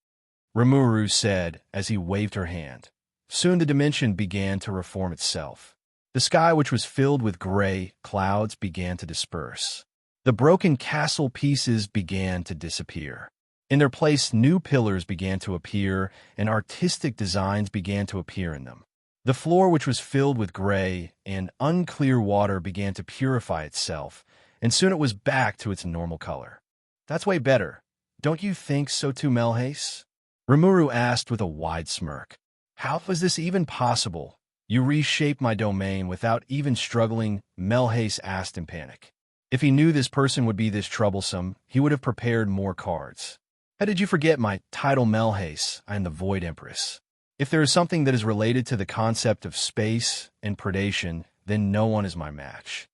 Rimuru said as he waved her hand. Soon the dimension began to reform itself. The sky, which was filled with gray clouds, began to disperse. The broken castle pieces began to disappear. In their place, new pillars began to appear, and artistic designs began to appear in them. The floor, which was filled with gray and unclear water, began to purify itself, and soon it was back to its normal color. "That's way better. Don't you think so too, Melhace?" Rimuru asked with a wide smirk. "How was this even possible? You reshaped my domain without even struggling," Melhace asked in panic. If he knew this person would be this troublesome, he would have prepared more cards. "How did you forget my title, Melhace? I am the Void Empress. If there is something that is related to the concept of space and predation, then no one is my match,"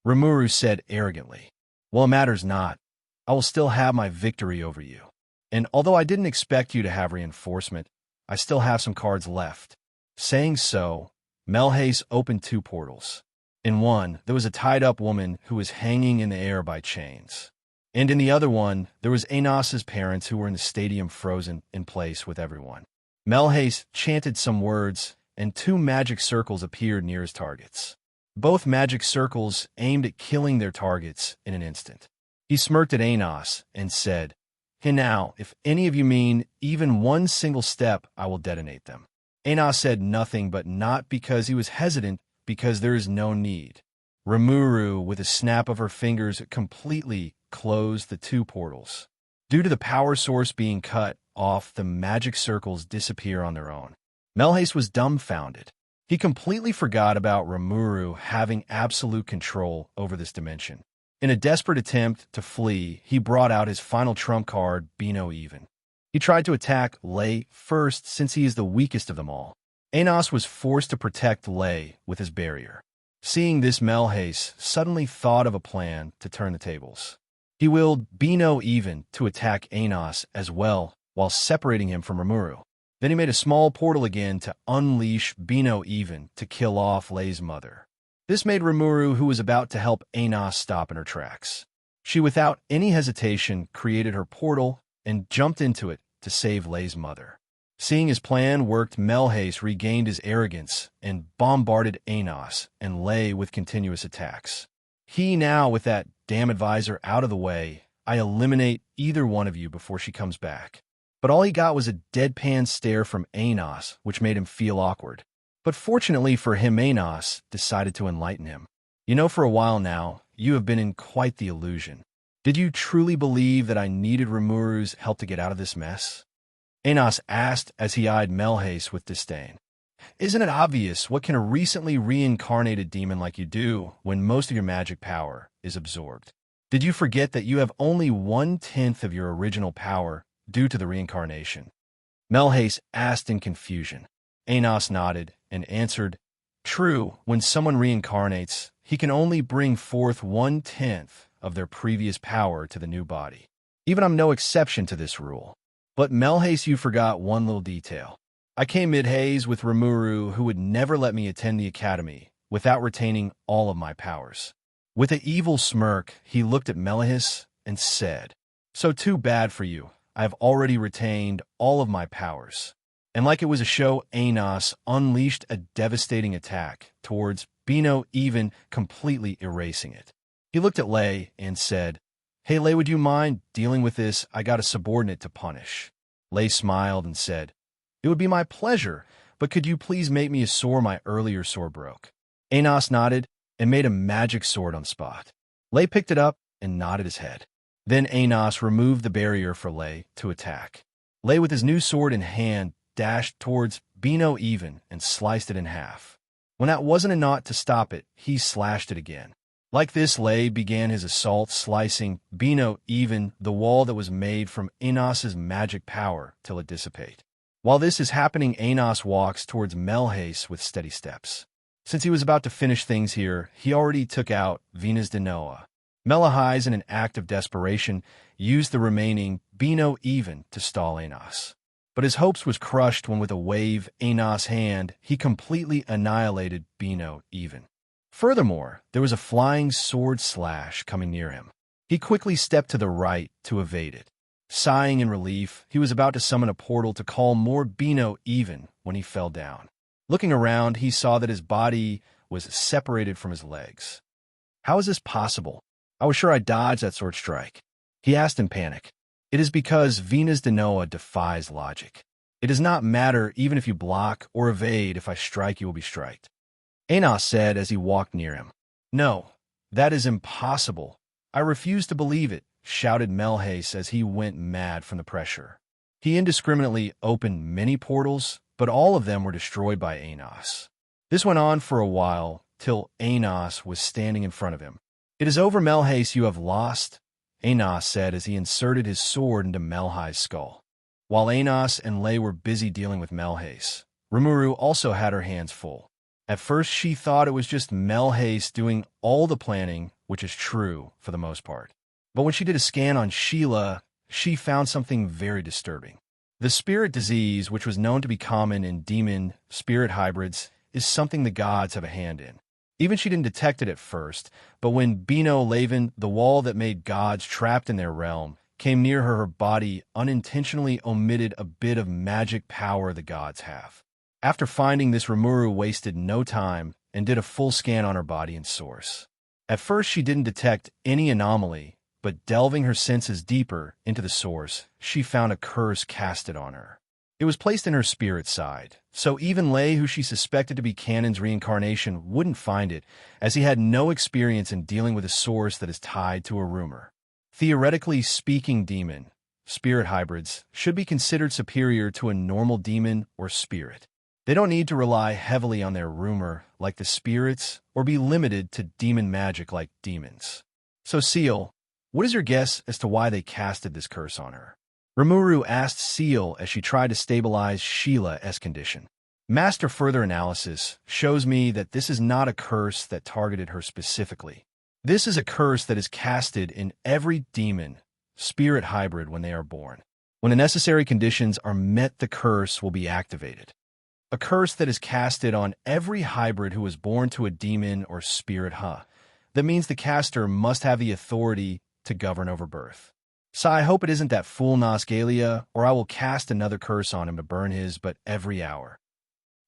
Rimuru said arrogantly. "Well, it matters not. I will still have my victory over you. And although I didn't expect you to have reinforcement, I still have some cards left." Saying so, Melhace opened 2 portals. In one, there was a tied-up woman who was hanging in the air by chains. And in the other one, there was Anos's parents who were in the stadium frozen in place with everyone. Melhace chanted some words, and 2 magic circles appeared near his targets. Both magic circles aimed at killing their targets in an instant. He smirked at Anos and said, "Hey now, if any of you mean even one single step, I will detonate them." Anos said nothing, but not because he was hesitant, because there is no need. Rimuru, with a snap of her fingers, completely closed the 2 portals. Due to the power source being cut off, the magic circles disappear on their own. Melhace was dumbfounded. He completely forgot about Rimuru having absolute control over this dimension. In a desperate attempt to flee, he brought out his final trump card, Be No Even. He tried to attack Lei first, since he is the weakest of them all. Anos was forced to protect Lei with his barrier. Seeing this, Melhace suddenly thought of a plan to turn the tables. He willed Be No Even to attack Anos as well, while separating him from Rimuru. Then he made a small portal again to unleash Be No Even to kill off Lei's mother. This made Rimuru, who was about to help Anos, stop in her tracks. She, without any hesitation, created her portal and jumped into it to save Lei's mother. Seeing his plan worked, Melhace regained his arrogance and bombarded Anos and Lei with continuous attacks. He now, with that damn advisor out of the way, "I eliminate either one of you before she comes back." But all he got was a deadpan stare from Anos, which made him feel awkward. But fortunately for him, Anos decided to enlighten him. "You know, for a while now, you have been in quite the illusion. Did you truly believe that I needed Rimuru's help to get out of this mess?" Anos asked as he eyed Melhace with disdain. "Isn't it obvious? What can a recently reincarnated demon like you do when most of your magic power is absorbed? Did you forget that you have only 1/10 of your original power due to the reincarnation?" Melhace asked in confusion. Anos nodded and answered, "True, when someone reincarnates, he can only bring forth 1/10 of their previous power to the new body. Even I'm no exception to this rule. But Melhace, you forgot one little detail. I came mid-haze with Rimuru, who would never let me attend the academy without retaining all of my powers." With an evil smirk, he looked at Melhace and said, "So too bad for you. I have already retained all of my powers." And like it was a show, Anos unleashed a devastating attack towards Be No Even, completely erasing it. He looked at Lei and said, "Hey, Lei, would you mind dealing with this? I got a subordinate to punish." Lei smiled and said, "It would be my pleasure, but could you please make me a sword my earlier sword broke?" Anos nodded and made a magic sword on spot. Lei picked it up and nodded his head. Then Anos removed the barrier for Lei to attack. Lei, with his new sword in hand, dashed towards Be No Even and sliced it in half. When that wasn't enough to stop it, he slashed it again. Like this, Lei began his assault, slicing Be No Even, the wall that was made from Anos's magic power, till it dissipate. While this is happening, Anos walks towards Melhace with steady steps. Since he was about to finish things here, he already took out Venus de Noa. Melhace, in an act of desperation, used the remaining Be No Even to stall Anos. But his hopes was crushed when, with a wave Anos' hand, he completely annihilated Be No Even. Furthermore, there was a flying sword slash coming near him. He quickly stepped to the right to evade it. Sighing in relief, he was about to summon a portal to call more Be No Even when he fell down. Looking around, he saw that his body was separated from his legs. How is this possible? I was sure I dodged that sword strike. He asked in panic. It is because Venus de Noa defies logic. It does not matter even if you block or evade. If I strike, you will be striked. Aenos said as he walked near him. No, that is impossible. I refuse to believe it, shouted Melhace as he went mad from the pressure. He indiscriminately opened many portals, but all of them were destroyed by Aenos. This went on for a while, till Aenos was standing in front of him. It is over, Melhace, you have lost, Aenos said as he inserted his sword into Melhace's skull. While Aenos and Lei were busy dealing with Melhace, Rimuru also had her hands full. At first she thought it was just Melhace doing all the planning, which is true for the most part. But when she did a scan on Sheila, she found something very disturbing. The spirit disease, which was known to be common in demon-spirit hybrids, is something the gods have a hand in. Even she didn't detect it at first, but when Bino Laven, the wall that made gods trapped in their realm, came near her, her body unintentionally omitted a bit of magic power the gods have. After finding this, Rimuru wasted no time and did a full scan on her body and source. At first she didn't detect any anomaly, but delving her senses deeper into the source, she found a curse casted on her. It was placed in her spirit side, so even Lei, who she suspected to be Canon's reincarnation, wouldn't find it, as he had no experience in dealing with a source that is tied to a rumor. Theoretically speaking, spirit hybrids should be considered superior to a normal demon or spirit. They don't need to rely heavily on their rumor like the spirits or be limited to demon magic like demons. So Ciel, what is your guess as to why they casted this curse on her? Rimuru asked Ciel as she tried to stabilize Sheila's condition. Master further analysis shows me that this is not a curse that targeted her specifically. This is a curse that is casted in every demon, spirit hybrid when they are born. When the necessary conditions are met, the curse will be activated. A curse that is casted on every hybrid who is born to a demon or spirit That means the caster must have the authority to govern over birth. So I hope it isn't that fool Nosgalia, or I will cast another curse on him to burn his but every hour.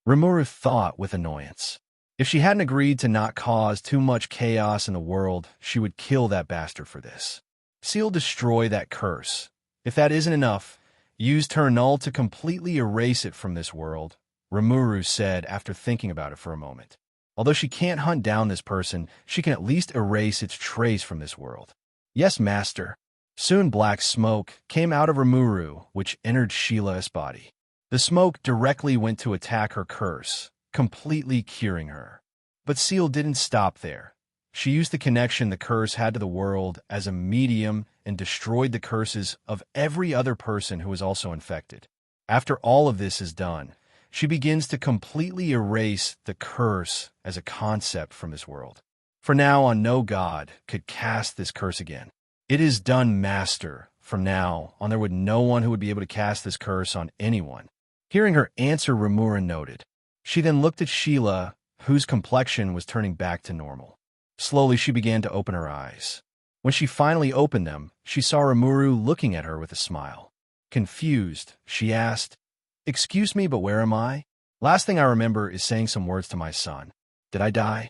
Rimuru thought with annoyance. If she hadn't agreed to not cause too much chaos in the world, she would kill that bastard for this. Ciel, destroy that curse. If that isn't enough, use Turnal to completely erase it from this world, Rimuru said after thinking about it for a moment. Although she can't hunt down this person, she can at least erase its trace from this world. Yes, master. Soon black smoke came out of Rimuru, which entered Sheila's body. The smoke directly went to attack her curse, completely curing her. But Ciel didn't stop there. She used the connection the curse had to the world as a medium and destroyed the curses of every other person who was also infected. After all of this is done, she begins to completely erase the curse as a concept from this world. For now on, no god could cast this curse again. It is done, master. From now on, there would no one who would be able to cast this curse on anyone. Hearing her answer, Rimuru noted. She then looked at Sheila, whose complexion was turning back to normal. Slowly, she began to open her eyes. When she finally opened them, she saw Rimuru looking at her with a smile. Confused, she asked, "Excuse me, but where am I? Last thing I remember is saying some words to my son. Did I die?"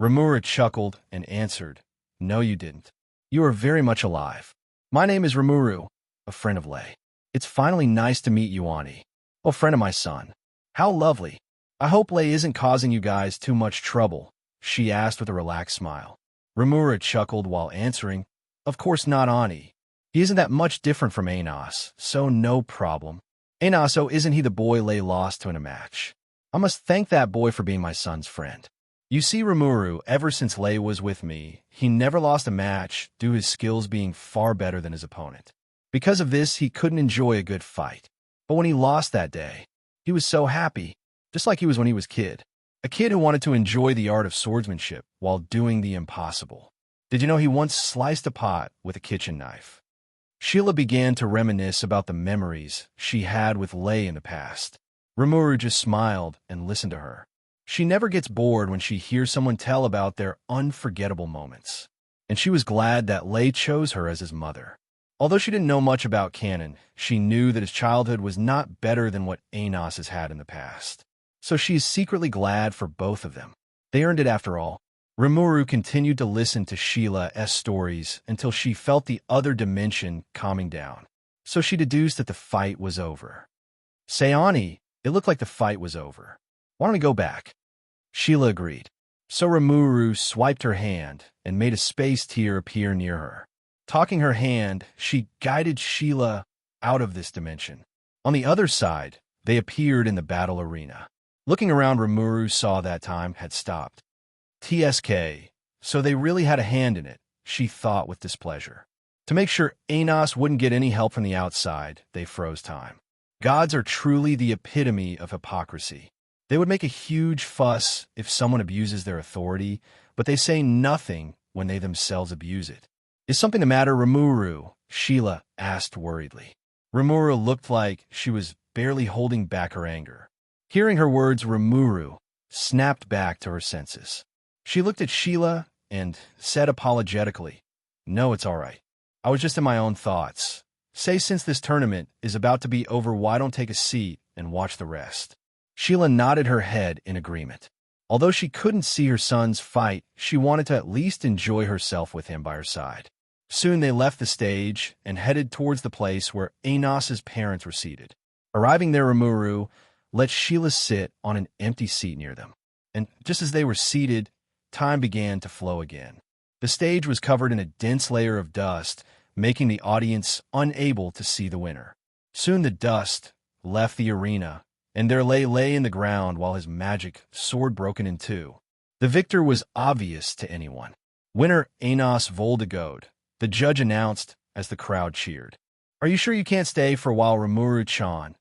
Rimuru chuckled and answered, "No, you didn't. You are very much alive. My name is Rimuru, a friend of Lei. It's finally nice to meet you, Ani. Oh, friend of my son. How lovely. I hope Lei isn't causing you guys too much trouble," she asked with a relaxed smile. Rimuru chuckled while answering, "Of course not, Ani. He isn't that much different from Aenos, so no problem. Aenos, oh, isn't he the boy Lei lost to in a match? I must thank that boy for being my son's friend. You see, Rimuru, ever since Lei was with me, he never lost a match due to his skills being far better than his opponent. Because of this, he couldn't enjoy a good fight. But when he lost that day, he was so happy, just like he was when he was a kid who wanted to enjoy the art of swordsmanship while doing the impossible. Did you know he once sliced a pot with a kitchen knife?" Sheila began to reminisce about the memories she had with Lei in the past. Rimuru just smiled and listened to her. She never gets bored when she hears someone tell about their unforgettable moments. And she was glad that Lei chose her as his mother. Although she didn't know much about canon, she knew that his childhood was not better than what Aenos has had in the past. So she is secretly glad for both of them. They earned it after all. Rimuru continued to listen to Sheila's stories until she felt the other dimension calming down. So she deduced that the fight was over. Sayani, it looked like the fight was over. Why don't we go back? Sheila agreed. So Rimuru swiped her hand and made a space tear appear near her. Talking her hand, she guided Sheila out of this dimension. On the other side, they appeared in the battle arena. Looking around, Rimuru saw that time had stopped. TSK, so they really had a hand in it, she thought with displeasure. To make sure Anos wouldn't get any help from the outside, they froze time. Gods are truly the epitome of hypocrisy. They would make a huge fuss if someone abuses their authority, but they say nothing when they themselves abuse it. Is something the matter, Rimuru? Sheila asked worriedly. Rimuru looked like she was barely holding back her anger. Hearing her words, Rimuru snapped back to her senses. She looked at Sheila and said apologetically, "No, it's all right. I was just in my own thoughts. Say since this tournament is about to be over, why don't take a seat and watch the rest?" Sheila nodded her head in agreement. Although she couldn't see her son's fight, she wanted to at least enjoy herself with him by her side. Soon they left the stage and headed towards the place where Anos's parents were seated. Arriving there, Rimuru let Sheila sit on an empty seat near them. And just as they were seated, time began to flow again. The stage was covered in a dense layer of dust, making the audience unable to see the winner. Soon the dust left the arena, and there lay in the ground while his magic sword broken in two. The victor was obvious to anyone. Winner Anos Voldegode, the judge announced as the crowd cheered. "Are you sure you can't stay for a while, Rimuru-chan?"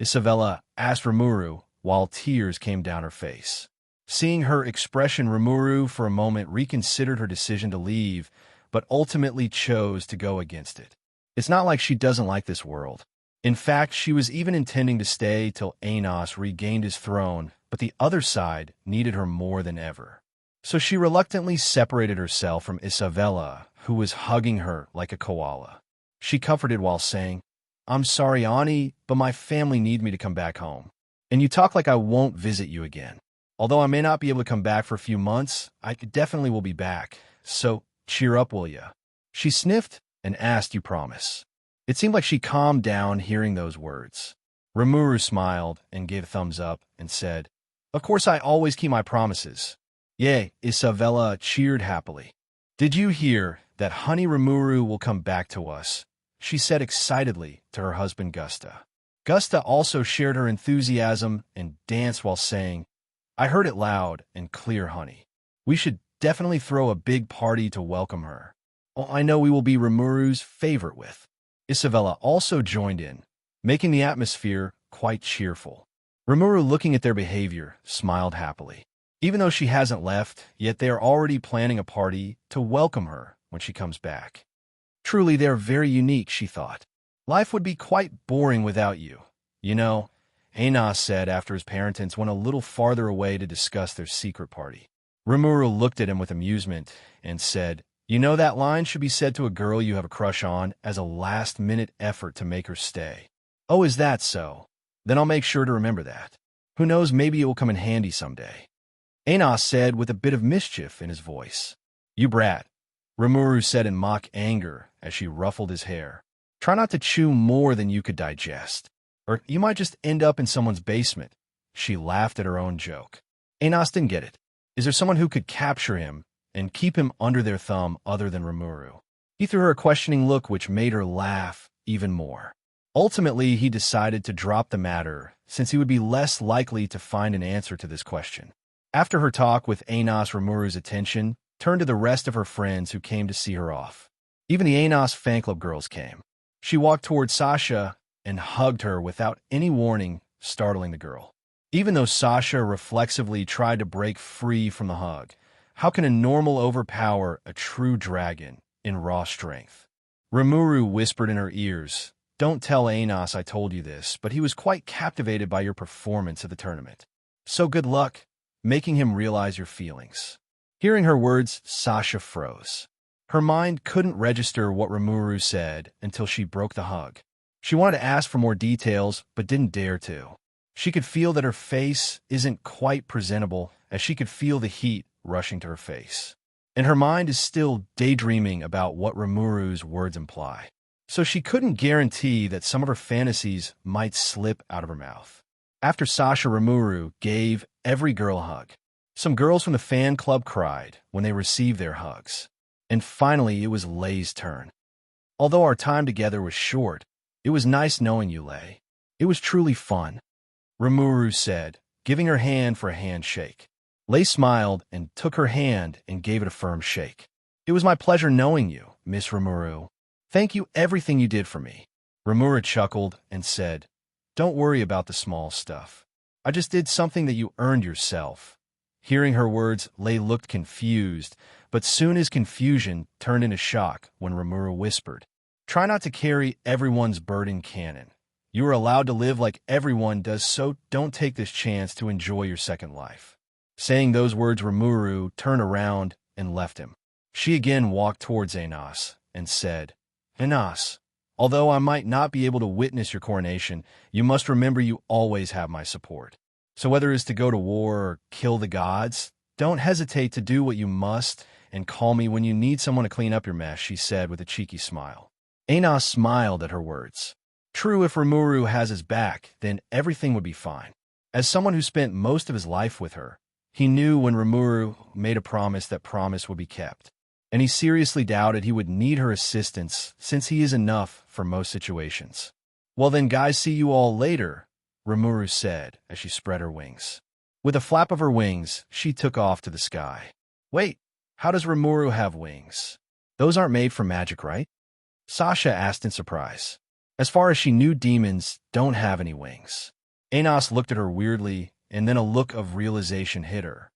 Isabella asked Rimuru while tears came down her face. Seeing her expression, Rimuru for a moment reconsidered her decision to leave, but ultimately chose to go against it. It's not like she doesn't like this world. In fact, she was even intending to stay till Anos regained his throne, but the other side needed her more than ever. So she reluctantly separated herself from Isabella, who was hugging her like a koala. She comforted while saying, "I'm sorry, Ani, but my family need me to come back home. And you talk like I won't visit you again. Although I may not be able to come back for a few months, I definitely will be back. So cheer up, will ya?" She sniffed and asked, "You promise?" It seemed like she calmed down hearing those words. Rimuru smiled and gave a thumbs up and said, "Of course I always keep my promises." "Yay," Isabella cheered happily. "Did you hear that Honey Rimuru will come back to us?" she said excitedly to her husband Gusta. Gusta also shared her enthusiasm and danced while saying, "I heard it loud and clear, honey. We should definitely throw a big party to welcome her. Oh, I know we will be Rimuru's favorite with." Isabella also joined in, making the atmosphere quite cheerful. Rimuru, looking at their behavior, smiled happily. Even though she hasn't left, yet they are already planning a party to welcome her when she comes back. Truly, they are very unique, she thought. Life would be quite boring without you. You know, Anos said after his parents went a little farther away to discuss their secret party. Rimuru looked at him with amusement and said, "You know that line should be said to a girl you have a crush on as a last-minute effort to make her stay." "Oh, is that so? Then I'll make sure to remember that. Who knows, maybe it will come in handy someday." Anos said with a bit of mischief in his voice. "You brat," Rimuru said in mock anger as she ruffled his hair. "Try not to chew more than you could digest, or you might just end up in someone's basement." She laughed at her own joke. Anos didn't get it. Is there someone who could capture him and keep him under their thumb other than Rimuru? He threw her a questioning look which made her laugh even more. Ultimately, he decided to drop the matter since he would be less likely to find an answer to this question. After her talk with Anos, Rimuru's attention turned to the rest of her friends who came to see her off. Even the Anos fan club girls came. She walked toward Sasha and hugged her without any warning, startling the girl. Even though Sasha reflexively tried to break free from the hug, how can a normal overpower a true dragon in raw strength? Rimuru whispered in her ears, "Don't tell Anos I told you this, but he was quite captivated by your performance at the tournament. So good luck, making him realize your feelings." Hearing her words, Sasha froze. Her mind couldn't register what Rimuru said until she broke the hug. She wanted to ask for more details, but didn't dare to. She could feel that her face isn't quite presentable, as she could feel the heat rushing to her face. And her mind is still daydreaming about what Rimuru's words imply. So she couldn't guarantee that some of her fantasies might slip out of her mouth. After Sasha, Rimuru gave every girl a hug. Some girls from the fan club cried when they received their hugs. And finally, it was Lei's turn. Although our time together was short, it was nice knowing you, Lei. It was truly fun, Rimuru said, giving her hand for a handshake. Lei smiled and took her hand and gave it a firm shake. It was my pleasure knowing you, Miss Rimuru. Thank you everything you did for me. Rimuru chuckled and said, Don't worry about the small stuff. I just did something that you earned yourself. Hearing her words, Lei looked confused, but soon his confusion turned into shock when Rimuru whispered, Try not to carry everyone's burden cannon. You are allowed to live like everyone does, so don't take this chance to enjoy your second life. Saying those words, Rimuru turned around and left him. She again walked towards Enos and said, Enos, although I might not be able to witness your coronation, you must remember you always have my support. So whether it's to go to war or kill the gods, don't hesitate to do what you must and call me when you need someone to clean up your mess, she said with a cheeky smile. Enos smiled at her words. True, if Rimuru has his back, then everything would be fine. As someone who spent most of his life with her, he knew when Rimuru made a promise that promise would be kept. And he seriously doubted he would need her assistance since he is enough for most situations. Well then, guys, see you all later, Rimuru said as she spread her wings. With a flap of her wings, she took off to the sky. Wait, how does Rimuru have wings? Those aren't made from magic, right? Sasha asked in surprise. As far as she knew, demons don't have any wings. Enos looked at her weirdly, and then a look of realization hit her.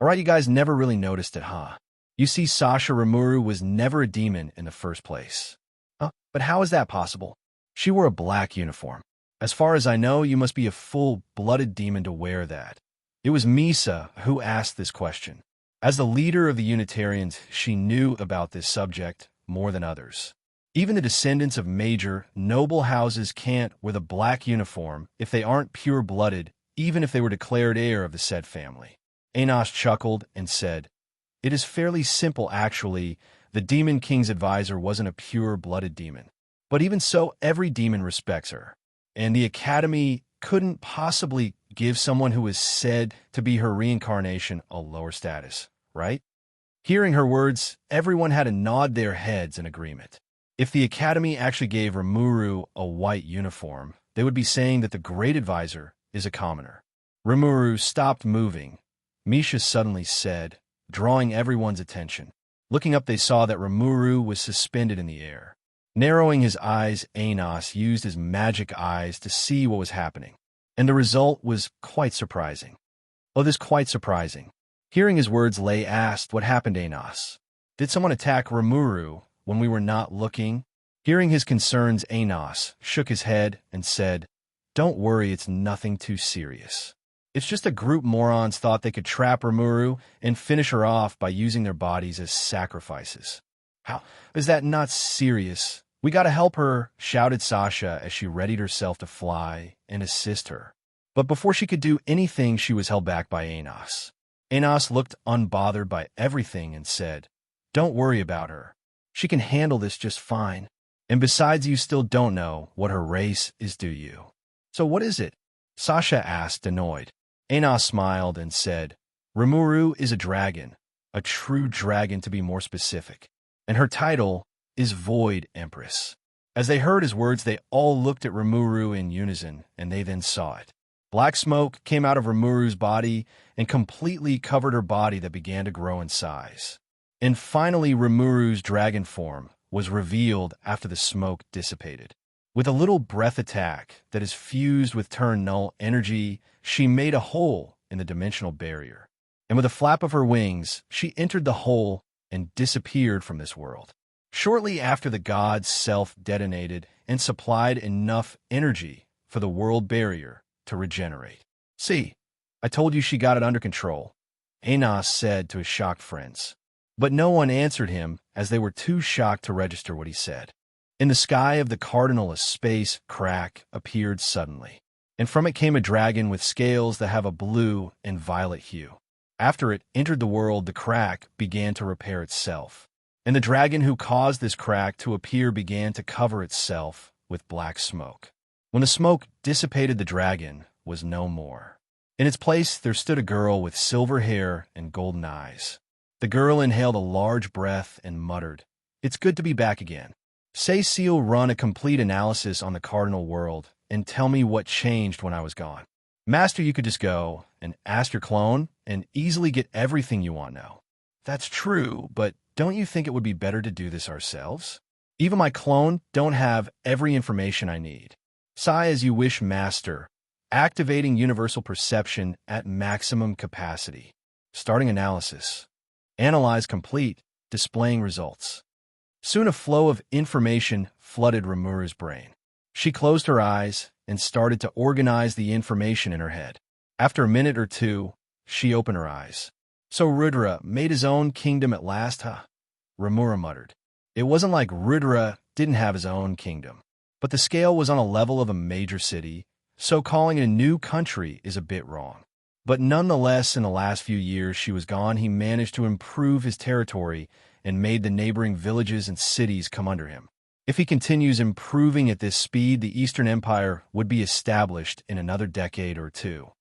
All right, you guys never really noticed it, huh? You see, Sasha, Rimuru was never a demon in the first place. But how is that possible? She wore a black uniform. As far as I know, you must be a full-blooded demon to wear that. It was Misa who asked this question. As the leader of the Unitarians, she knew about this subject more than others. Even the descendants of major, noble houses can't wear the black uniform if they aren't pure-blooded, even if they were declared heir of the said family. Enos chuckled and said, It is fairly simple, actually. The Demon King's advisor wasn't a pure-blooded demon. But even so, every demon respects her. And the Academy couldn't possibly give someone who is said to be her reincarnation a lower status, right? Hearing her words, everyone had to nod their heads in agreement. If the Academy actually gave Rimuru a white uniform, they would be saying that the Great Advisor is a commoner. Rimuru stopped moving. Misha suddenly said, drawing everyone's attention. Looking up, they saw that Rimuru was suspended in the air. Narrowing his eyes, Enos used his magic eyes to see what was happening. And the result was quite surprising. Oh, this is quite surprising. Hearing his words, Lei asked, What happened, Enos? Did someone attack Rimuru when we were not looking? Hearing his concerns, Enos shook his head and said, Don't worry, it's nothing too serious. It's just a group morons thought they could trap Rimuru and finish her off by using their bodies as sacrifices. How is that not serious? We gotta help her, shouted Sasha as she readied herself to fly and assist her. But before she could do anything, she was held back by Enos. Enos looked unbothered by everything and said, Don't worry about her. She can handle this just fine. And besides, you still don't know what her race is, do you? So what is it? Sasha asked, annoyed. Enos smiled and said, Rimuru is a dragon, a true dragon to be more specific. And her title is Void Empress. As they heard his words, they all looked at Rimuru in unison, and they then saw it. Black smoke came out of Rimuru's body and completely covered her body that began to grow in size. And finally, Rimuru's dragon form was revealed after the smoke dissipated. With a little breath attack that is fused with turn null energy, she made a hole in the dimensional barrier. And with a flap of her wings, she entered the hole and disappeared from this world. Shortly after, the god's self detonated and supplied enough energy for the world barrier to regenerate. See, I told you she got it under control, Enos said to his shocked friends. But no one answered him, as they were too shocked to register what he said. In the sky of the Cardinal, a space crack appeared suddenly. and from it came a dragon with scales that have a blue and violet hue. After it entered the world, the crack began to repair itself, and the dragon who caused this crack to appear began to cover itself with black smoke. When the smoke dissipated, the dragon was no more. In its place, there stood a girl with silver hair and golden eyes. The girl inhaled a large breath and muttered, "It's good to be back again. Say Ciel run a complete analysis on the Cardinal World and tell me what changed when I was gone. Master, you could just go and ask your clone and easily get everything you want now." "That's true, but don't you think it would be better to do this ourselves? Even my clone don't have every information I need." "Sigh as you wish, Master. Activating universal perception at maximum capacity. Starting analysis. Analyze complete, displaying results." Soon a flow of information flooded Rimuru's brain. She closed her eyes and started to organize the information in her head. After a minute or two, she opened her eyes. "So Rudra made his own kingdom at last, huh?" Rimuru muttered. It wasn't like Rudra didn't have his own kingdom, but the scale was on a level of a major city, so calling it a new country is a bit wrong. But nonetheless, in the last few years she was gone, he managed to improve his territory and made the neighboring villages and cities come under him. If he continues improving at this speed, the Eastern Empire would be established in another decade or two.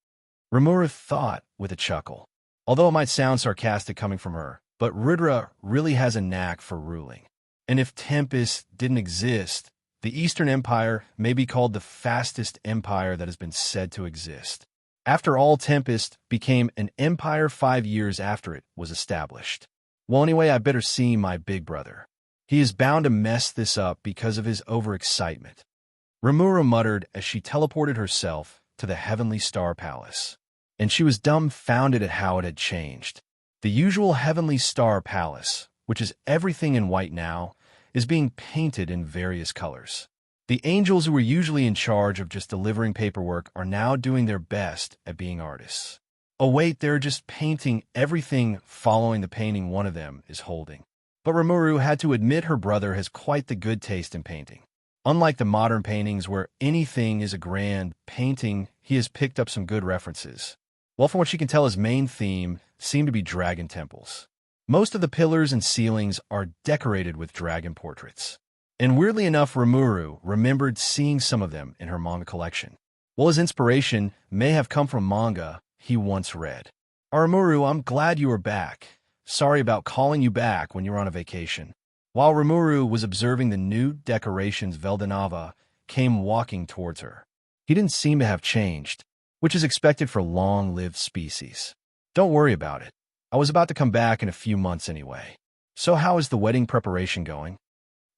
Rimuru thought with a chuckle, although it might sound sarcastic coming from her, but Rudra really has a knack for ruling. And if Tempest didn't exist, the Eastern Empire may be called the fastest empire that has been said to exist. After all, Tempest became an empire 5 years after it was established. Well, anyway, I better see my big brother. He is bound to mess this up because of his overexcitement. Rimuru muttered as she teleported herself to the Heavenly Star Palace. And she was dumbfounded at how it had changed. The usual Heavenly Star Palace, which is everything in white now, is being painted in various colors. The angels who were usually in charge of just delivering paperwork are now doing their best at being artists. Oh wait, they're just painting everything following the painting one of them is holding. But Rimuru had to admit her brother has quite the good taste in painting. Unlike the modern paintings where anything is a grand painting, he has picked up some good references. Well, from what she can tell, his main theme seemed to be dragon temples. Most of the pillars and ceilings are decorated with dragon portraits. And weirdly enough, Rimuru remembered seeing some of them in her manga collection. While his inspiration may have come from manga he once read. "Rimuru, I'm glad you are back. Sorry about calling you back when you were on a vacation." While Rimuru was observing the new decorations, Veldanava came walking towards her. He didn't seem to have changed, which is expected for long-lived species. "Don't worry about it. I was about to come back in a few months anyway. So how is the wedding preparation going?"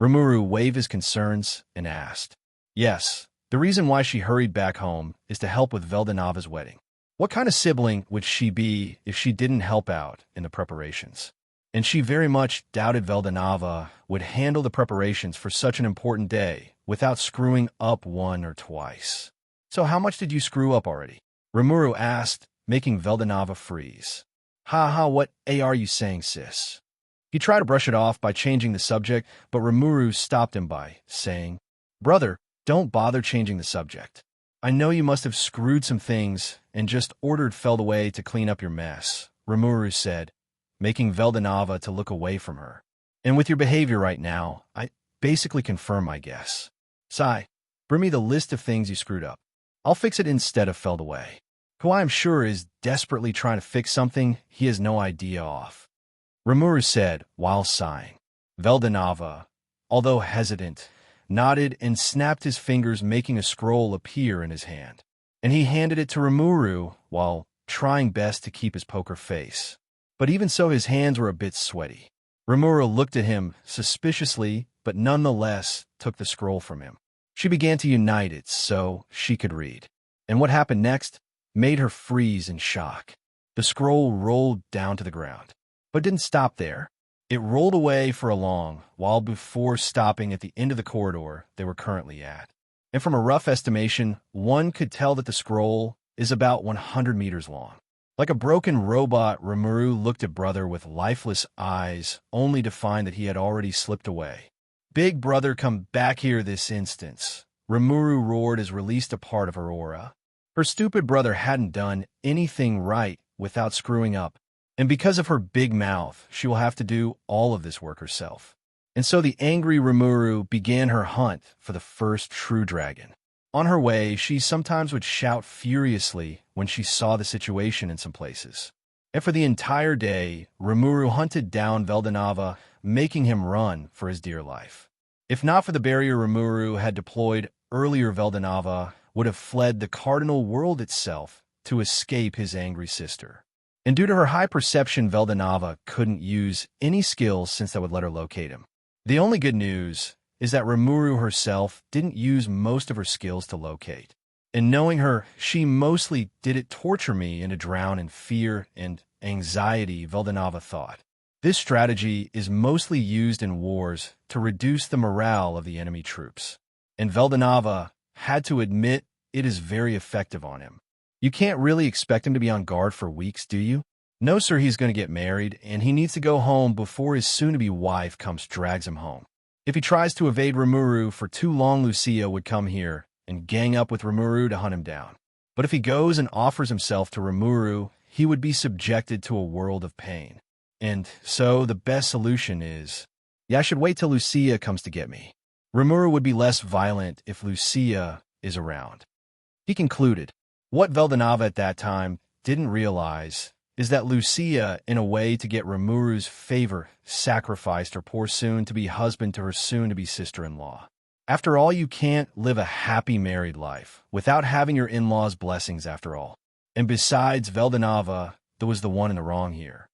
Rimuru waved his concerns and asked. Yes, the reason why she hurried back home is to help with Veldanava's wedding. What kind of sibling would she be if she didn't help out in the preparations? And she very much doubted Veldanava would handle the preparations for such an important day without screwing up one or twice. "So how much did you screw up already?" Rimuru asked, making Veldanava freeze. Ha, what are you saying, sis?" He tried to brush it off by changing the subject, but Rimuru stopped him by saying, "Brother, don't bother changing the subject. I know you must have screwed some things and just ordered Feldaway to clean up your mess," Rimuru said, making Veldanava to look away from her. "And with your behavior right now, I basically confirm my guess. Sigh, bring me the list of things you screwed up. I'll fix it instead of Feldaway, who I am sure is desperately trying to fix something he has no idea of," Rimuru said while sighing. Veldanava, although hesitant, nodded and snapped his fingers, making a scroll appear in his hand. And he handed it to Rimuru while trying best to keep his poker face. But even so, his hands were a bit sweaty. Rimuru looked at him suspiciously, but nonetheless took the scroll from him. She began to unite it so she could read. And what happened next made her freeze in shock. The scroll rolled down to the ground, but didn't stop there. It rolled away for a long while before stopping at the end of the corridor they were currently at. And from a rough estimation, one could tell that the scroll is about 100 meters long. Like a broken robot, Rimuru looked at brother with lifeless eyes, only to find that he had already slipped away. "Big brother, come back here this instant," Rimuru roared as released a part of her aura. Her stupid brother hadn't done anything right without screwing up, and because of her big mouth, she will have to do all of this work herself. And so the angry Rimuru began her hunt for the first true dragon. On her way, she sometimes would shout furiously when she saw the situation in some places. And for the entire day, Rimuru hunted down Veldanava, making him run for his dear life. If not for the barrier Rimuru had deployed earlier, Veldanava would have fled the Cardinal World itself to escape his angry sister. And due to her high perception, Veldanava couldn't use any skills since that would let her locate him. The only good news is that Rimuru herself didn't use most of her skills to locate. And knowing her, she mostly did it torture me and to drown in fear and anxiety, Veldanava thought. This strategy is mostly used in wars to reduce the morale of the enemy troops. And Veldanava had to admit it is very effective on him. You can't really expect him to be on guard for weeks, do you? No, sir, he's going to get married, and he needs to go home before his soon-to-be wife drags him home. If he tries to evade Rimuru for too long, Lucia would come here and gang up with Rimuru to hunt him down. But if he goes and offers himself to Rimuru, he would be subjected to a world of pain. And so the best solution is, I should wait till Lucia comes to get me. Rimuru would be less violent if Lucia is around. He concluded. What Veldanava at that time didn't realize is that Lucia, in a way to get Rimuru's favor, sacrificed her poor soon-to-be husband to her soon-to-be sister-in-law. After all, you can't live a happy married life without having your in-laws' blessings after all. And besides, Veldanava was the one in the wrong here.